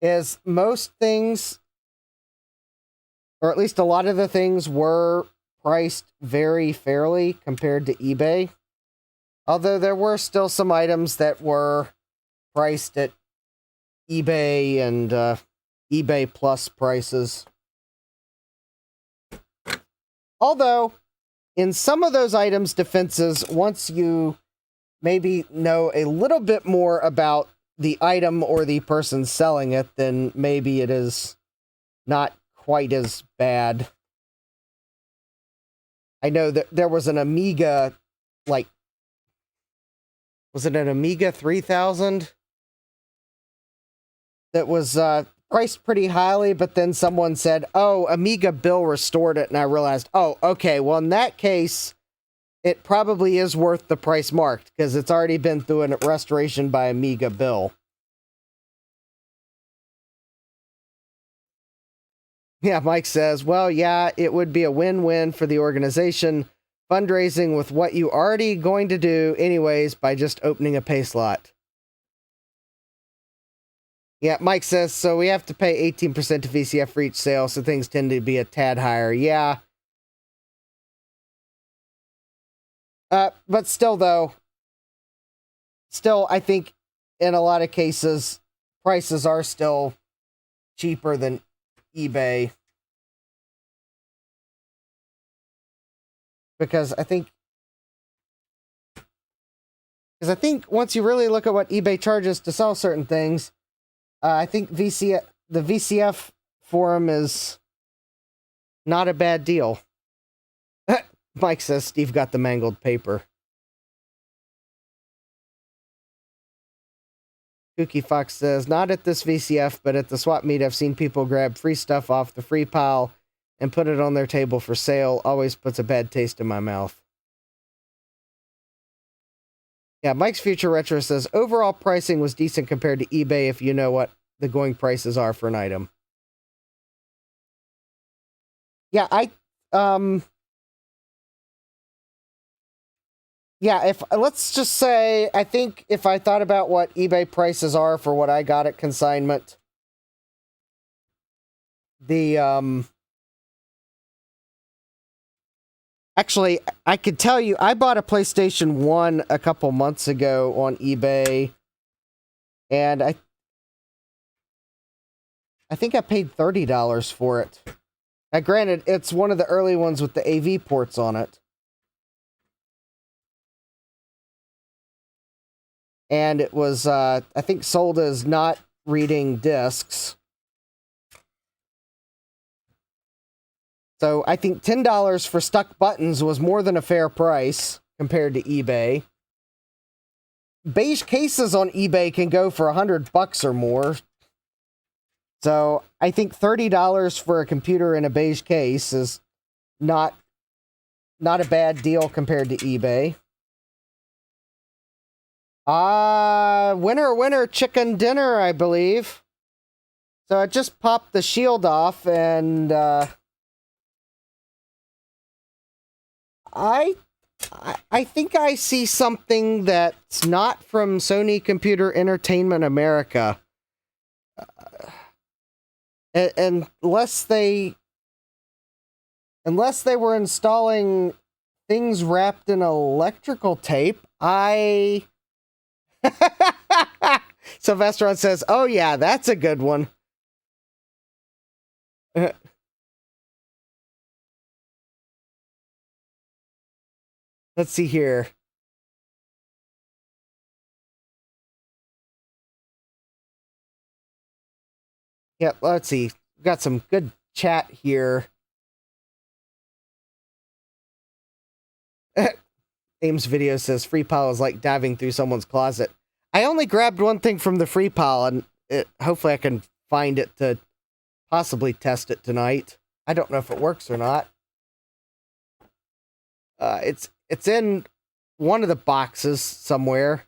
is most things, or at least a lot of the things, were priced very fairly compared to eBay. Although there were still some items that were priced at eBay and eBay Plus prices. Although, in some of those items' defenses, once you maybe know a little bit more about the item or the person selling it, then maybe it is not quite as bad. I know that there was an Amiga, was it an Amiga 3000? That was priced pretty highly, but then someone said, oh, Amiga Bill restored it, and I realized, oh, okay, well, in that case, it probably is worth the price marked, because it's already been through a restoration by Amiga Bill. Yeah, Mike says, well, yeah, it would be a win-win for the organization, fundraising with what you already going to do anyways by just opening a pay slot. Yeah, Mike says, so we have to pay 18% to VCF for each sale, so things tend to be a tad higher. Yeah. But still, though, I think in a lot of cases, prices are still cheaper than eBay. Because I think once you really look at what eBay charges to sell certain things, I think the VCF forum is not a bad deal. Mike says Steve got the mangled paper. Kooky Fox says, not at this VCF, but at the swap meet, I've seen people grab free stuff off the free pile and put it on their table for sale. Always puts a bad taste in my mouth. Yeah, Mike's Future Retro says, overall pricing was decent compared to eBay if you know what the going prices are for an item. Yeah, let's just say, I think if I thought about what eBay prices are for what I got at Consignment, actually, I could tell you, I bought a PlayStation 1 a couple months ago on eBay, and I think I paid $30 for it. Now, granted, it's one of the early ones with the AV ports on it. And it was, I think, sold as not reading discs. So I think $10 for stuck buttons was more than a fair price compared to eBay. Beige cases on eBay can go for $100 or more. So I think $30 for a computer in a beige case is not a bad deal compared to eBay. Winner chicken dinner, I believe. So I just popped the shield off, and I think I see something that's not from Sony Computer Entertainment America. Unless they were installing things wrapped in electrical tape, Sylvesteron says, oh yeah, that's a good one. Let's see here. Yeah, let's see. Got some good chat here. Ames video says free pile is like diving through someone's closet. I only grabbed one thing from the free pile, and hopefully I can find it to possibly test it tonight. I don't know if it works or not. It's in one of the boxes somewhere.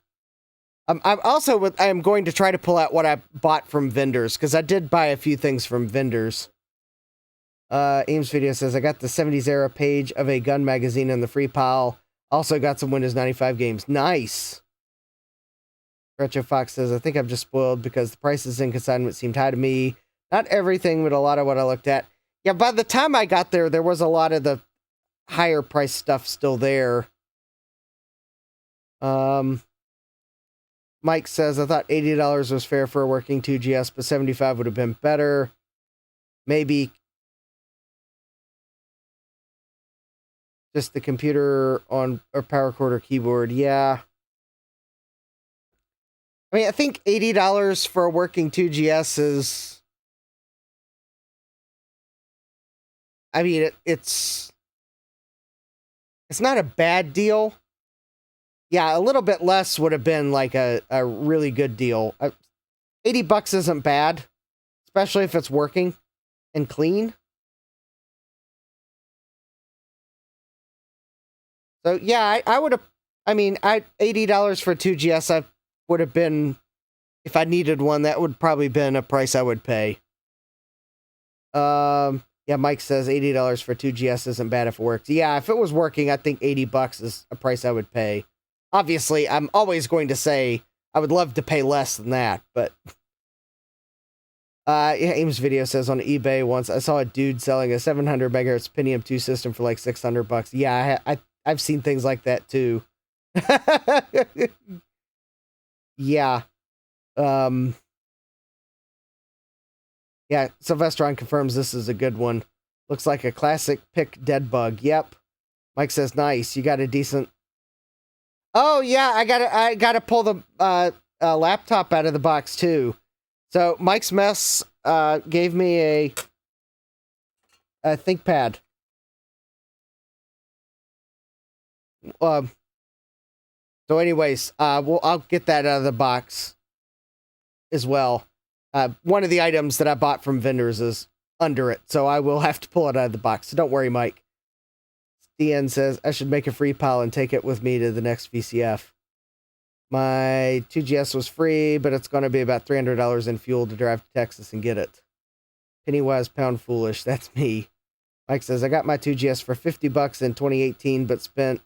I am going to try to pull out what I bought from vendors, because I did buy a few things from vendors. Ames video says, I got the 70s era page of a gun magazine in the free pile. Also got some Windows 95 games. Nice. Retro Fox says, I think I'm just spoiled because the prices in consignment seemed high to me. Not everything, but a lot of what I looked at. Yeah, by the time I got there, there was a lot of the higher price stuff still there. Mike says, I thought $80 was fair for a working 2GS, but $75 would have been better. Maybe just the computer on or power cord or keyboard. Yeah. I mean, I think $80 for a working 2GS is... I mean, it's not a bad deal. Yeah, a little bit less would have been like a really good deal. $80 isn't bad, especially if it's working and clean. So yeah, I would have. I mean, $80 for 2GS, I would have been, if I needed one, that would probably been a price I would pay. Yeah, Mike says $80 for 2GS isn't bad if it works. Yeah, if it was working, I think $80 is a price I would pay. Obviously, I'm always going to say I would love to pay less than that, but yeah, Ames video says on eBay once I saw a dude selling a 700 megahertz Pentium 2 system for like $600. Yeah, I've seen things like that too. Yeah. Yeah, Sylvestron confirms this is a good one. Looks like a classic pick dead bug. Yep. Mike says nice. You got a decent. Oh yeah, I gotta pull the laptop out of the box too. So Mike's Mess gave me a ThinkPad. So anyways, I'll get that out of the box as well. One of the items that I bought from vendors is under it, so I will have to pull it out of the box. So don't worry, Mike. DN says, I should make a free pile and take it with me to the next VCF. My 2GS was free, but it's going to be about $300 in fuel to drive to Texas and get it. Pennywise, pound foolish. That's me. Mike says, I got my 2GS for $50 in 2018, but spent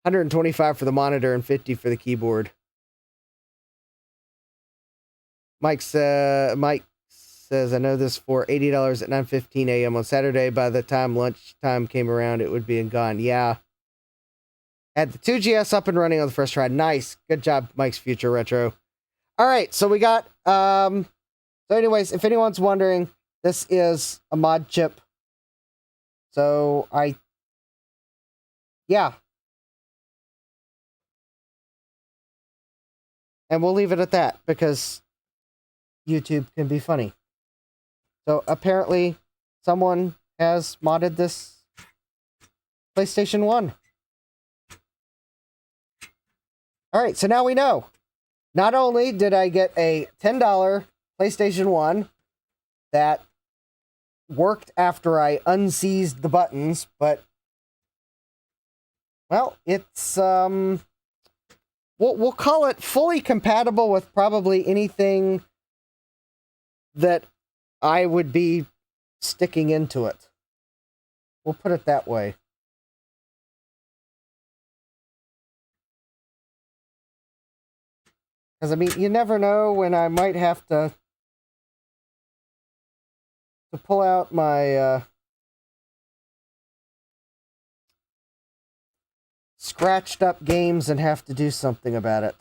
$125 for the monitor and $50 for the keyboard. Mike says, I know this for $80 at 9:15 a.m. on Saturday. By the time lunchtime came around, it would be gone. Yeah. Had the 2GS up and running on the first try. Nice. Good job, Mike's Future Retro. All right, so we got... So anyways, if anyone's wondering, this is a mod chip. So yeah. And we'll leave it at that, because YouTube can be funny. So apparently, someone has modded this PlayStation 1. All right, so now we know. Not only did I get a $10 PlayStation 1 that worked after I unseized the buttons, but, well, it's, we'll call it fully compatible with probably anything that I would be sticking into it. We'll put it that way. Because, I mean, you never know when I might have to pull out my scratched up games and have to do something about it.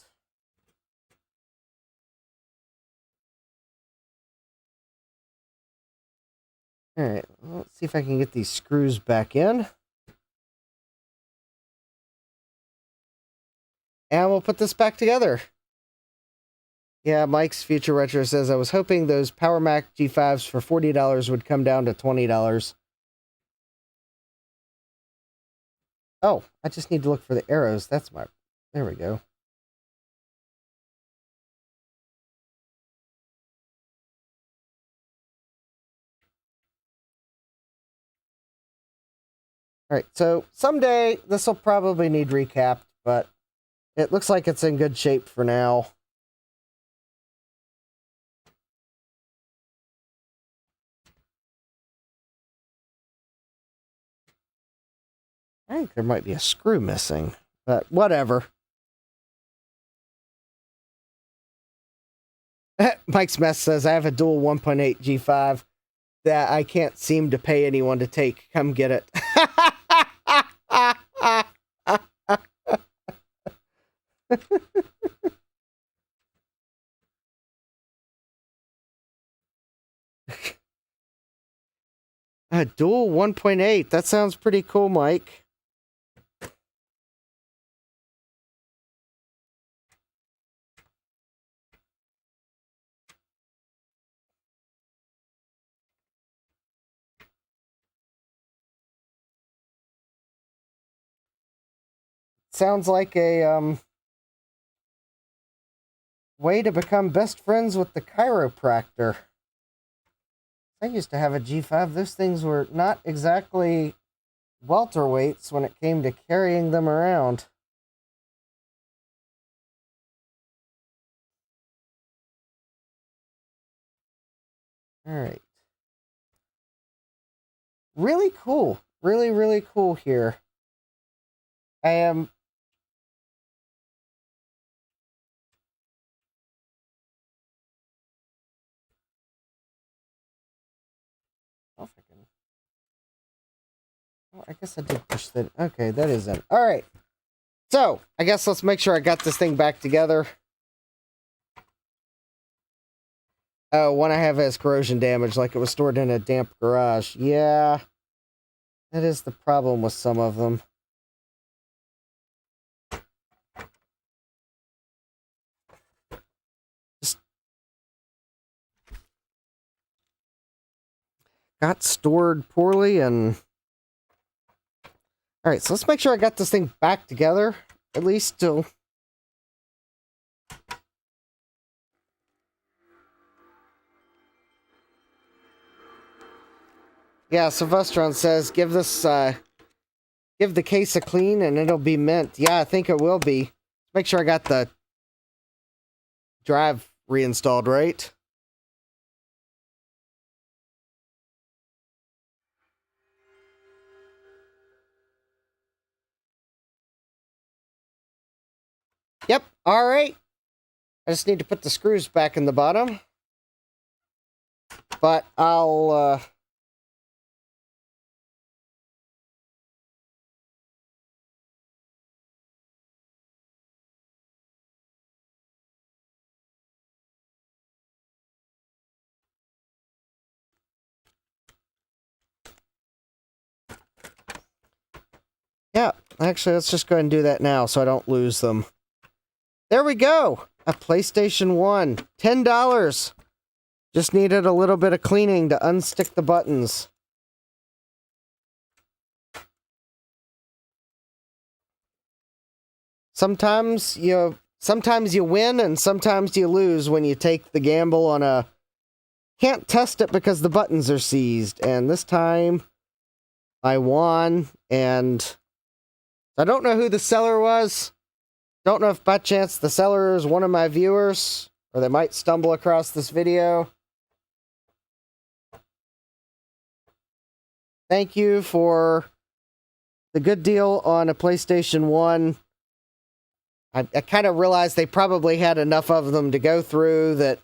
Alright, let's see if I can get these screws back in. And we'll put this back together. Yeah, Mike's Future Retro says, I was hoping those Power Mac G5s for $40 would come down to $20. Oh, I just need to look for the arrows. That's my... There we go. Alright, so someday this will probably need recapped, but it looks like it's in good shape for now. I think there might be a screw missing, but whatever. Mike's Mess says, I have a dual 1.8 G5 that I can't seem to pay anyone to take. Come get it. A dual 1.8. That sounds pretty cool, Mike. Sounds like a way to become best friends with the chiropractor. I used to have a G5. Those things were not exactly welterweights when it came to carrying them around. Alright. Really cool. Really, really cool here. I am... Oh, I guess I did push that. Okay, that is it. Alright. So, I guess let's make sure I got this thing back together. Oh, one I have has corrosion damage, like it was stored in a damp garage. Yeah. That is the problem with some of them. Just got stored poorly and... Alright, so let's make sure I got this thing back together. At least till... Yeah, Sylvestron says, give the case a clean and it'll be mint. Yeah, I think it will be. Make sure I got the drive reinstalled, right? Yep, alright. I just need to put the screws back in the bottom. But I'll, yeah, actually, let's just go ahead and do that now so I don't lose them. There we go! A PlayStation 1. $10! Just needed a little bit of cleaning to unstick the buttons. Sometimes you win and sometimes you lose when you take the gamble on a... Can't test it because the buttons are seized. And this time, I won, and... I don't know who the seller was. Don't know if by chance the seller is one of my viewers, or they might stumble across this video. Thank you for the good deal on a PlayStation 1. I kind of realized they probably had enough of them to go through that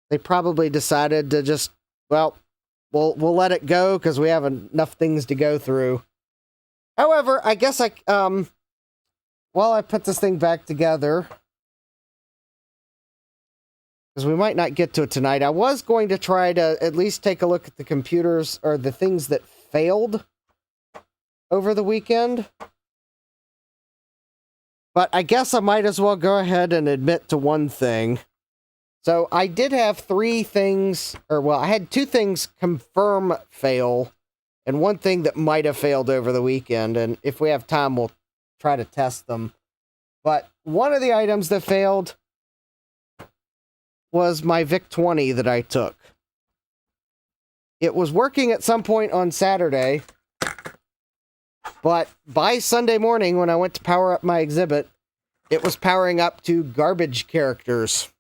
they probably decided to just, well, we'll let it go because we have enough things to go through. However, I guess while I put this thing back together, because we might not get to it tonight. I was going to try to at least take a look at the computers or the things that failed over the weekend. But I guess I might as well go ahead and admit to one thing. So I did have 3 things, or well, I had 2 things confirm fail, and 1 thing that might have failed over the weekend. And if we have time, we'll try to test them. But one of the items that failed was my VIC-20 that I took. It was working at some point on Saturday, but by Sunday morning when I went to power up my exhibit, it was powering up to garbage characters.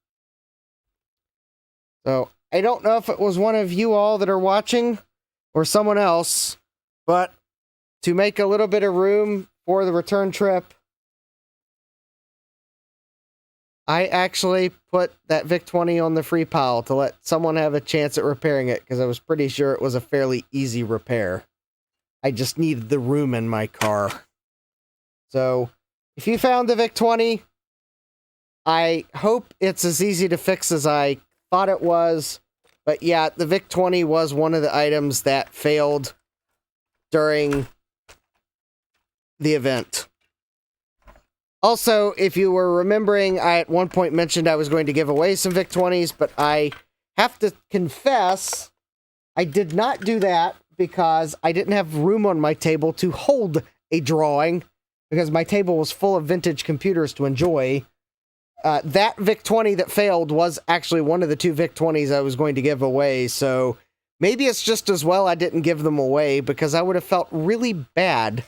So I don't know if it was one of you all that are watching or someone else, but to make a little bit of room for the return trip, I actually put that VIC-20 on the free pile to let someone have a chance at repairing it, because I was pretty sure it was a fairly easy repair. I just needed the room in my car. So, if you found the VIC-20, I hope it's as easy to fix as I thought it was. But yeah, the VIC-20 was one of the items that failed during the event. Also, if you were remembering, I at one point mentioned I was going to give away some VIC-20s, but I have to confess, I did not do that because I didn't have room on my table to hold a drawing, because my table was full of vintage computers to enjoy. That VIC-20 that failed was actually one of the 2 VIC-20s I was going to give away, so maybe it's just as well I didn't give them away, because I would have felt really bad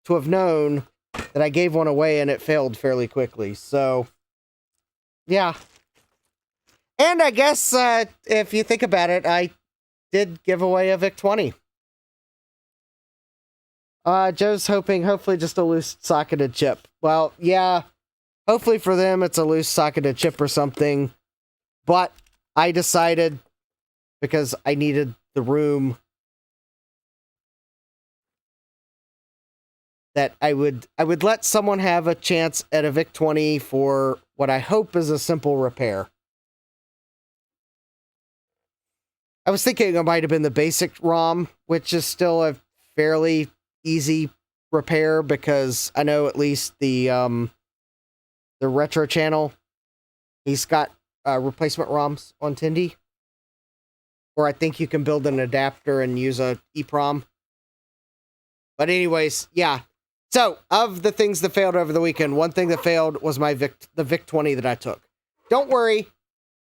to have known that I gave one away and it failed fairly quickly. So, yeah. And I guess, if you think about it, I did give away a VIC-20. Joe's hopefully just a loose socketed chip. Well, yeah, hopefully for them it's a loose socketed chip or something. But I decided, because I needed the room, that I would let someone have a chance at a VIC-20 for what I hope is a simple repair. I was thinking it might have been the basic ROM, which is still a fairly easy repair, because I know at least the retro channel, he's got replacement ROMs on Tindy. Or I think you can build an adapter and use a EEPROM. But anyways, yeah. So, of the things that failed over the weekend, one thing that failed was the VIC-20 that I took. Don't worry,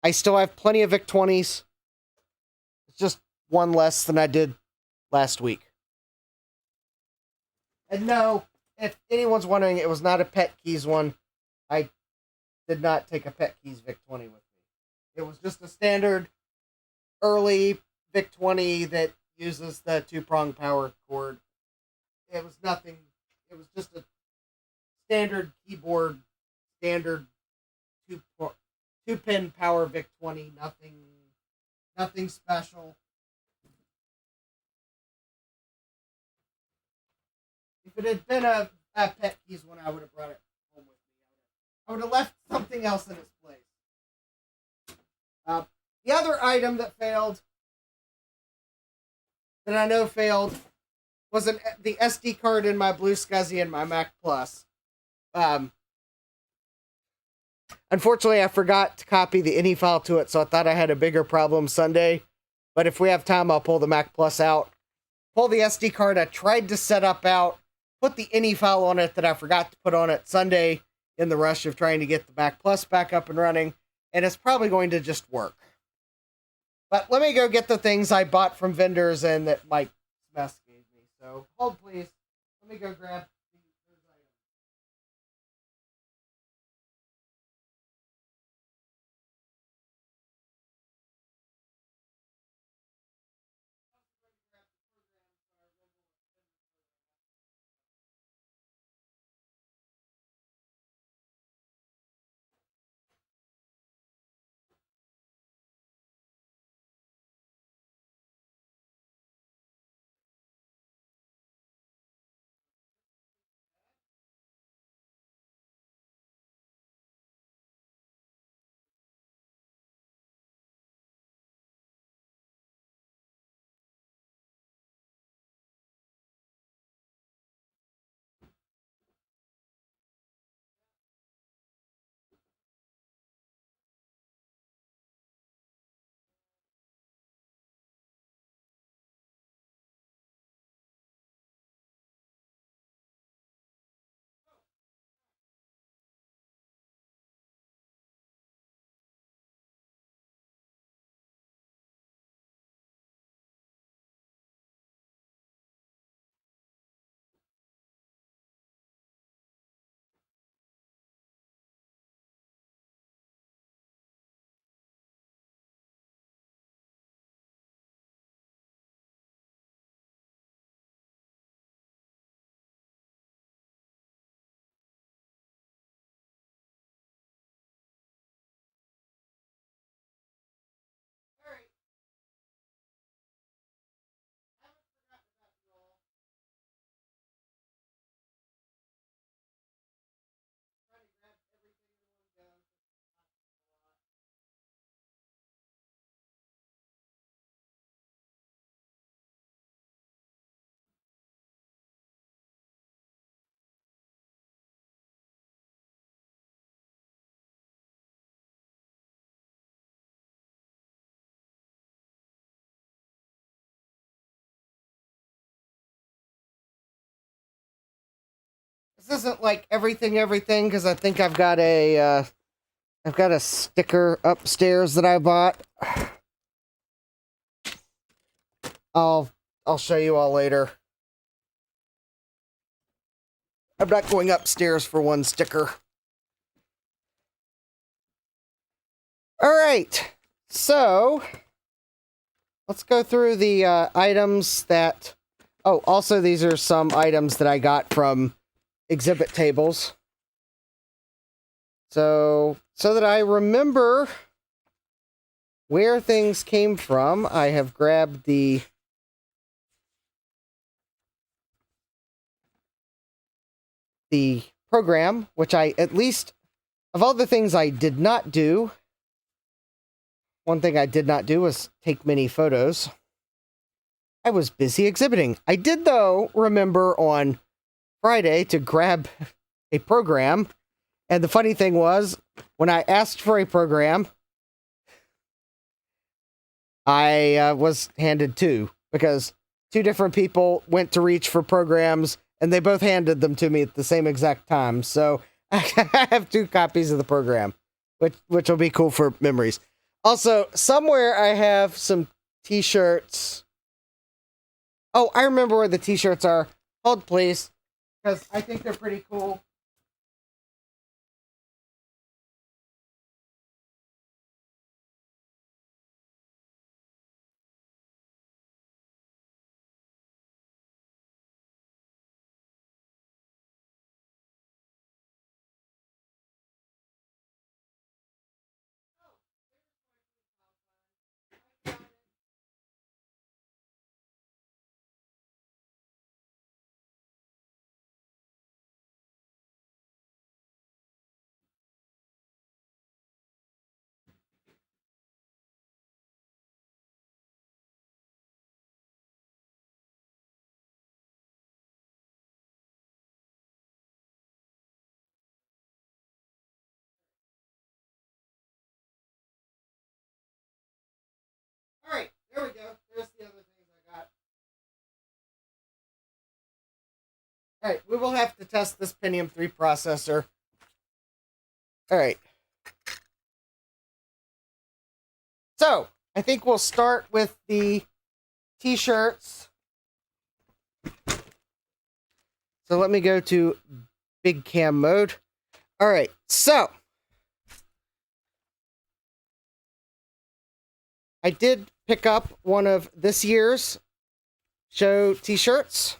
I still have plenty of VIC-20s. It's just one less than I did last week. And no, if anyone's wondering, it was not a Pet Keys one. I did not take a Pet Keys VIC-20 with me. It was just a standard early VIC-20 that uses the 2-prong power cord. It was nothing. It was just a standard keyboard, standard 2-pin power VIC-20. Nothing special. If it had been a Pet Keys one, I would have brought it home with me. I would have left something else in its place. The other item that failed, that I know failed, was the SD card in my Blue SCSI and my Mac Plus. Unfortunately, I forgot to copy the INI file to it, so I thought I had a bigger problem Sunday. But if we have time, I'll pull the Mac Plus out. Pull the SD card I tried to set up out, put the INI file on it that I forgot to put on it Sunday in the rush of trying to get the Mac Plus back up and running, and it's probably going to just work. But let me go get the things I bought from vendors and that Mike Smith gave me. So hold please. Let me go grab these items. This isn't like everything, because I think I've got a sticker upstairs that I bought. I'll show you all later. I'm not going upstairs for one sticker. All right, so let's go through the items that... Oh, also these are some items that I got from exhibit tables. So that I remember where things came from, I have grabbed the program, which I, at least, of all the things I did not do, one thing I did not do was take many photos. I was busy exhibiting. I did, though, remember on Friday to grab a program. And the funny thing was, when I asked for a program, I was handed two, because two different people went to reach for programs, and they both handed them to me at the same exact time. So I have 2 copies of the program, which will be cool for memories. Also, somewhere I have some t-shirts. Oh, I remember where the t-shirts are. Hold, please, because I think they're pretty cool. All right, there we go. There's the other things I got. All right, we will have to test this Pentium 3 processor. All right. So, I think we'll start with the t-shirts. So let me go to big cam mode. All right, so I did pick up one of this year's show t-shirts.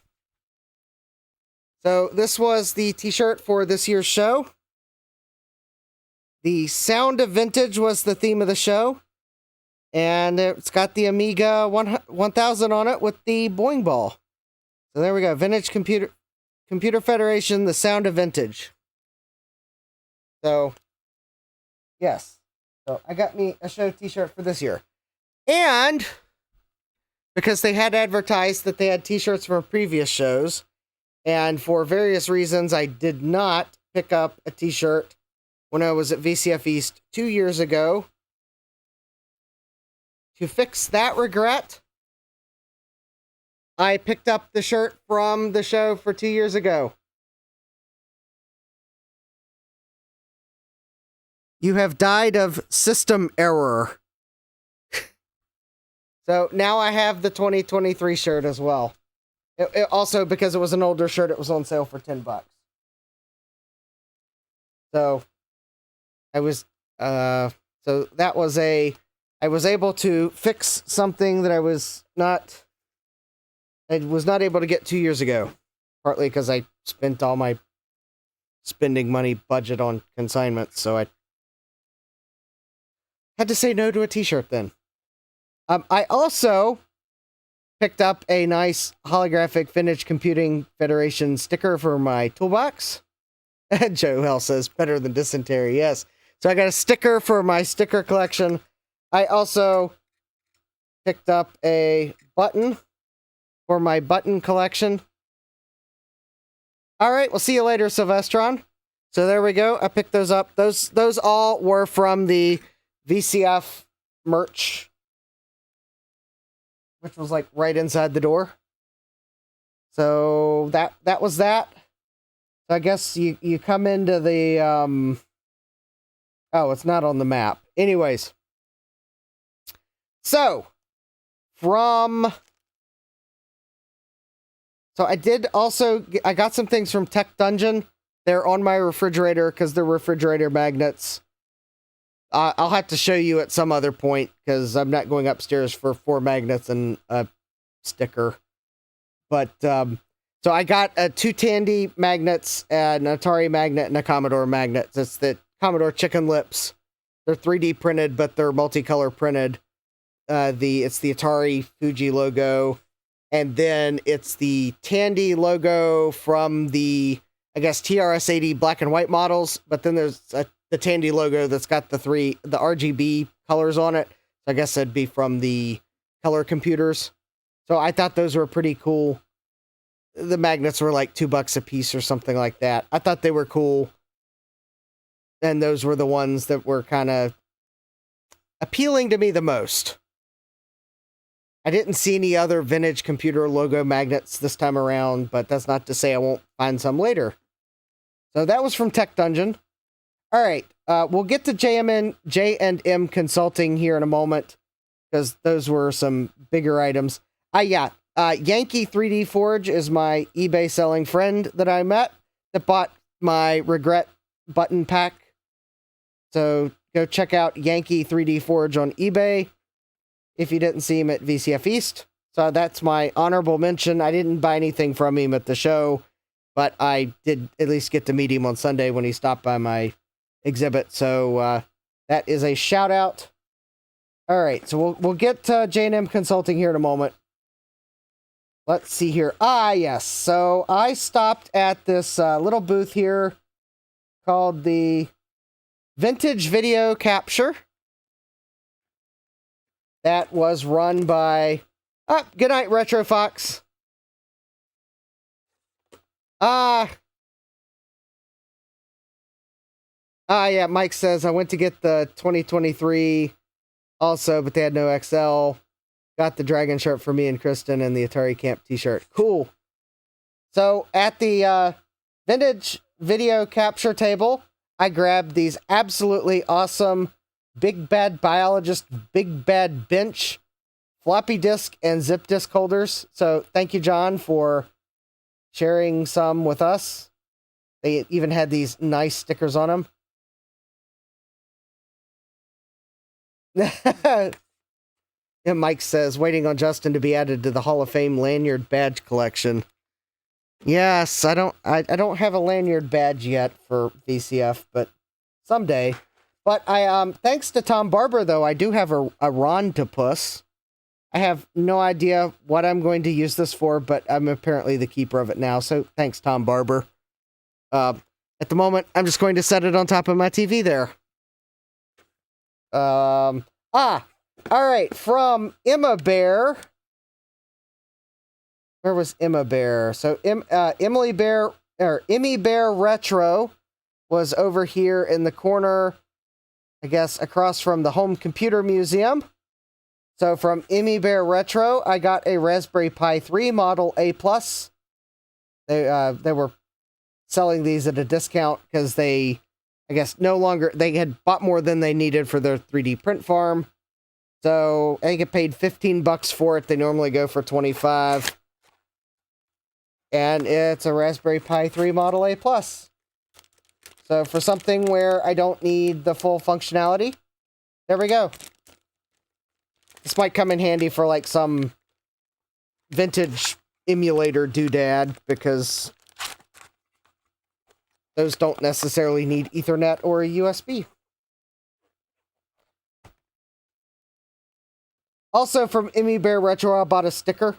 So this was the t-shirt for this year's show. The Sound of Vintage was the theme of the show. And it's got the Amiga 1000 on it with the Boing Ball. So there we go. Vintage Computer Federation, the Sound of Vintage. So, yes. So I got me a show t-shirt for this year. And because they had advertised that they had t-shirts from previous shows, and for various reasons, I did not pick up a t-shirt when I was at VCF East 2 years ago. To fix that regret, I picked up the shirt from the show for 2 years ago. You have died of system error. So now I have the 2023 shirt as well. It also, because it was an older shirt, it was on sale for $10. So I was, so that was I was able to fix something that I was not able to get 2 years ago. Partly because I spent all my spending money budget on consignment, so I had to say no to a t-shirt then. I also picked up a nice holographic Vintage Computing Federation sticker for my toolbox. Joe Hell says, better than dysentery, yes. So I got a sticker for my sticker collection. I also picked up a button for my button collection. All right, we'll see you later, Sylvestron. So there we go. I picked those up. Those all were from the VCF merch, which was like right inside the door. So that was that. So I guess you come into the, oh, it's not on the map. Anyways. So, so I did also, I got some things from Tech Dungeon. They're on my refrigerator because they're refrigerator magnets. I'll have to show you at some other point because I'm not going upstairs for 4 magnets and a sticker. But, so I got 2 Tandy magnets, an Atari magnet, and a Commodore magnet. It's the Commodore Chicken Lips. They're 3D printed, but they're multicolor printed. It's the Atari Fuji logo, and then it's the Tandy logo from the, I guess, TRS-80 black and white models, but then there's the Tandy logo that's got the RGB colors on it. I guess that'd be from the color computers. So I thought those were pretty cool. The magnets were like $2 a piece or something like that. I thought they were cool. And those were the ones that were kind of appealing to me the most. I didn't see any other vintage computer logo magnets this time around, but that's not to say I won't find some later. So that was from Tech Dungeon. All right, we'll get to J&M Consulting here in a moment, because those were some bigger items. Yankee 3D Forge is my eBay selling friend that I met that bought my Regret button pack. So go check out Yankee 3D Forge on eBay if you didn't see him at VCF East. So that's my honorable mention. I didn't buy anything from him at the show, but I did at least get to meet him on Sunday when he stopped by my exhibit. So that is a shout out. All right, so we'll get to J&M Consulting here in a moment. Let's see here. Yes. So I stopped at this little booth here called the Vintage Video Capture. That was run by... good night, Retro Fox. Yeah, Mike says, I went to get the 2023 also, but they had no XL. Got the Dragon shirt for me and Kristen and the Atari Camp t-shirt. Cool. So at the Vintage Video Capture table, I grabbed these absolutely awesome Big Bad Biologist, Big Bad Bench, floppy disk, and zip disk holders. So thank you, John, for sharing some with us. They even had these nice stickers on them. And Mike says, waiting on Justin to be added to the Hall of Fame lanyard badge collection. Yes, I don't have a lanyard badge yet for VCF, but someday. But thanks to Tom Barber, though, I do have a Rontopus. I have no idea what I'm going to use this for, but I'm apparently the keeper of it now. So thanks, Tom Barber. At the moment, I'm just going to set it on top of my TV there. All right, from Emma Bear. Where was Emma Bear? So Emmy Bear Retro was over here in the corner, I guess, across from the Home Computer Museum. So from Emmy Bear Retro, I got a Raspberry Pi 3 Model A+. They were selling these at a discount because they, I guess, they had bought more than they needed for their 3D print farm. So I think I paid $15 for it. They normally go for $25. And it's a Raspberry Pi 3 Model A+. So for something where I don't need the full functionality, there we go. This might come in handy for like some vintage emulator doodad, because those don't necessarily need Ethernet or a USB. Also from Emmy Bear Retro, I bought a sticker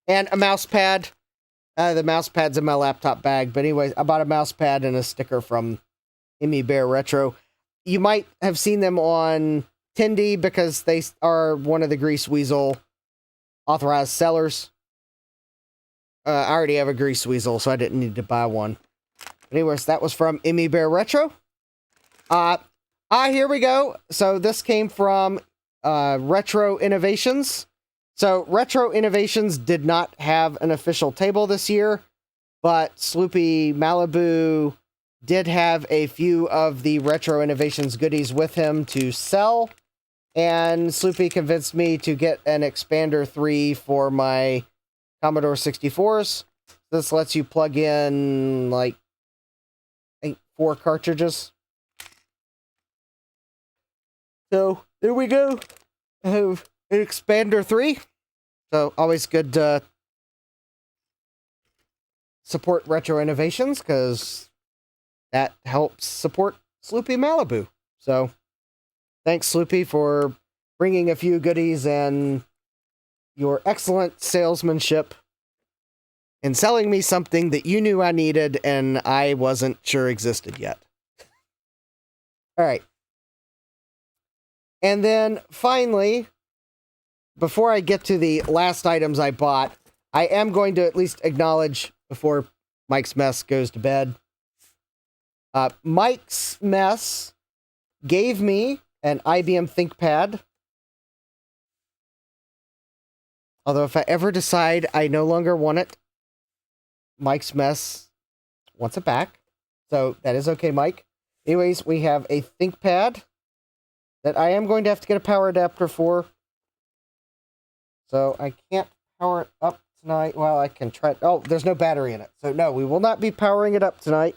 and a mouse pad. The mouse pad's in my laptop bag. But anyways, I bought a mouse pad and a sticker from Emmy Bear Retro. You might have seen them on Tindy because they are one of the Grease Weasel authorized sellers. I already have a Grease Weasel, so I didn't need to buy one. But anyways, that was from Emmy Bear Retro. Here we go. So this came from Retro Innovations. So Retro Innovations did not have an official table this year, but Sloopy Malibu did have a few of the Retro Innovations goodies with him to sell, and Sloopy convinced me to get an Expander 3 for my Commodore 64s. This lets you plug in, like, I think 4 cartridges. So, there we go. I have an Expander 3. So, always good to support Retro Innovations, because that helps support Sloopy Malibu. So, thanks, Sloopy, for bringing a few goodies and your excellent salesmanship and selling me something that you knew I needed and I wasn't sure existed yet. All right. And then finally, before I get to the last items I bought, I am going to at least acknowledge before Mike's Mess goes to bed. Mike's Mess gave me an IBM ThinkPad. Although if I ever decide I no longer want it, Mike's Mess wants it back. So that is okay, Mike. Anyways, we have a ThinkPad that I am going to have to get a power adapter for. So I can't power it up tonight. Well, I can try. Oh, there's no battery in it. So no, we will not be powering it up tonight.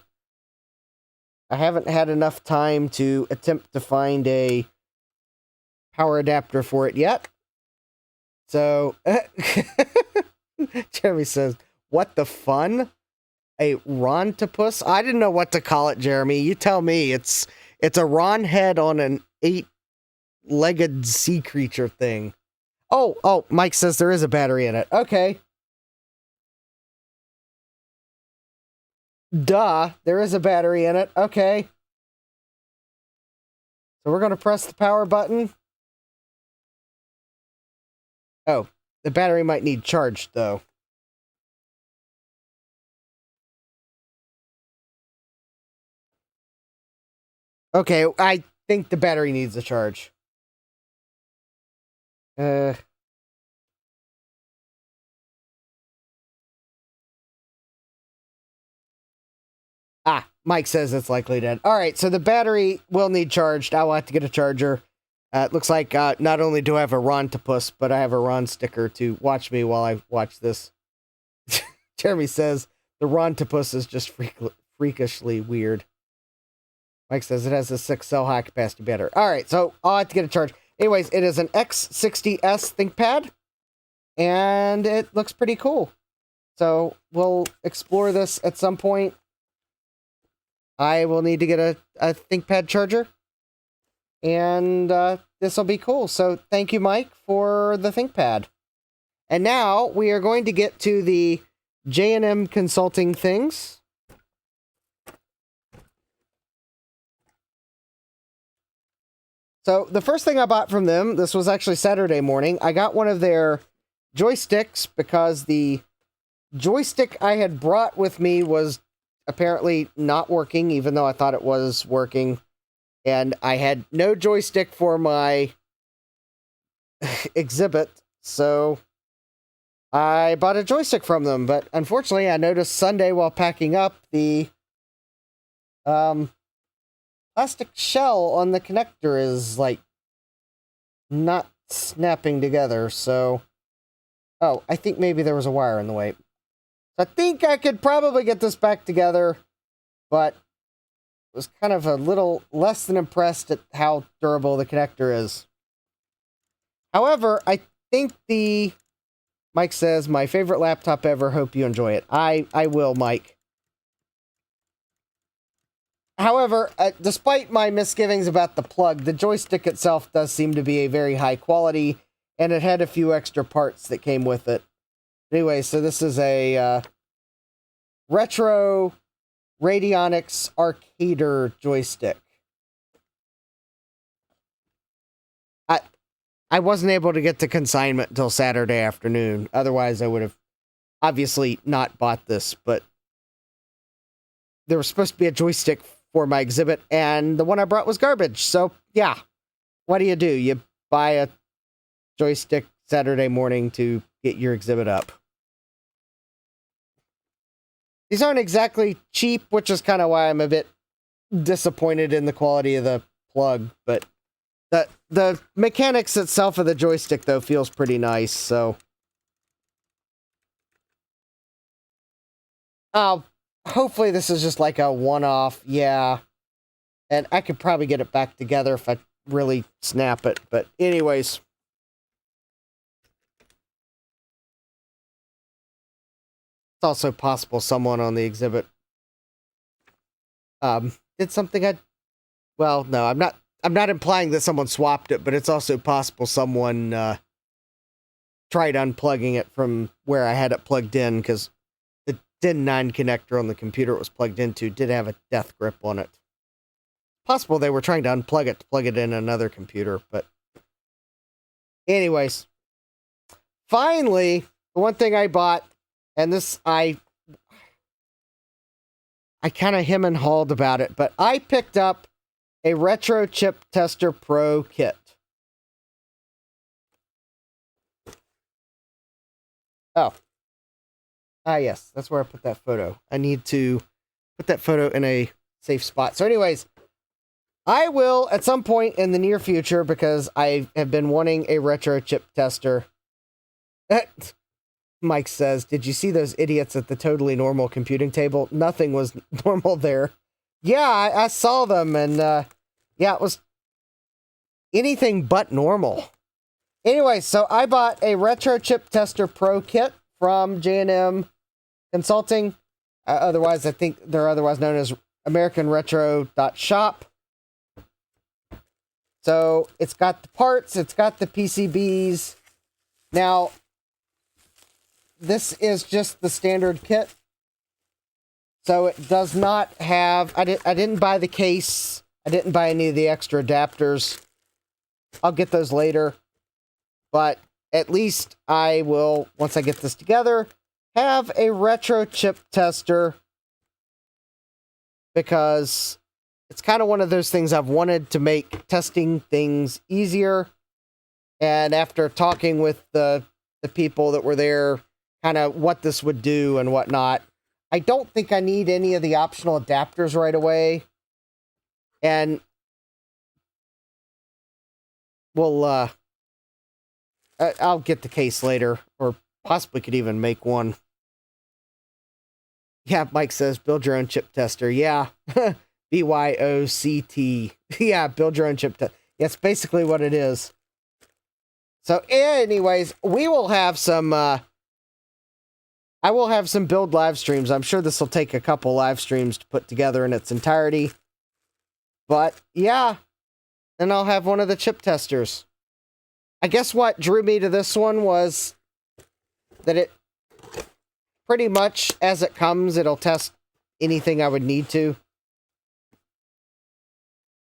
I haven't had enough time to attempt to find a power adapter for it yet. So, Jeremy says, what the fun? A Rontopus? I didn't know what to call it, Jeremy. You tell me. It's a Ron head on an 8-legged sea creature thing. Oh, Mike says there is a battery in it. Okay. Duh, there is a battery in it. Okay. So we're going to press the power button. Oh, the battery might need charged, though. Okay, I think the battery needs a charge. Mike says it's likely dead. All right, so the battery will need charged. I will have to get a charger. It looks like not only do I have a Rontopus, but I have a Ron sticker to watch me while I watch this. Jeremy says the Rontopus is just freakishly weird. Mike says it has a 6-cell high capacity battery. All right, so I'll have to get a charge. Anyways, it is an X60S ThinkPad, and it looks pretty cool. So we'll explore this at some point. I will need to get a ThinkPad charger, and this will be cool. So thank you, Mike, for the ThinkPad. And now we are going to get to the J&M Consulting things. So the first thing I bought from them, this was actually Saturday morning, I got one of their joysticks because the joystick I had brought with me was apparently not working, even though I thought it was working. And I had no joystick for my exhibit, so I bought a joystick from them. But unfortunately, I noticed Sunday while packing up the plastic shell on the connector is, like, not snapping together, so... Oh, I think maybe there was a wire in the way. I think I could probably get this back together, but was kind of a little less than impressed at how durable the connector is. However, I think Mike says, my favorite laptop ever, hope you enjoy it. I will, Mike. However, despite my misgivings about the plug, the joystick itself does seem to be a very high quality, and it had a few extra parts that came with it. Anyway, so this is a retro Radionics Arcader joystick. I wasn't able to get to Consignment until Saturday afternoon. Otherwise, I would have obviously not bought this, but there was supposed to be a joystick for my exhibit, and the one I brought was garbage. So, yeah. What do? You buy a joystick Saturday morning to get your exhibit up. These aren't exactly cheap, which is kind of why I'm a bit disappointed in the quality of the plug, but the mechanics itself of the joystick, though, feels pretty nice, so... hopefully this is just like a one-off, yeah. And I could probably get it back together if I really snap it, but anyways. It's also possible someone on the exhibit did something well, no, I'm not implying that someone swapped it, but it's also possible someone tried unplugging it from where I had it plugged in, because the DIN 9 connector on the computer it was plugged into did have a death grip on it. Possible they were trying to unplug it to plug it in another computer, but anyways. Finally, the one thing I bought, and this I kind of hem and hawed about it, but I picked up a Retro Chip Tester Pro kit. Oh. Yes, that's where I put that photo. I need to put that photo in a safe spot. So anyways, I will, at some point in the near future, because I have been wanting a retro chip tester. Mike says, did you see those idiots at the totally normal computing table? Nothing was normal there. Yeah, I saw them, and yeah, it was anything but normal. Anyway, so I bought a Retro Chip Tester Pro kit from J&M Consulting. Otherwise, I think they're otherwise known as AmericanRetro.shop. So it's got the parts, it's got the PCBs. Now, this is just the standard kit. So it does not have, I didn't buy the case. I didn't buy any of the extra adapters. I'll get those later. But at least I will, once I get this together, have a retro chip tester. Because it's kind of one of those things I've wanted to make testing things easier. And after talking with the people that were there, kind of what this would do and whatnot, I don't think I need any of the optional adapters right away. And we'll, I'll get the case later, or possibly could even make one. Yeah, Mike says, build your own chip tester. Yeah, BYOCT. Yeah, build your own chip tester. That's basically what it is. So anyways, we will have some, I will have some build live streams. I'm sure this will take a couple live streams to put together in its entirety. But yeah, and I'll have one of the chip testers. I guess what drew me to this one was that it pretty much, as it comes, it'll test anything I would need to.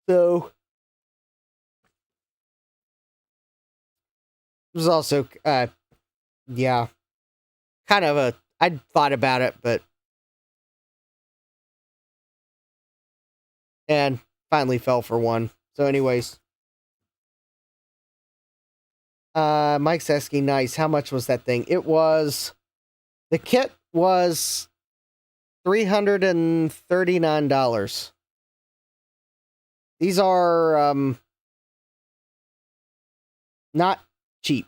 So, it was also, yeah, kind of a, I'd thought about it, but, and finally fell for one. So anyways, Mike's asking, nice, how much was that thing? It was, the kit was $339. These are, not cheap.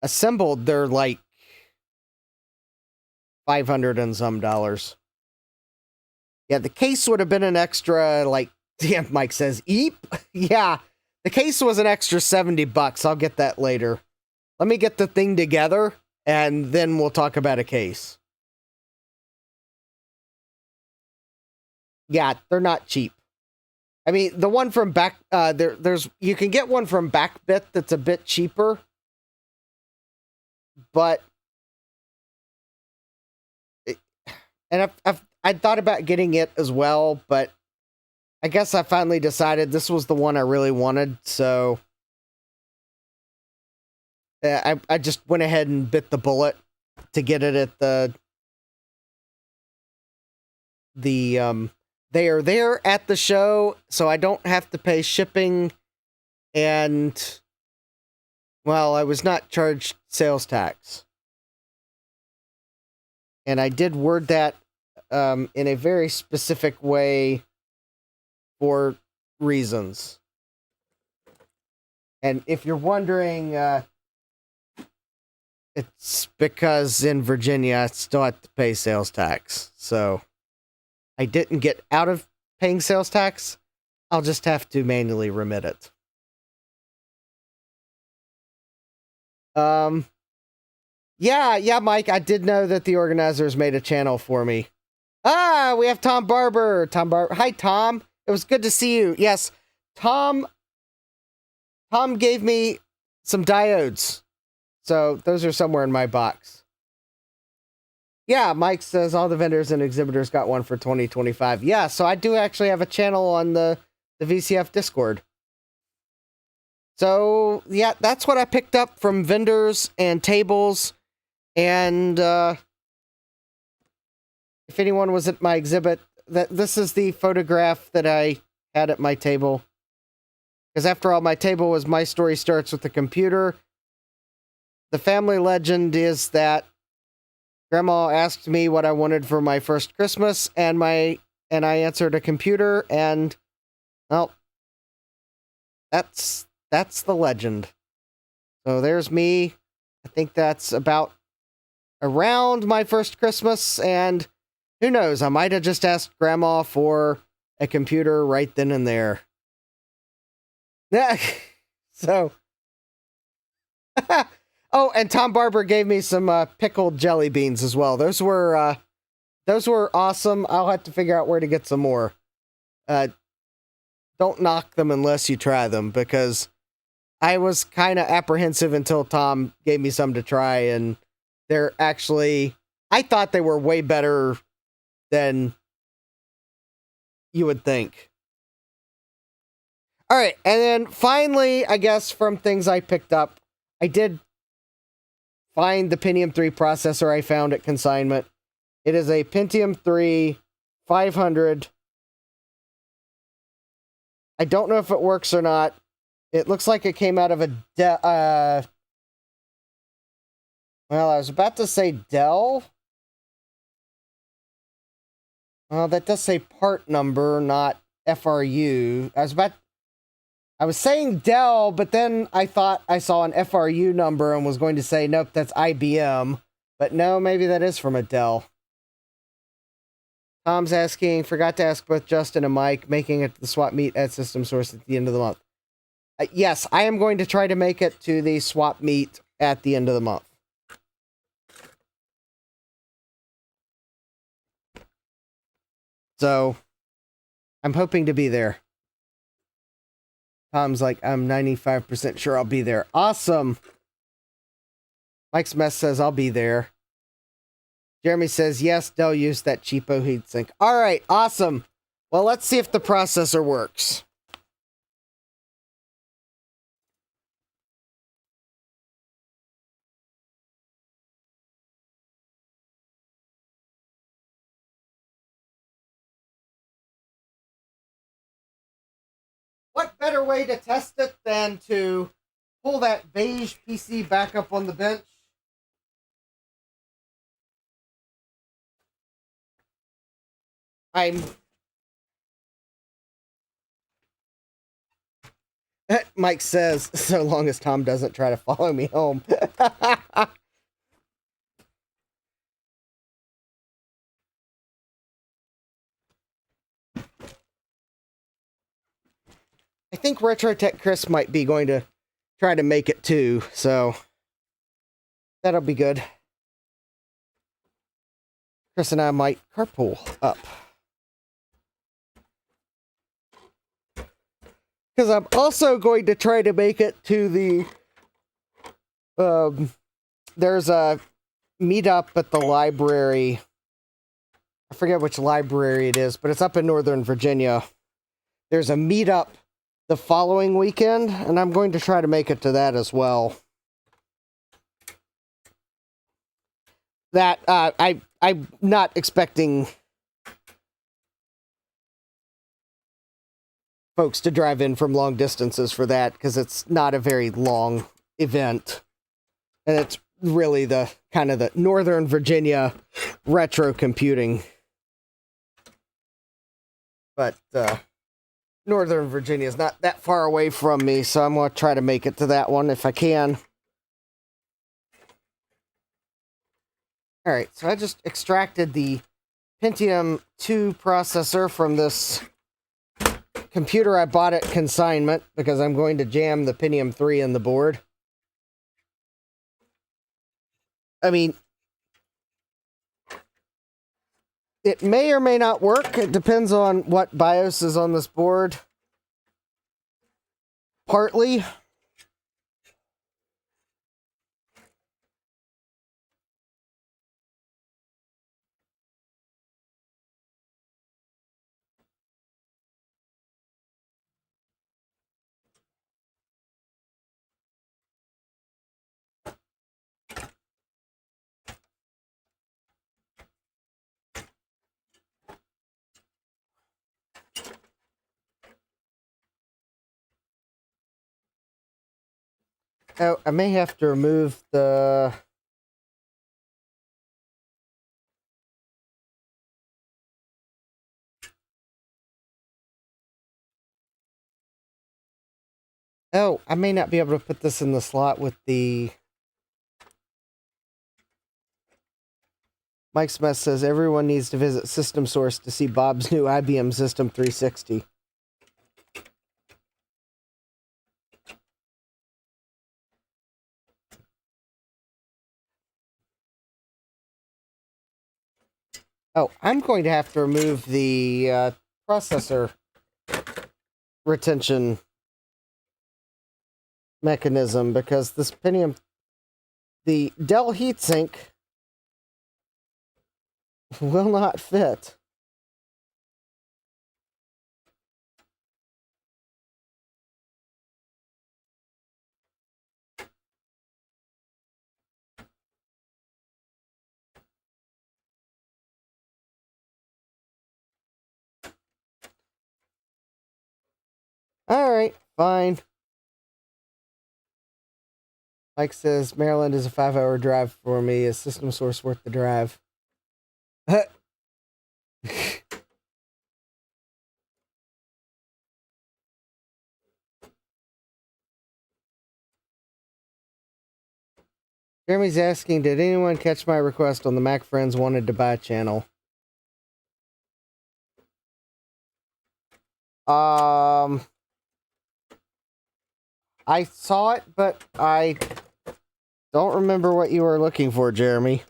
Assembled, they're like $500 and some dollars. Yeah, the case would have been an extra, like, damn, Mike says, eep. Yeah, the case was an extra $70. I'll get that later. Let me get the thing together, and then we'll talk about a case. Yeah, they're not cheap. I mean, the one from back, there's you can get one from Backbit that's a bit cheaper, but I'd thought about getting it as well, but I guess I finally decided this was the one I really wanted, so I just went ahead and bit the bullet to get it at they are there at the show, so I don't have to pay shipping, and, well, I was not charged sales tax. And I did word that in a very specific way for reasons. And if you're wondering, it's because in Virginia, I still have to pay sales tax. So I didn't get out of paying sales tax. I'll just have to manually remit it. Yeah, Mike, I did know that the organizers made a channel for me. Ah, we have Tom Barber. Hi, Tom. It was good to see you. Yes, Tom gave me some diodes. So those are somewhere in my box. Yeah, Mike says all the vendors and exhibitors got one for 2025. Yeah, so I do actually have a channel on the VCF Discord. So, yeah, that's what I picked up from vendors and tables. And if anyone was at my exhibit, this is the photograph that I had at my table. Because after all, my table was My Story Starts with the Computer. The family legend is that Grandma asked me what I wanted for my first Christmas, and I answered a computer, and, well, that's the legend. So there's me. I think that's about around my first Christmas, and who knows, I might have just asked Grandma for a computer right then and there. Yeah, so... Oh, and Tom Barber gave me some pickled jelly beans as well. Those were awesome. I'll have to figure out where to get some more. Don't knock them unless you try them, because I was kind of apprehensive until Tom gave me some to try, and they're actually... I thought they were way better than you would think. All right, and then finally, I guess from things I picked up, I did find the Pentium 3 processor I found at Consignment. It is a Pentium 3 500. I don't know if it works or not. It looks like it came out of a well, I was about to say Dell. Well, that does say part number, not FRU. I was saying Dell, but then I thought I saw an FRU number and was going to say, nope, that's IBM. But no, maybe that is from a Dell. Tom's asking, forgot to ask both Justin and Mike, making it to the swap meet at System Source at the end of the month. Yes, I am going to try to make it to the swap meet at the end of the month. So, I'm hoping to be there. Tom's like, I'm 95% sure I'll be there. Awesome. Mike's Mess says, I'll be there. Jeremy says, yes, Dell used that cheapo heatsink. All right, awesome. Well, let's see if the processor works. What better way to test it than to pull that beige PC back up on the bench? Mike says, so long as Tom doesn't try to follow me home. I think RetroTech Chris might be going to try to make it too, so that'll be good. Chris and I might carpool up. Because I'm also going to try to make it to the... there's a meetup at the library. I forget which library it is, but it's up in Northern Virginia. There's a meetup the following weekend, and I'm going to try to make it to that as well. That, I'm not expecting folks to drive in from long distances for that, because it's not a very long event. And it's really the kind of the Northern Virginia retro computing. But Northern Virginia is not that far away from me, so I'm going to try to make it to that one if I can. Alright, so I just extracted the Pentium 2 processor from this computer I bought at Consignment because I'm going to jam the Pentium 3 in the board. I mean, it may or may not work. It depends on what BIOS is on this board. Partly. Oh, I may have to remove the... Oh, I may not be able to put this in the slot with the... Mike Smith says everyone needs to visit System Source to see Bob's new IBM System 360. Oh, I'm going to have to remove the processor retention mechanism because this Pentium, the Dell heatsink will not fit. Alright, fine. Mike says, Maryland is a 5-hour drive for me. Is System Source worth the drive? Jeremy's asking, did anyone catch my request on the Mac Friends Wanted to Buy channel? I saw it, but I don't remember what you were looking for, Jeremy.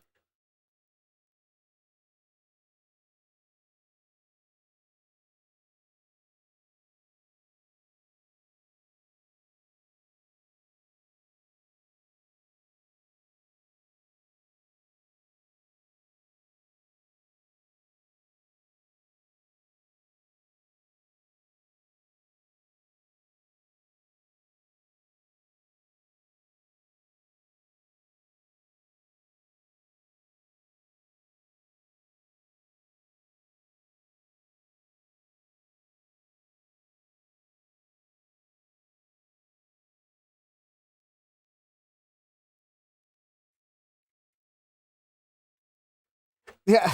Yeah.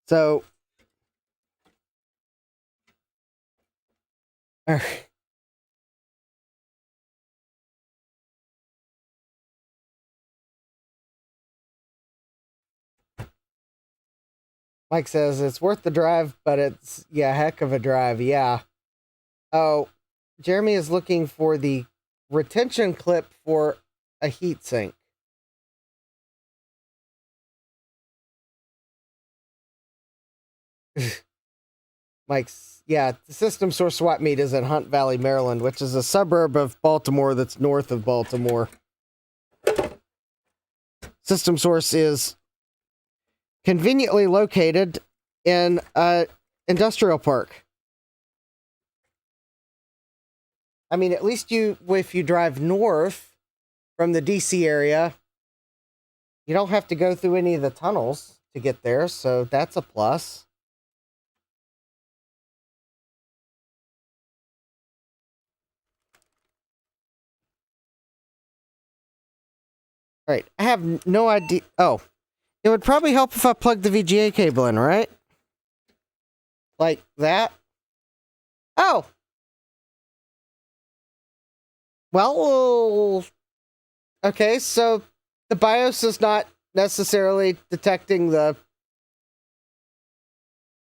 So. Mike says it's worth the drive, but it's, yeah, heck of a drive. Yeah. Oh, Jeremy is looking for the retention clip for a heatsink. Mike's, yeah, the System Source swap meet is in Hunt Valley, Maryland, which is a suburb of Baltimore that's north of Baltimore. System Source is conveniently located in an industrial park. I mean, at least if you drive north from the DC area, you don't have to go through any of the tunnels to get there, so that's a plus. Alright, I have no idea. Oh. It would probably help if I plugged the VGA cable in, right? Like that? Oh! Well, okay, so the BIOS is not necessarily detecting the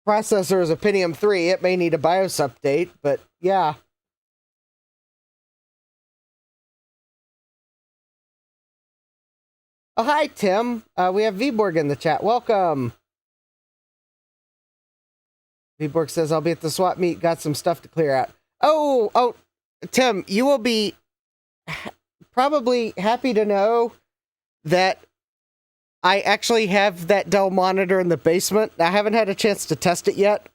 processor as a Pentium 3. It may need a BIOS update, but yeah. Oh, hi, Tim. We have Vborg in the chat. Welcome. Vborg says, I'll be at the swap meet. Got some stuff to clear out. Oh, Tim, you will be probably happy to know that I actually have that Dell monitor in the basement. I haven't had a chance to test it yet,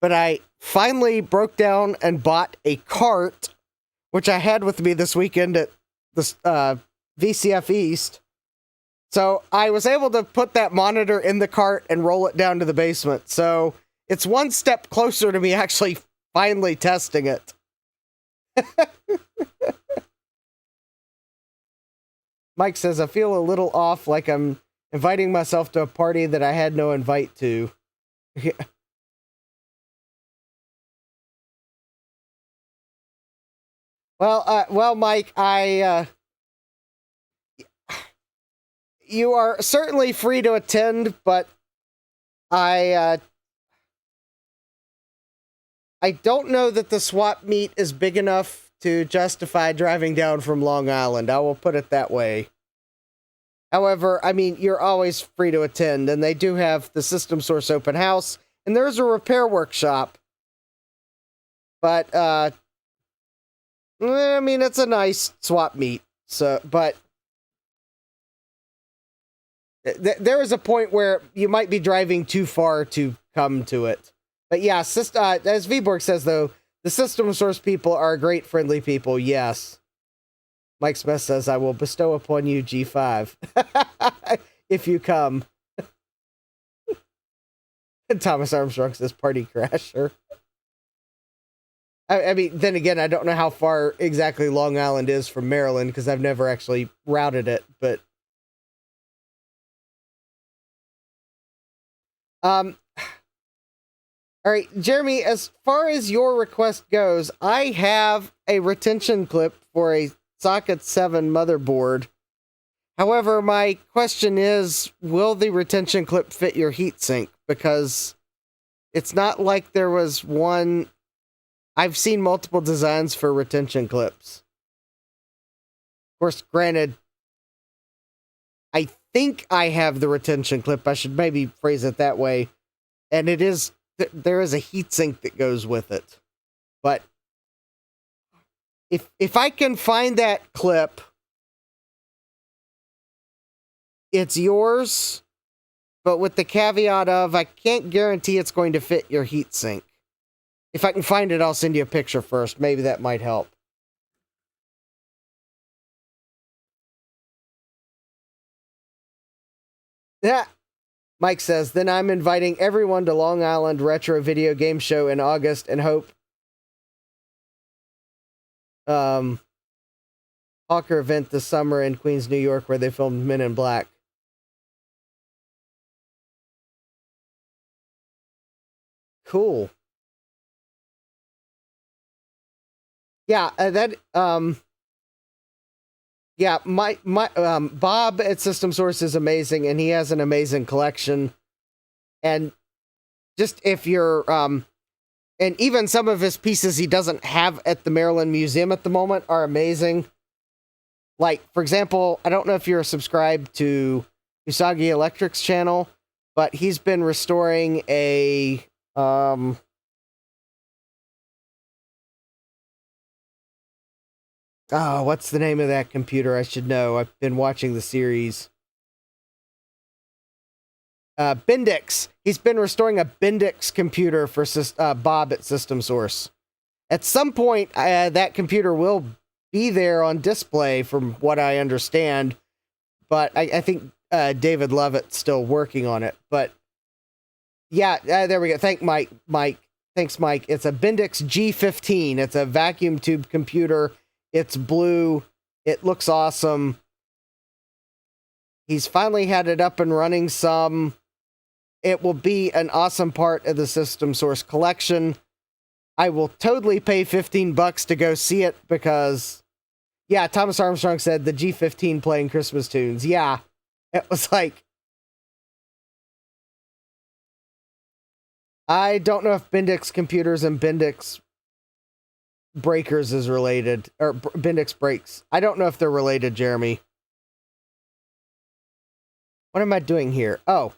but I finally broke down and bought a cart, which I had with me this weekend at the VCF East. So I was able to put that monitor in the cart and roll it down to the basement. So it's one step closer to me actually finally testing it. Mike says, I feel a little off, like I'm inviting myself to a party that I had no invite to. Well, Mike, you are certainly free to attend, but I don't know that the swap meet is big enough to justify driving down from Long Island. I will put it that way. However, I mean, you're always free to attend, and they do have the System Source open house, and there's a repair workshop. But, I mean, it's a nice swap meet. So, but there is a point where you might be driving too far to come to it. But yeah, as Vborg says, though, the System Source people are great, friendly people, yes. Mike Smith says, I will bestow upon you G5 if you come. And Thomas Armstrong says, party crasher. I mean, then again, I don't know how far exactly Long Island is from Maryland because I've never actually routed it, but all right, Jeremy, as far as your request goes, I have a retention clip for a Socket 7 motherboard. However, my question is, will the retention clip fit your heatsink? Because it's not like there was one. I've seen multiple designs for retention clips. Of course, granted, I think I have the retention clip. I should maybe phrase it that way. And it is, there is a heatsink that goes with it. But if I can find that clip, it's yours, but with the caveat of I can't guarantee it's going to fit your heatsink. If I can find it, I'll send you a picture first. Maybe that might help. Yeah. Mike says, then I'm inviting everyone to Long Island Retro Video Game Show in August and hope Hawker event this summer in Queens, New York, where they filmed Men in Black. Cool. Yeah, yeah, my Bob at System Source is amazing, and he has an amazing collection. And just if you're, and even some of his pieces he doesn't have at the Maryland Museum at the moment are amazing. Like, for example, I don't know if you're subscribed to Usagi Electric's channel, but he's been restoring a, oh, what's the name of that computer? I should know. I've been watching the series. Bendix. He's been restoring a Bendix computer for Bob at System Source. At some point, that computer will be there on display, from what I understand. But I think David Lovett's still working on it. But yeah, there we go. Thanks, Mike. It's a Bendix G15. It's a vacuum tube computer. It's blue. It looks awesome. He's finally had it up and running some. It will be an awesome part of the System Source collection. I will totally pay $15 to go see it because, yeah, Thomas Armstrong said the G15 playing Christmas tunes. Yeah, it was like, I don't know if Bendix Computers and Bendix Breakers is related, or Bendix Breaks. I don't know if they're related, Jeremy. What am I doing here? Oh,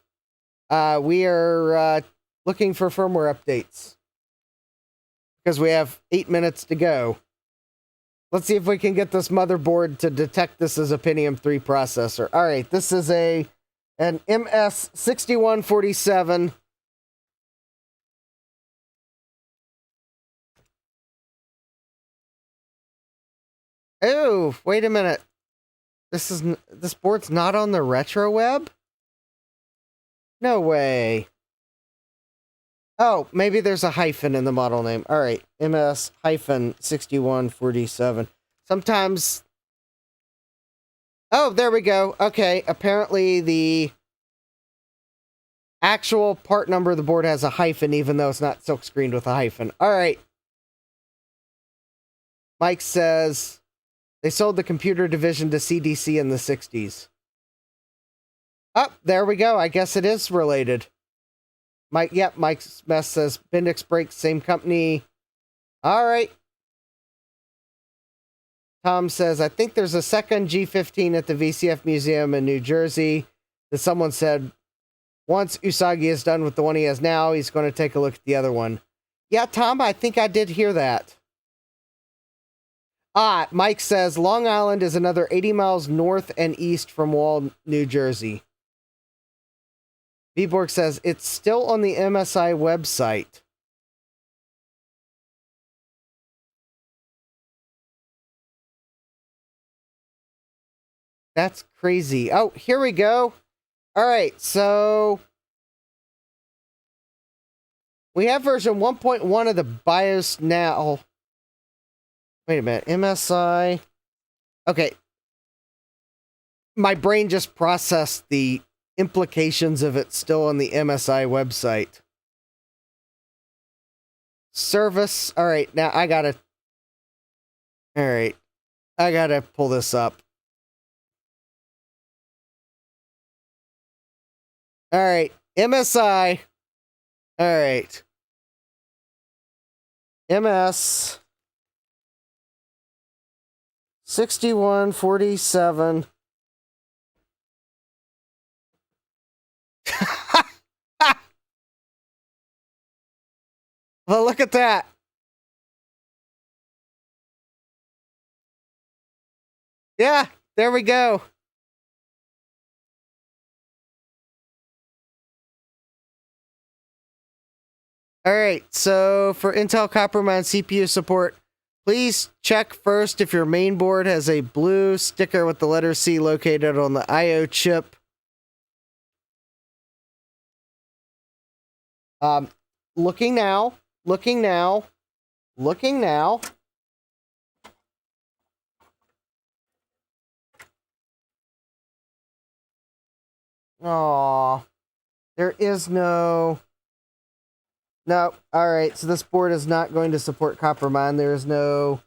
we are looking for firmware updates because we have 8 minutes to go. Let's see if we can get this motherboard to detect this as a Pentium 3 processor. All right, this is an MS6147. Oh, wait a minute. This board's not on the retro web? No way. Oh, maybe there's a hyphen in the model name. All right, MS-6147. Sometimes... Oh, there we go. Okay, apparently the actual part number of the board has a hyphen, even though it's not silk screened with a hyphen. All right. Mike says they sold the computer division to CDC in the 60s. Oh, there we go. I guess it is related. Mike Mess says Bendix Breaks, same company. All right. Tom says, I think there's a second G15 at the VCF Museum in New Jersey that someone said once Usagi is done with the one he has now, he's going to take a look at the other one. Yeah, Tom, I think I did hear that. Mike says Long Island is another 80 miles north and east from Wall, New Jersey. Viborg says it's still on the MSI website. That's crazy. Oh, here we go. All right, so we have version 1.1 of the BIOS now. Wait a minute, MSI. Okay. My brain just processed the implications of it still on the MSI website. Service. All right, now I gotta pull this up. All right, MSI. All right. MS 6147. Well, look at that. Yeah, there we go. All right, so for Intel Coppermine CPU support, please check first if your main board has a blue sticker with the letter C located on the I/O chip. Looking now. Aww. There is no... No. Alright, so this board is not going to support Coppermine. There is no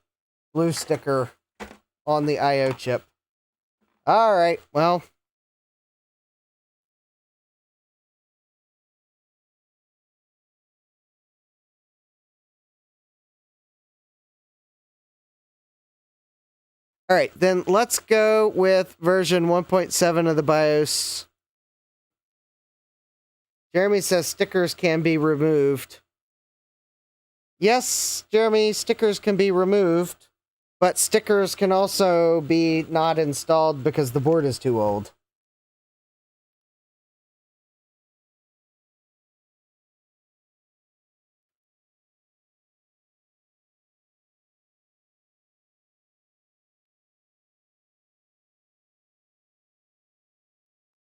blue sticker on the I/O chip. Alright, well... All right, then let's go with version 1.7 of the BIOS. Jeremy says stickers can be removed. Yes, Jeremy, stickers can be removed, but stickers can also be not installed because the board is too old.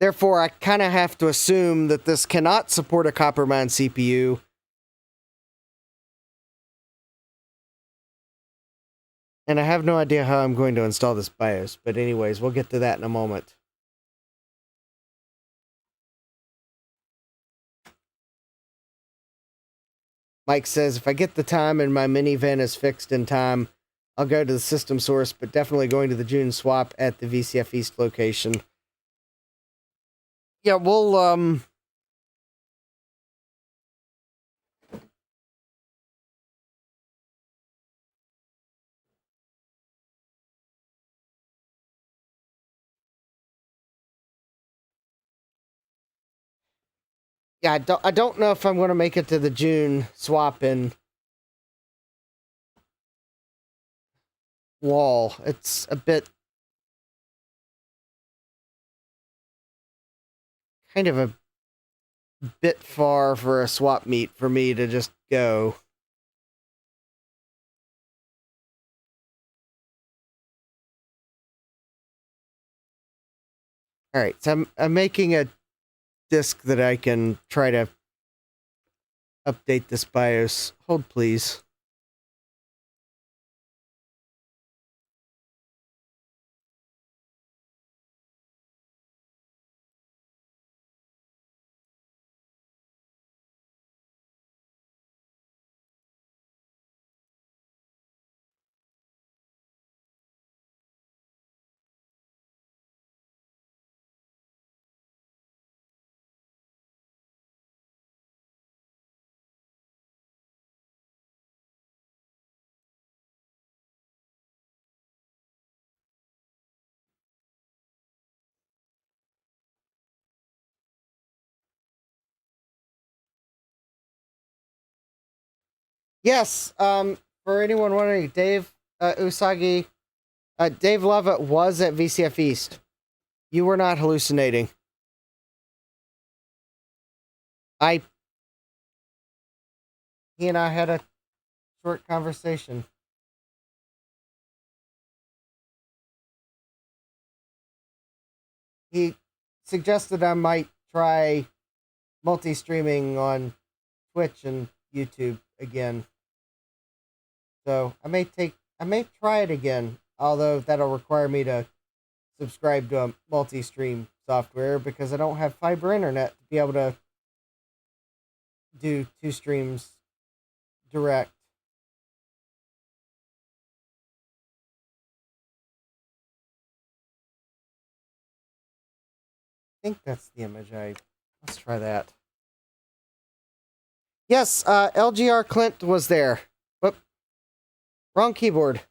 Therefore, I kind of have to assume that this cannot support a Coppermine CPU. And I have no idea how I'm going to install this BIOS. But anyways, we'll get to that in a moment. Mike says, if I get the time and my minivan is fixed in time, I'll go to the system source, but definitely going to the June swap at the VCF East location. Yeah, we'll, yeah, I don't know if I'm going to make it to the June swap in Wall. It's a bit kind of a bit far for a swap meet for me to just go. All right, so I'm making a disk that I can try to update this BIOS. Hold, please. Yes, for anyone wondering, Dave Usagi, Dave Lovett was at VCF East. You were not hallucinating. He and I had a short conversation. He suggested I might try multi-streaming on Twitch and YouTube again. So I may try it again, although that'll require me to subscribe to a multi-stream software because I don't have fiber internet to be able to do 2 streams direct. I think that's the image let's try that. Yes, LGR Clint was there. Whoop. Wrong keyboard.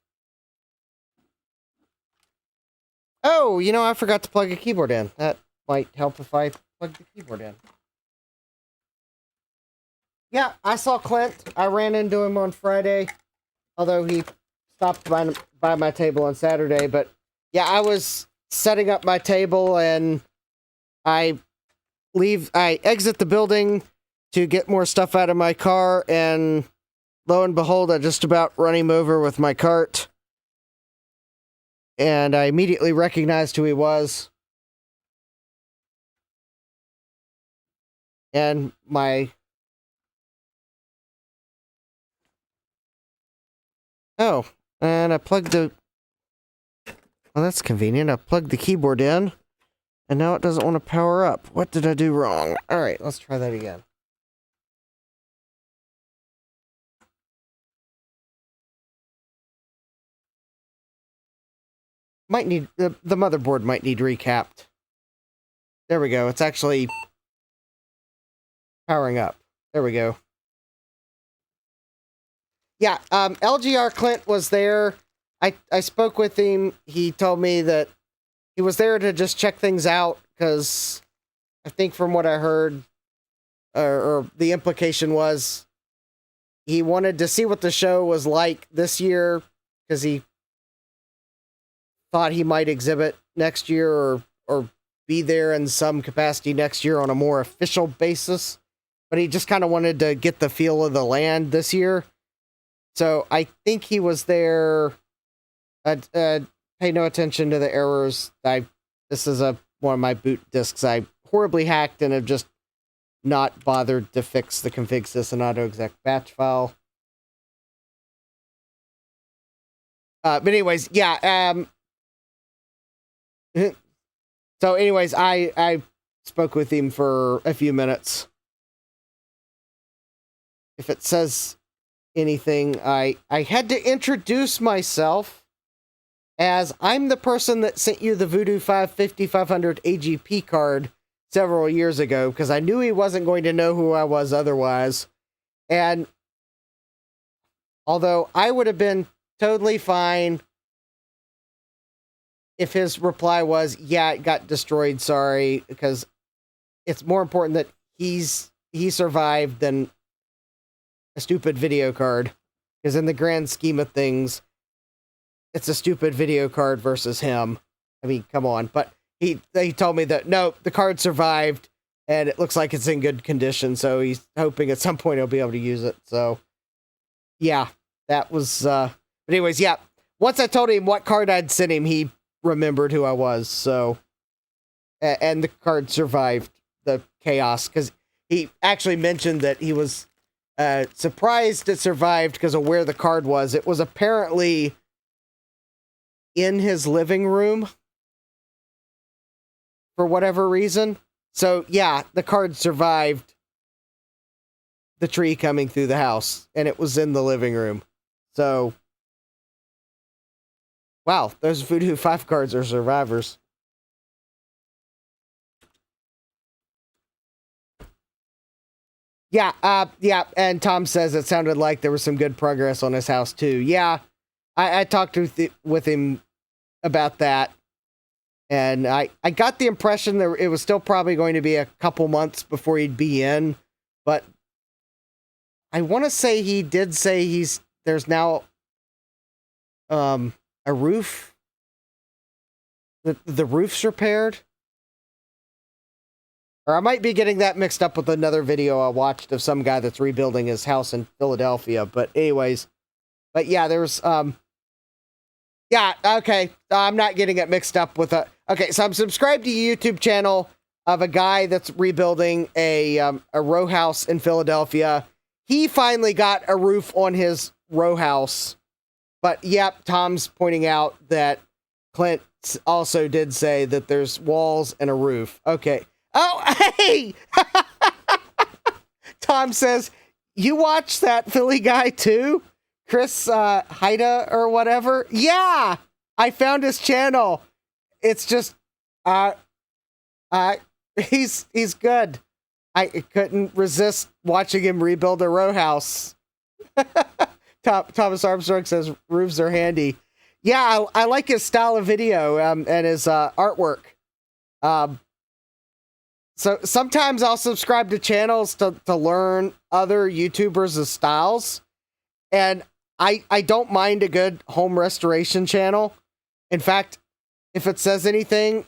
Oh, I forgot to plug a keyboard in. That might help if I plug the keyboard in. Yeah, I saw Clint. I ran into him on Friday, although he stopped by my table on Saturday. But yeah, I was setting up my table and I exit the building to get more stuff out of my car, and lo and behold, I just about run him over with my cart. And I immediately recognized who he was. And oh, and I plugged well, that's convenient. I plugged the keyboard in, and now it doesn't want to power up. What did I do wrong? All right, let's try that again. Might need the motherboard might need recapped. There we go. It's actually powering up. There we go. Yeah, LGR Clint was there. I spoke with him. He told me that he was there to just check things out because I think from what I heard, or the implication was, he wanted to see what the show was like this year because he thought he might exhibit next year or be there in some capacity next year on a more official basis. But he just kind of wanted to get the feel of the land this year. So I think he was there. Pay no attention to the errors. This is one of my boot disks I horribly hacked and have just not bothered to fix the config sys and autoexec batch file. But anyways, yeah. So anyways, I spoke with him for a few minutes. if it says anything, I had to introduce myself as I'm the person that sent you the Voodoo 500 AGP card several years ago, because I knew he wasn't going to know who I was otherwise. And although I would have been totally fine if his reply was, yeah, it got destroyed, sorry, because it's more important that he survived than a stupid video card. Because in the grand scheme of things, it's a stupid video card versus him. I mean, come on. But he told me that, no, the card survived, and it looks like it's in good condition, so he's hoping at some point he'll be able to use it. So, yeah, that was... But anyways, yeah, once I told him what card I'd sent him, he remembered who I was, so... And the card survived the chaos, because he actually mentioned that he was surprised it survived because of where the card was. It was apparently in his living room for whatever reason. So, yeah, the card survived the tree coming through the house, and it was in the living room. So, wow, those Voodoo 5 cards are survivors. Yeah, and Tom says it sounded like there was some good progress on his house, too. Yeah, I talked with him about that, and I got the impression that it was still probably going to be a couple months before he'd be in, but I want to say he did say there's now a roof. The roof's repaired. Or I might be getting that mixed up with another video I watched of some guy that's rebuilding his house in Philadelphia. But anyways, but yeah, there's, yeah, okay. I'm not getting it mixed up with okay, so I'm subscribed to a YouTube channel of a guy that's rebuilding a row house in Philadelphia. He finally got a roof on his row house. But yep, Tom's pointing out that Clint also did say that there's walls and a roof. Okay. Oh, hey! Tom says, you watch that Philly guy too? Chris Haida or whatever? Yeah! I found his channel. It's just, he's good. I couldn't resist watching him rebuild a row house. Thomas Armstrong says, roofs are handy. Yeah, I like his style of video and his artwork. So sometimes I'll subscribe to channels to learn other YouTubers' styles. And I don't mind a good home restoration channel. In fact, if it says anything,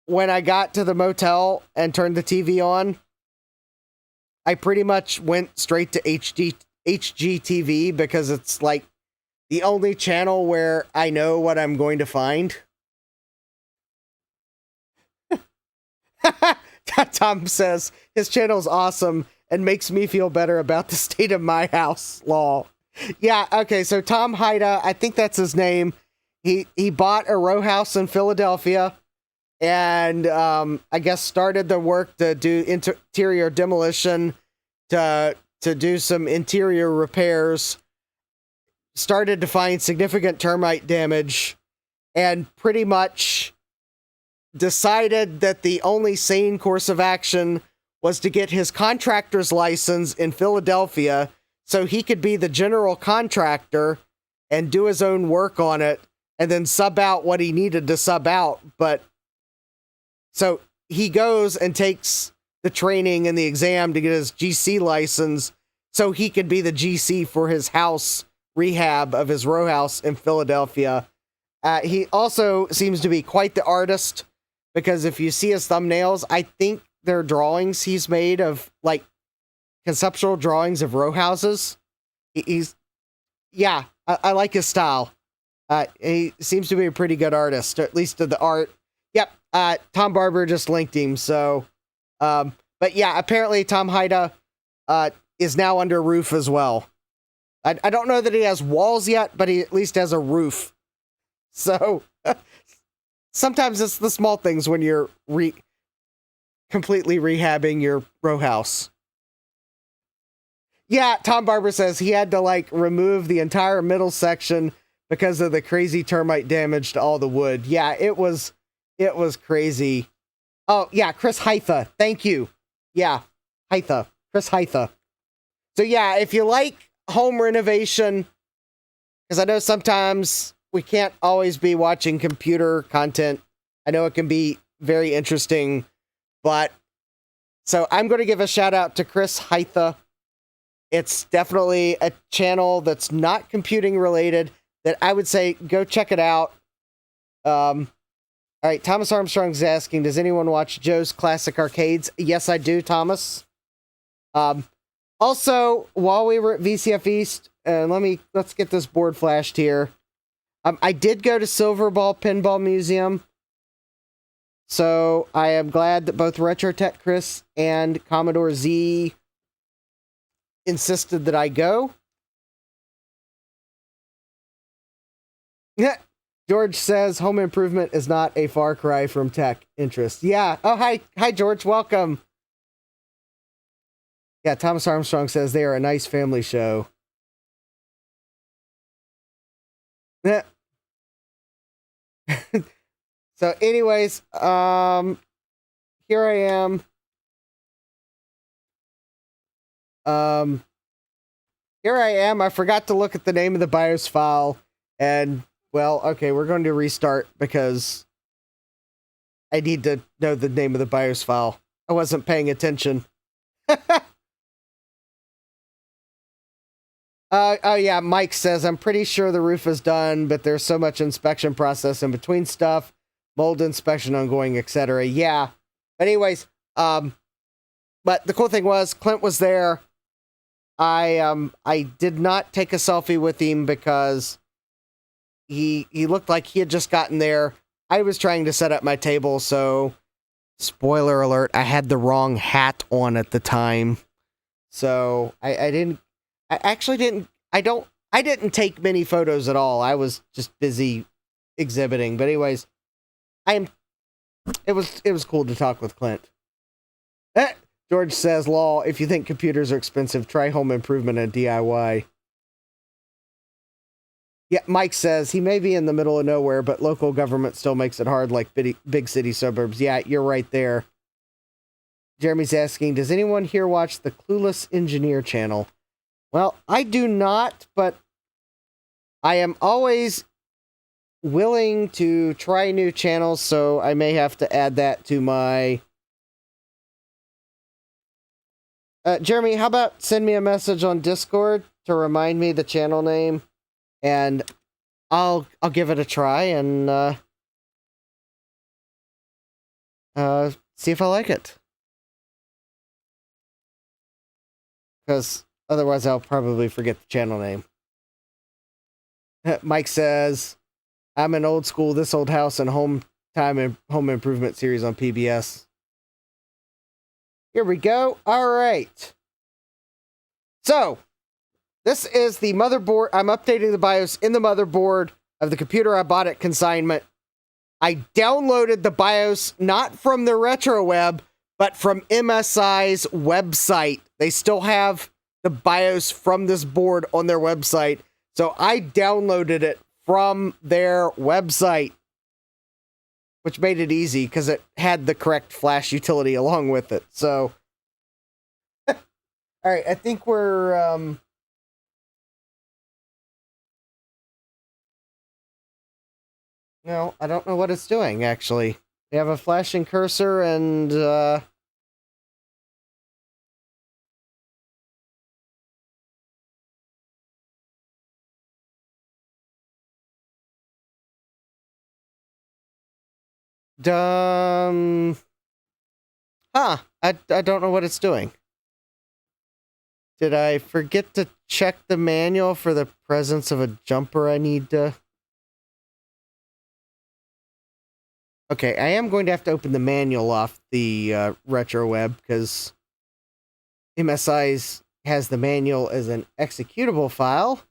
when I got to the motel and turned the TV on, I pretty much went straight to HGTV because it's like the only channel where I know what I'm going to find. Tom says his channel is awesome and makes me feel better about the state of my house. Lol. Yeah, okay, so Tom Haida, I think that's his name. He bought a row house in Philadelphia and I guess started the work to do interior demolition, to do some interior repairs, started to find significant termite damage, and pretty much decided that the only sane course of action was to get his contractor's license in Philadelphia so he could be the general contractor and do his own work on it and then sub out what he needed to sub out. But so he goes and takes the training and the exam to get his GC license so he could be the GC for his house rehab of his row house in Philadelphia. He also seems to be quite the artist, because if you see his thumbnails, I think they're drawings he's made of, like, conceptual drawings of row houses. I like his style. He seems to be a pretty good artist, or at least of the art. Yep, Tom Barber just linked him, so... but yeah, apparently Tom Haida is now under roof as well. I don't know that he has walls yet, but he at least has a roof. So... Sometimes it's the small things when you're completely rehabbing your row house. Yeah, Tom Barber says he had to like remove the entire middle section because of the crazy termite damage to all the wood. Yeah, it was crazy. Oh, yeah, Chris Hytha. Thank you. Yeah, Hytha. Chris Hytha. So yeah, if you like home renovation, because I know sometimes we can't always be watching computer content. I know it can be very interesting, but so I'm going to give a shout out to Chris Hytha. It's definitely a channel that's not computing related that I would say go check it out. All right, Thomas Armstrong's asking, does anyone watch Joe's Classic Arcades? Yes, I do, Thomas. Also, while we were at VCF East, let's get this board flashed here. I did go to Silverball Pinball Museum. So I am glad that both RetroTech Chris and Commodore Z insisted that I go. George says home improvement is not a far cry from tech interest. Yeah. Oh, hi, George. Welcome. Yeah, Thomas Armstrong says they are a nice family show. So anyways, here I am. Here I am. I forgot to look at the name of the BIOS file, and well, okay, we're going to restart because I need to know the name of the BIOS file. I wasn't paying attention. Oh yeah, Mike says, I'm pretty sure the roof is done, but there's so much inspection process in between stuff, mold inspection ongoing, etc. Yeah. But anyways, but the cool thing was Clint was there. I did not take a selfie with him because he looked like he had just gotten there. I was trying to set up my table, so spoiler alert, I had the wrong hat on at the time. So I didn't take many photos at all. I was just busy exhibiting. But anyways, it was cool to talk with Clint. George says, lol, if you think computers are expensive, try home improvement and DIY. Yeah, Mike says he may be in the middle of nowhere, but local government still makes it hard like big city suburbs. Yeah, you're right there. Jeremy's asking, does anyone here watch the Clueless Engineer channel? Well, I do not, but I am always willing to try new channels, so I may have to add that to my... Jeremy, how about send me a message on Discord to remind me the channel name, and I'll give it a try and see if I like it. Because otherwise I'll probably forget the channel name. Mike says, I'm an old school, this old house and home improvement series on PBS. Here we go. All right. So, this is the motherboard. I'm updating the BIOS in the motherboard of the computer I bought at Consignment. I downloaded the BIOS not from the RetroWeb, but from MSI's website. They still have the BIOS from this board on their website. So I downloaded it from their website, which made it easy because it had the correct flash utility along with it. So, all right, I think we're, no, I don't know what it's doing, actually. We have a flashing cursor and, I don't know what it's doing. Did I forget to check the manual for the presence of a jumper I need to... Okay, I am going to have to open the manual off the RetroWeb because MSI has the manual as an executable file.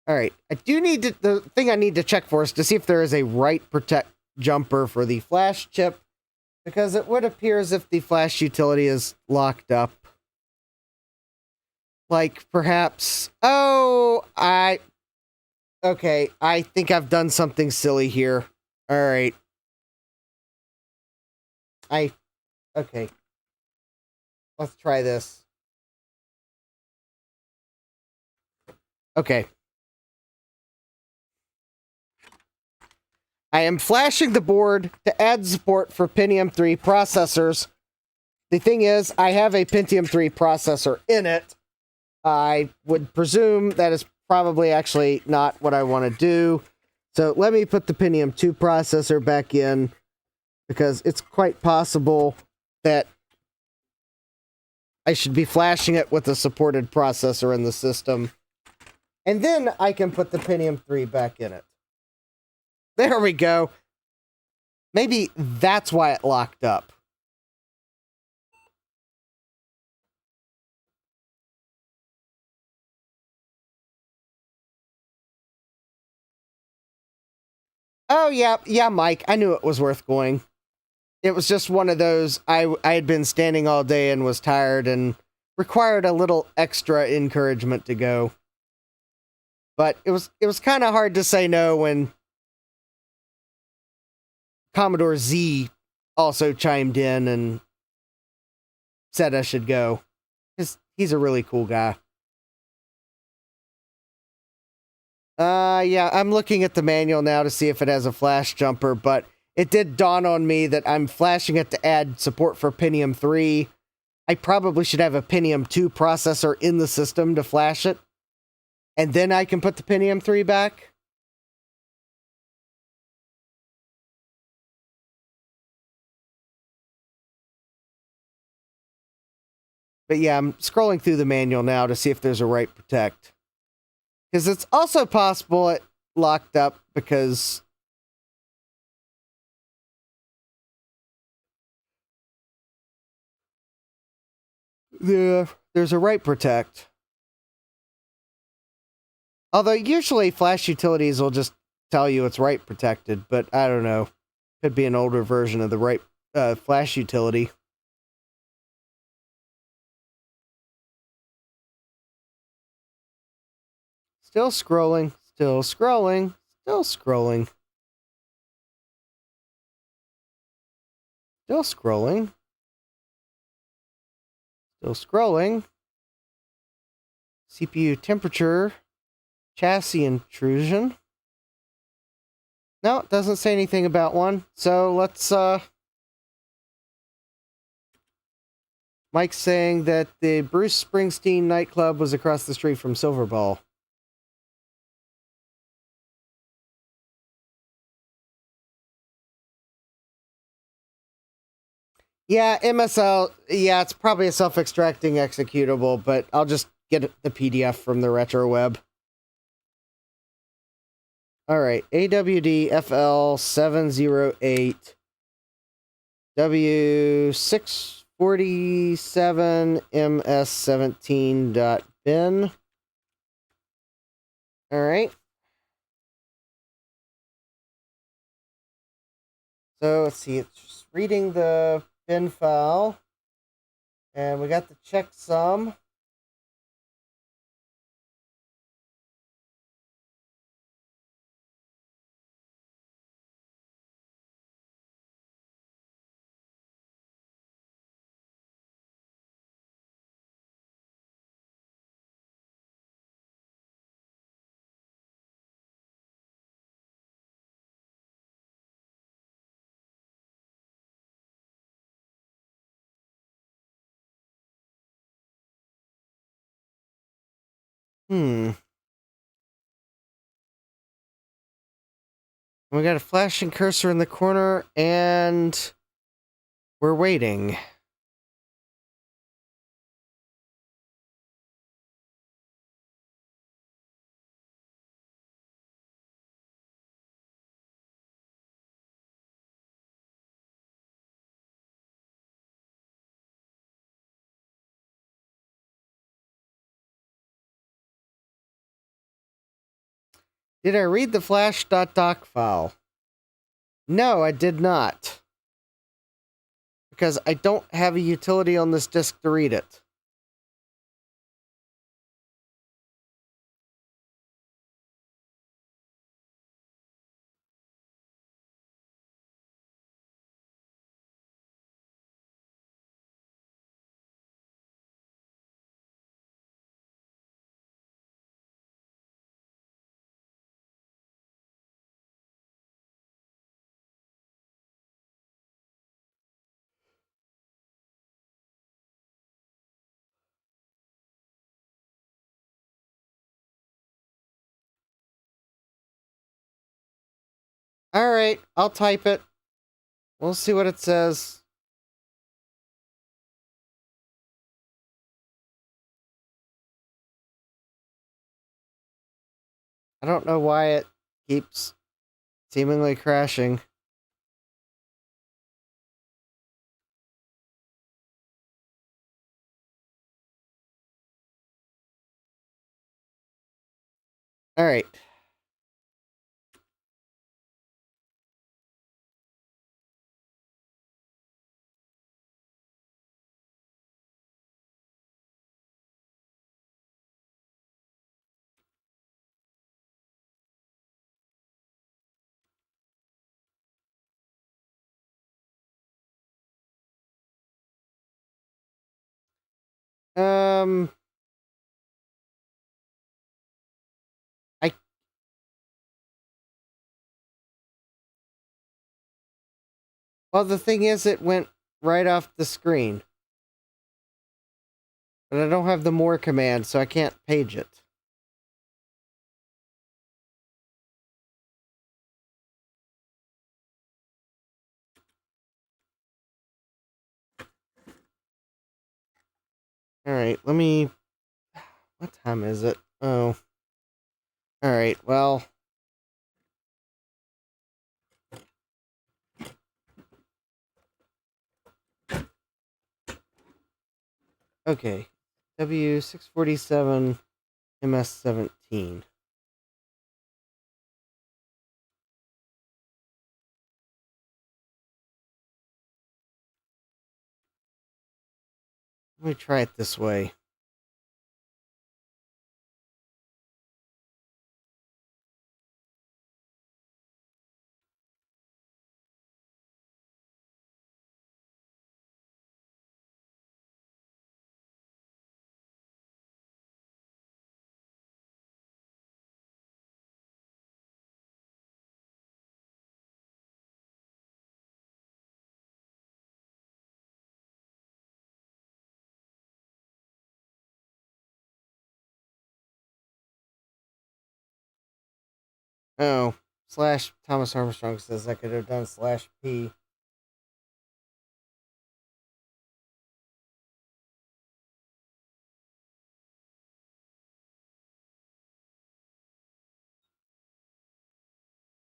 Alright, I do need to... The thing I need to check for is to see if there is a write protect jumper for the flash chip, because it would appear as if the flash utility is locked up. Like, perhaps... Oh, okay, I think I've done something silly here. Alright. Okay. Let's try this. Okay. I am flashing the board to add support for Pentium 3 processors. The thing is, I have a Pentium 3 processor in it. I would presume that is probably actually not what I want to do. So let me put the Pentium 2 processor back in, because it's quite possible that I should be flashing it with a supported processor in the system. And then I can put the Pentium 3 back in it. There we go. Maybe that's why it locked up. Oh, yeah, Mike. I knew it was worth going. It was just one of those, I had been standing all day and was tired and required a little extra encouragement to go. But it was kind of hard to say no when Commodore Z also chimed in and said I should go. He's a really cool guy. Yeah, I'm looking at the manual now to see if it has a flash jumper, but it did dawn on me that I'm flashing it to add support for Pentium 3. I probably should have a Pentium 2 processor in the system to flash it, and then I can put the Pentium 3 back. But yeah, I'm scrolling through the manual now to see if there's a write protect. Because it's also possible it locked up because there's a write protect. Although usually flash utilities will just tell you it's write protected, but I don't know. Could be an older version of the write flash utility. Still scrolling, still scrolling, still scrolling. Still scrolling. Still scrolling. CPU temperature. Chassis intrusion. No, it doesn't say anything about one. So let's, Mike's saying that the Bruce Springsteen nightclub was across the street from Silverball. Yeah, MSL, yeah, it's probably a self-extracting executable, but I'll just get the PDF from the RetroWeb. Alright, AWD FL708 W647 MS17.bin. Alright. So let's see, it's just reading the bin file, and we got the checksum. We got a flashing cursor in the corner, and we're waiting. Did I read the flash.doc file? No, I did not. Because I don't have a utility on this disk to read it. Alright, I'll type it. We'll see what it says. I don't know why it keeps seemingly crashing. Alright. I Well, the thing is, it went right off the screen. But I don't have the more command, so I can't page it. Alright, let me... What time is it? Oh. Alright, well... Okay. W647 MS17. Let me try it this way. Oh. Slash Thomas Armstrong says I could have done slash P.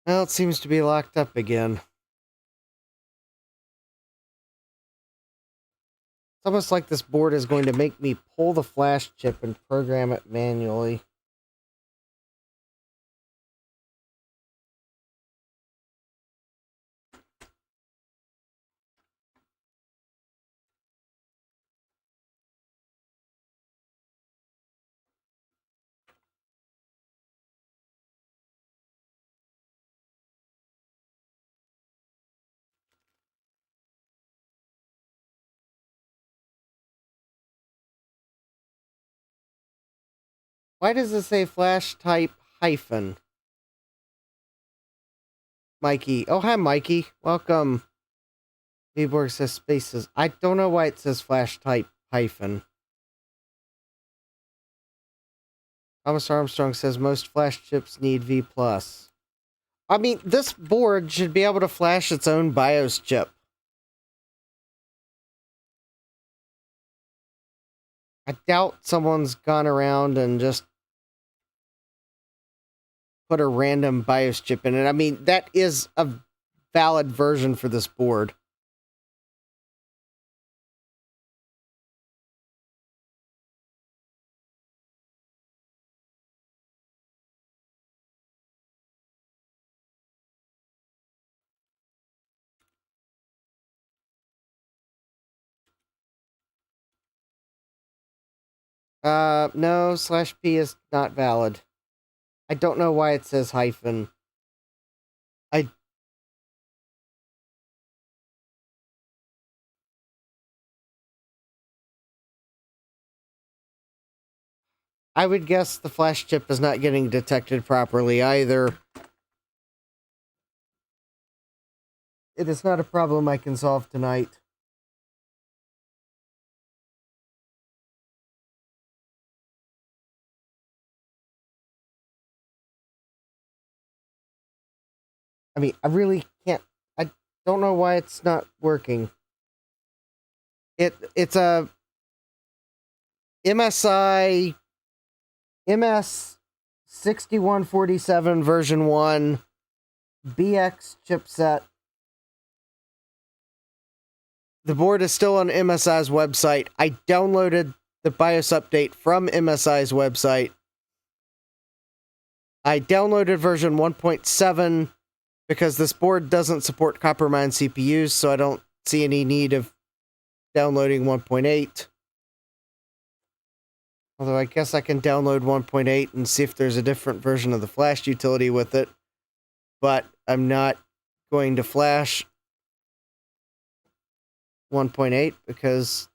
Well, it seems to be locked up again. It's almost like this board is going to make me pull the flash chip and program it manually. Why does it say flash type hyphen? Mikey. Oh, hi, Mikey. Welcome. Viborg says spaces. I don't know why it says flash type hyphen. Thomas Armstrong says most flash chips need V+. I mean, this board should be able to flash its own BIOS chip. I doubt someone's gone around and just put a random BIOS chip in it. I mean, that is a valid version for this board. No, slash P is not valid. I don't know why it says hyphen. I would guess the flash chip is not getting detected properly either. It is not a problem I can solve tonight. I mean, I really can't. I don't know why it's not working. It's a MSI MS6147 version 1 BX chipset. The board is still on MSI's website. I downloaded the BIOS update from MSI's website. I downloaded version 1.7 because this board doesn't support copper mine CPUs, so I don't see any need of downloading 1.8. Although I guess I can download 1.8 and see if there's a different version of the flash utility with it. But I'm not going to flash 1.8 because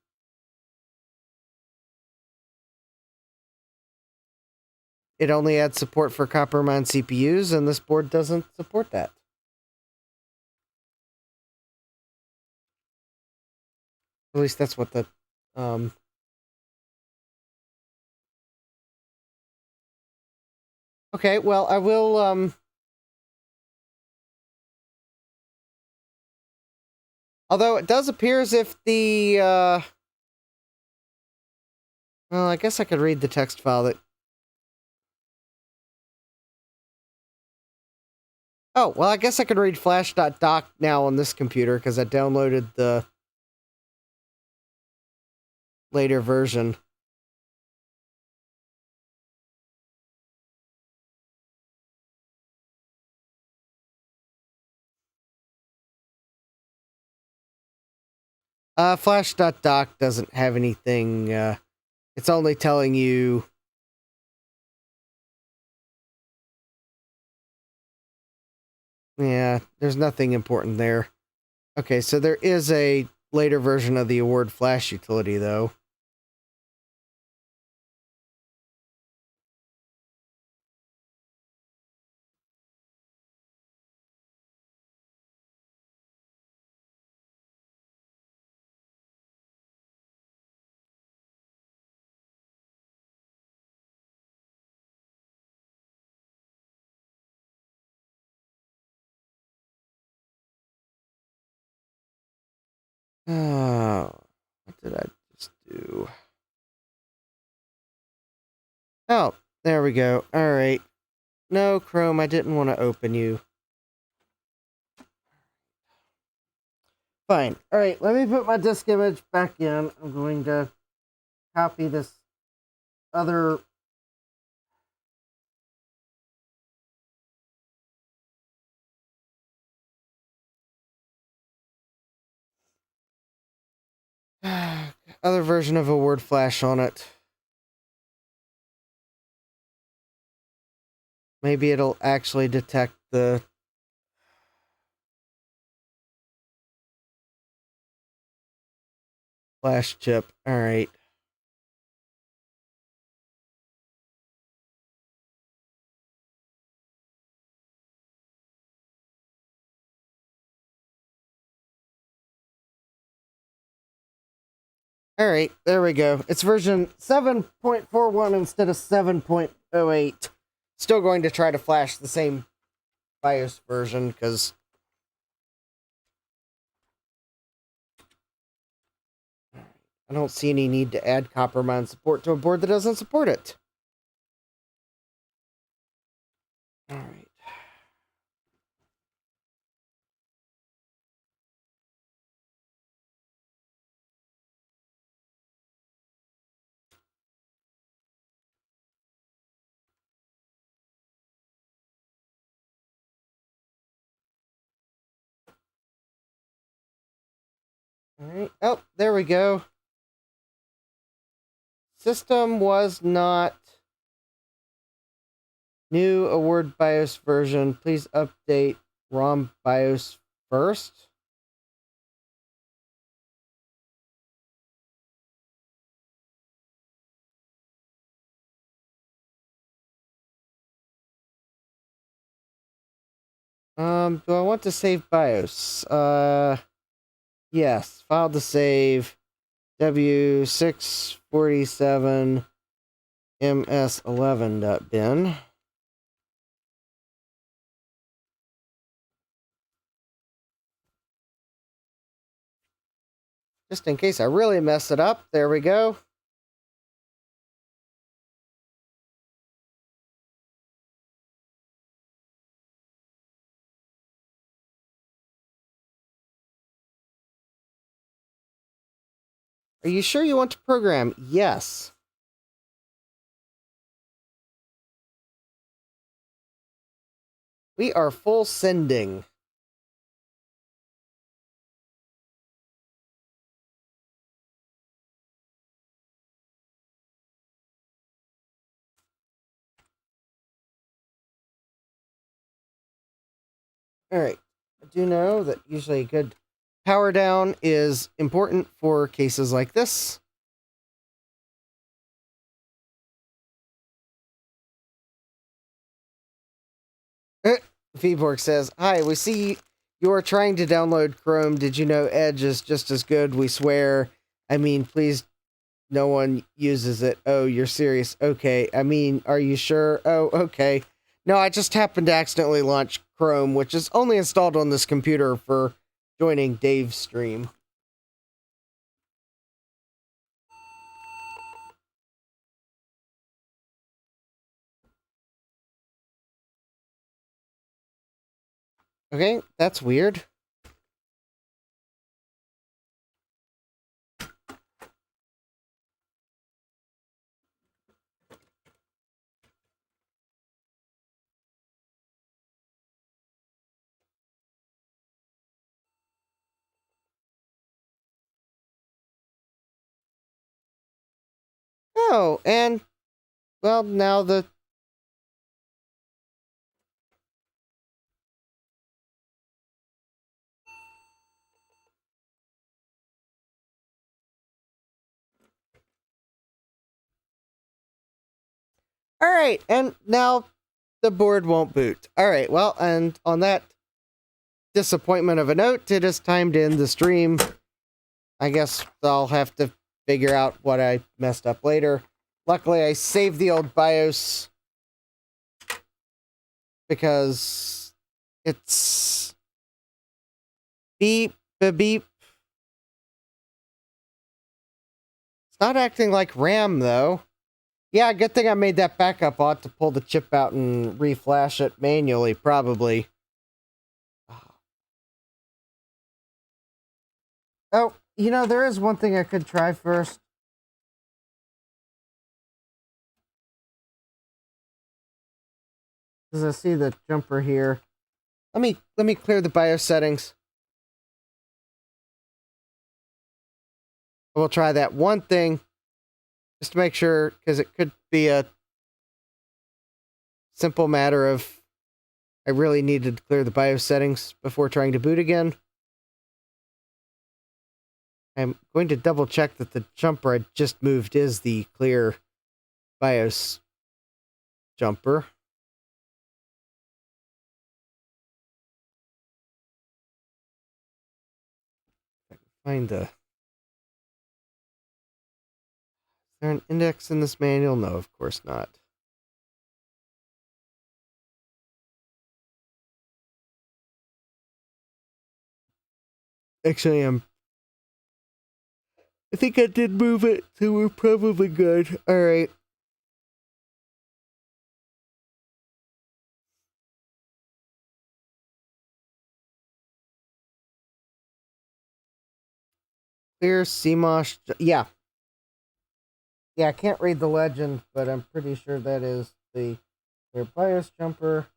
it only adds support for copper mine CPUs, and this board doesn't support that. At least that's what the Okay, well, I will although it does appear as if the well, I guess I could read the text file that Oh, well, I guess I could read flash.doc now on this computer because I downloaded the later version. Flash.doc doesn't have anything, it's only telling you yeah, there's nothing important there. Okay, so there is a later version of the award flash utility, though. Oh, what did I just do? Oh, there we go. All right. No, Chrome, I didn't want to open you. Fine. All right, let me put my disk image back in. I'm going to copy this other other version of a word flash on it. Maybe it'll actually detect the flash chip. All right. All right, there we go. It's version 7.41 instead of 7.08. Still going to try to flash the same BIOS version because I don't see any need to add copper mine support to a board that doesn't support it. All right. All right. Oh, there we go. System was not new award BIOS version. Please update ROM BIOS first. Do I want to save BIOS? Yes. File to save W647 ms11.bin. Just in case I really mess it up. There we go. Are you sure you want to program? Yes. We are full sending. Alright. I do know that usually a good power down is important for cases like this. Feedborg says, "Hi, we see you're trying to download Chrome. Did you know Edge is just as good? We swear. I mean, please, no one uses it. Oh, you're serious? Okay. I mean, are you sure? Oh, okay. No, I just happened to accidentally launch Chrome, which is only installed on this computer for joining Dave's stream." Okay, that's weird. Oh, and, well, now the... Alright, and now the board won't boot. Alright, well, and on that disappointment of a note, it is time to end the stream. I guess I'll have to figure out what I messed up later. Luckily, I saved the old BIOS because it's beep, beep, beep. It's not acting like RAM, though. Yeah, good thing I made that backup. I'll have to pull the chip out and reflash it manually, probably. Oh, you know, there is one thing I could try first. Because I see the jumper here. Let me clear the BIOS settings. We'll try that one thing. Just to make sure, because it could be a simple matter of I really needed to clear the BIOS settings before trying to boot again. I'm going to double check that the jumper I just moved is the clear BIOS jumper. If I can find the... Is there an index in this manual? No, of course not. Actually, I think I did move it, so we're probably good. Alright. Clear CMOS. Yeah. Yeah, I can't read the legend, but I'm pretty sure that is the clear BIOS jumper.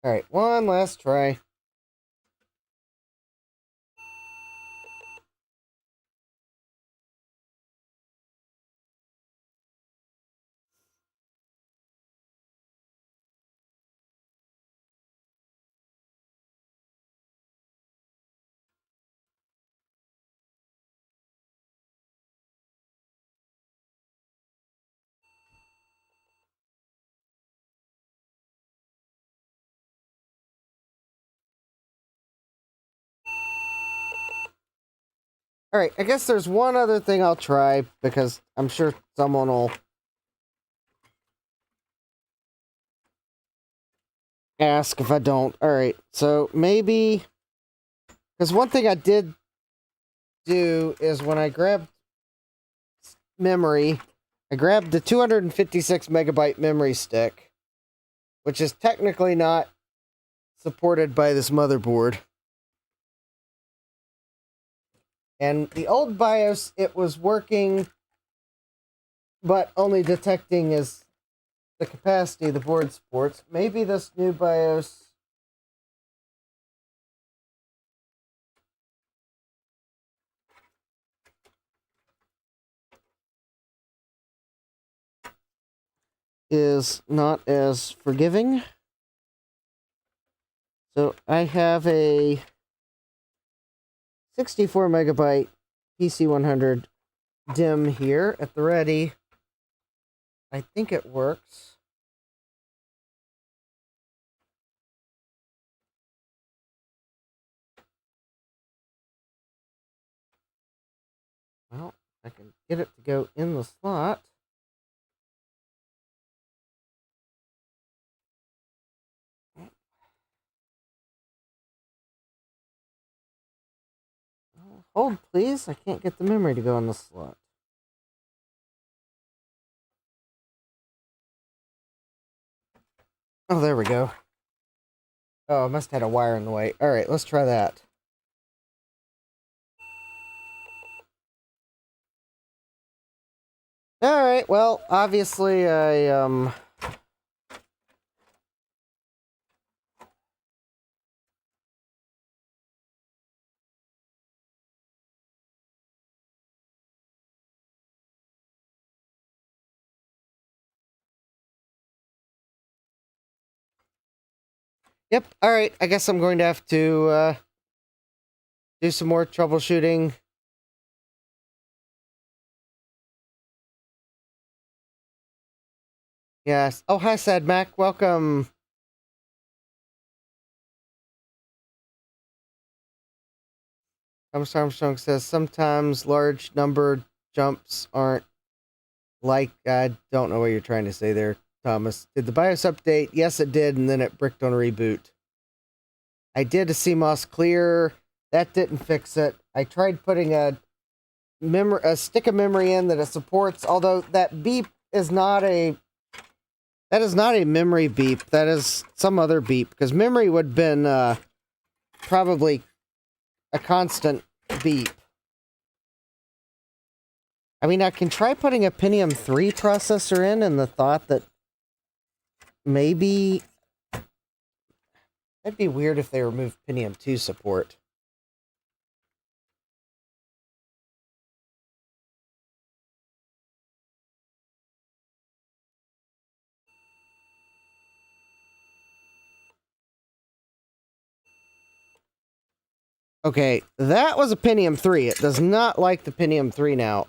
Alright, one last try. Alright, I guess there's one other thing I'll try, because I'm sure someone will... ask if I don't. Alright, so maybe... Because one thing I did do is when I grabbed memory, I grabbed the 256 megabyte memory stick, which is technically not supported by this motherboard. And the old BIOS, it was working, but only detecting as the capacity the board supports. Maybe this new BIOS is not as forgiving. So I have a 64 megabyte PC100 DIMM here at the ready. I think it works. Well, I can get it to go in the slot. Hold, please. I can't get the memory to go in the slot. Oh, there we go. Oh, I must have had a wire in the way. Alright, let's try that. Alright, well, obviously I, Yep, alright, I guess I'm going to have to, do some more troubleshooting. Yes. Oh, hi, Sad Mac. Welcome. Thomas Armstrong says, sometimes large number jumps aren't like... I don't know what you're trying to say there, Thomas. Did the BIOS update? Yes, it did, and then it bricked on reboot. I did a CMOS clear. That didn't fix it. I tried putting a stick of memory in that it supports, although that beep is not a... That is not a memory beep. That is some other beep, because memory would have been probably a constant beep. I mean, I can try putting a Pentium 3 processor in the thought that maybe... That'd be weird if they removed Pentium 2 support. Okay, that was a Pentium 3. It does not like the Pentium 3 now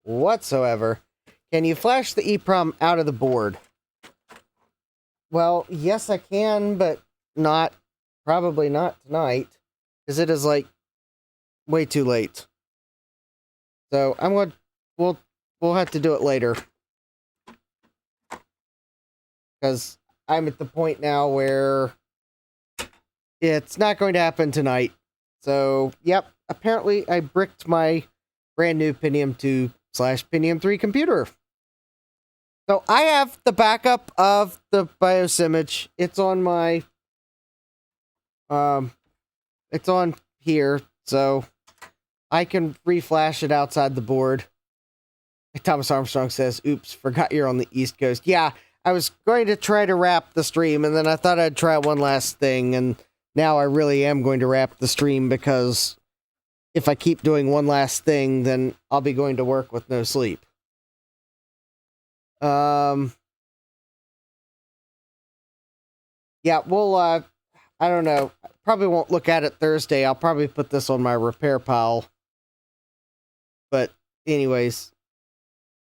whatsoever. Can you flash the EEPROM out of the board? Well, yes I can, but probably not tonight, because it is like way too late. So we'll have to do it later. Because I'm at the point now where it's not going to happen tonight. So, yep, apparently I bricked my brand new Pentium 2/Pentium 3 computer. So I have the backup of the BIOS image. It's on my, it's on here, so I can reflash it outside the board. Thomas Armstrong says, oops, forgot you're on the East Coast. Yeah, I was going to try to wrap the stream, and then I thought I'd try one last thing, and now I really am going to wrap the stream, because if I keep doing one last thing, then I'll be going to work with no sleep. Yeah, we'll, I don't know. Probably won't look at it Thursday. I'll probably put this on my repair pile. But anyways,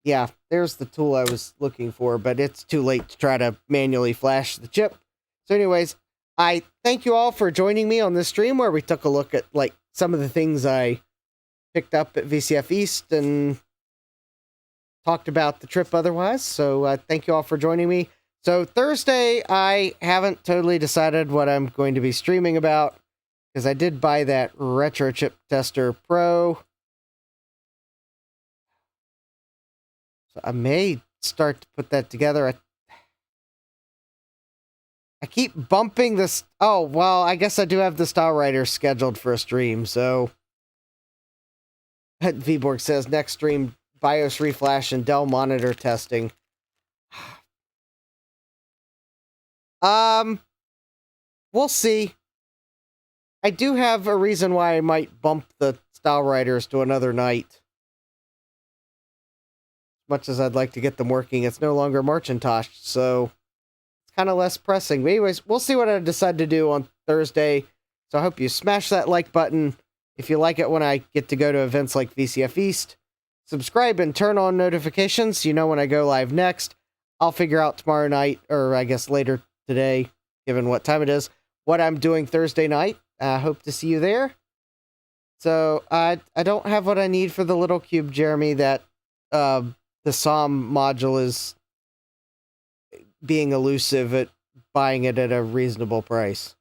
yeah, there's the tool I was looking for, but it's too late to try to manually flash the chip. So anyways, I thank you all for joining me on this stream where we took a look at, like, some of the things I picked up at VCF East and talked about the trip otherwise. So thank you all for joining me. So Thursday, I haven't totally decided what I'm going to be streaming about, because I did buy that Retro Chip Tester Pro. So I may start to put that together. I keep bumping this. Oh, well, I guess I do have the Style Writer scheduled for a stream, so. VBorg says next stream, BIOS reflash and Dell monitor testing. We'll see. I do have a reason why I might bump the Style Writers to another night. As much as I'd like to get them working, it's no longer Macintosh, so it's kind of less pressing. But anyways, we'll see what I decide to do on Thursday. So I hope you smash that like button if you like it when I get to go to events like VCF East. Subscribe and turn on notifications so you know when I go live next. I'll figure out tomorrow night, or I guess later today, given what time it is, what I'm doing Thursday night. I hope to see you there. So I don't have what I need for the little cube, Jeremy, that the SOM module is being elusive at buying it at a reasonable price.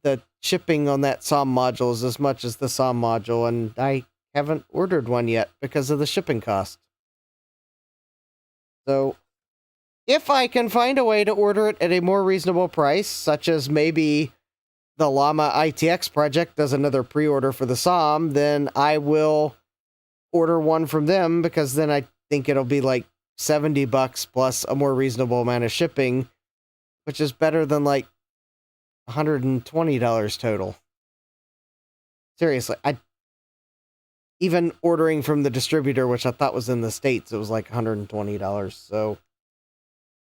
The shipping on that SOM module is as much as the SOM module, and I haven't ordered one yet because of the shipping cost. So if I can find a way to order it at a more reasonable price, such as maybe the Llama ITX project does another pre-order for the SOM, then I will order one from them, because then I think it'll be like $70 plus a more reasonable amount of shipping, which is better than like $120 total. Seriously, even ordering from the distributor, which I thought was in the States, it was like $120. So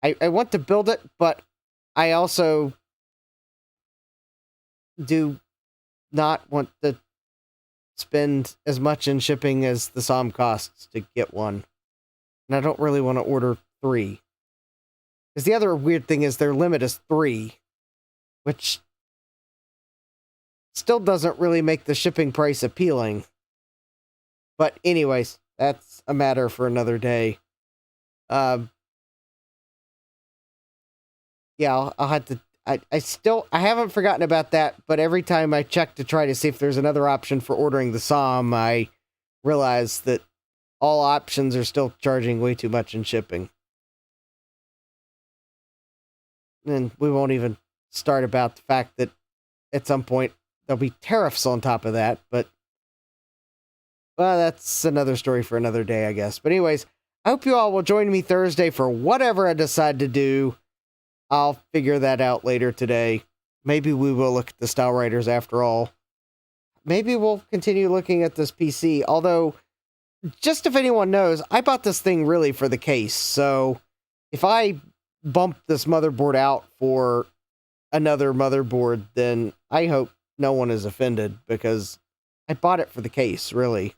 I want to build it, but I also do not want to spend as much in shipping as the SOM costs to get one. And I don't really want to order 3. Because the other weird thing is their limit is 3, which still doesn't really make the shipping price appealing. But anyways, that's a matter for another day. Yeah, I'll have to. I haven't forgotten about that, but every time I check to try to see if there's another option for ordering the SOM, I realize that all options are still charging way too much in shipping. And we won't even start about the fact that at some point there'll be tariffs on top of that, but well, that's another story for another day, I guess. But anyways, I hope you all will join me Thursday for whatever I decide to do. I'll figure that out later today. Maybe we will look at the Style Writers after all. Maybe we'll continue looking at this PC. Although, just if anyone knows, I bought this thing really for the case. So if I bump this motherboard out for another motherboard, then I hope no one is offended, because I bought it for the case, really.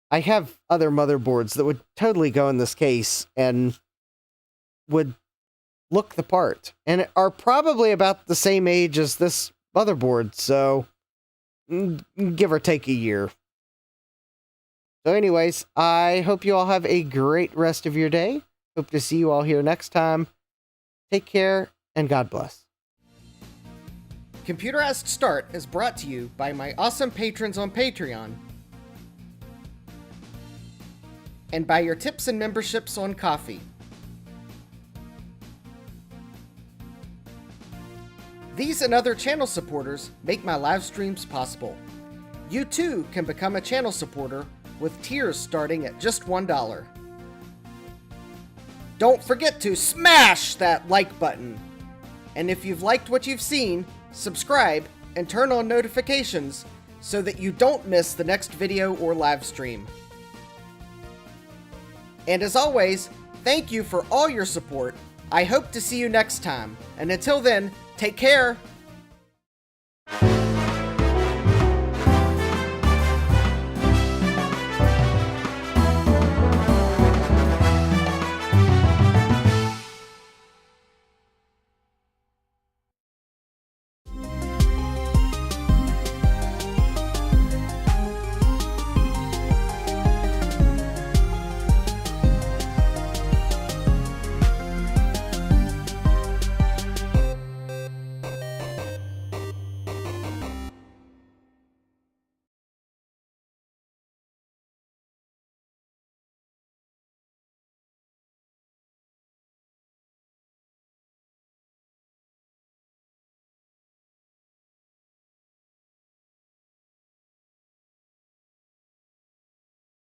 I have other motherboards that would totally go in this case and would look the part, and are probably about the same age as this motherboard, so give or take a year. So anyways, I hope you all have a great rest of your day. Hope to see you all here next time. Take care, and God bless. Computerized Start is brought to you by my awesome patrons on Patreon, and by your tips and memberships on Ko-fi. These and other channel supporters make my live streams possible. You too can become a channel supporter with tiers starting at just $1. Don't forget to smash that like button. And if you've liked what you've seen, subscribe and turn on notifications so that you don't miss the next video or live stream. And as always, thank you for all your support. I hope to see you next time. And until then, take care.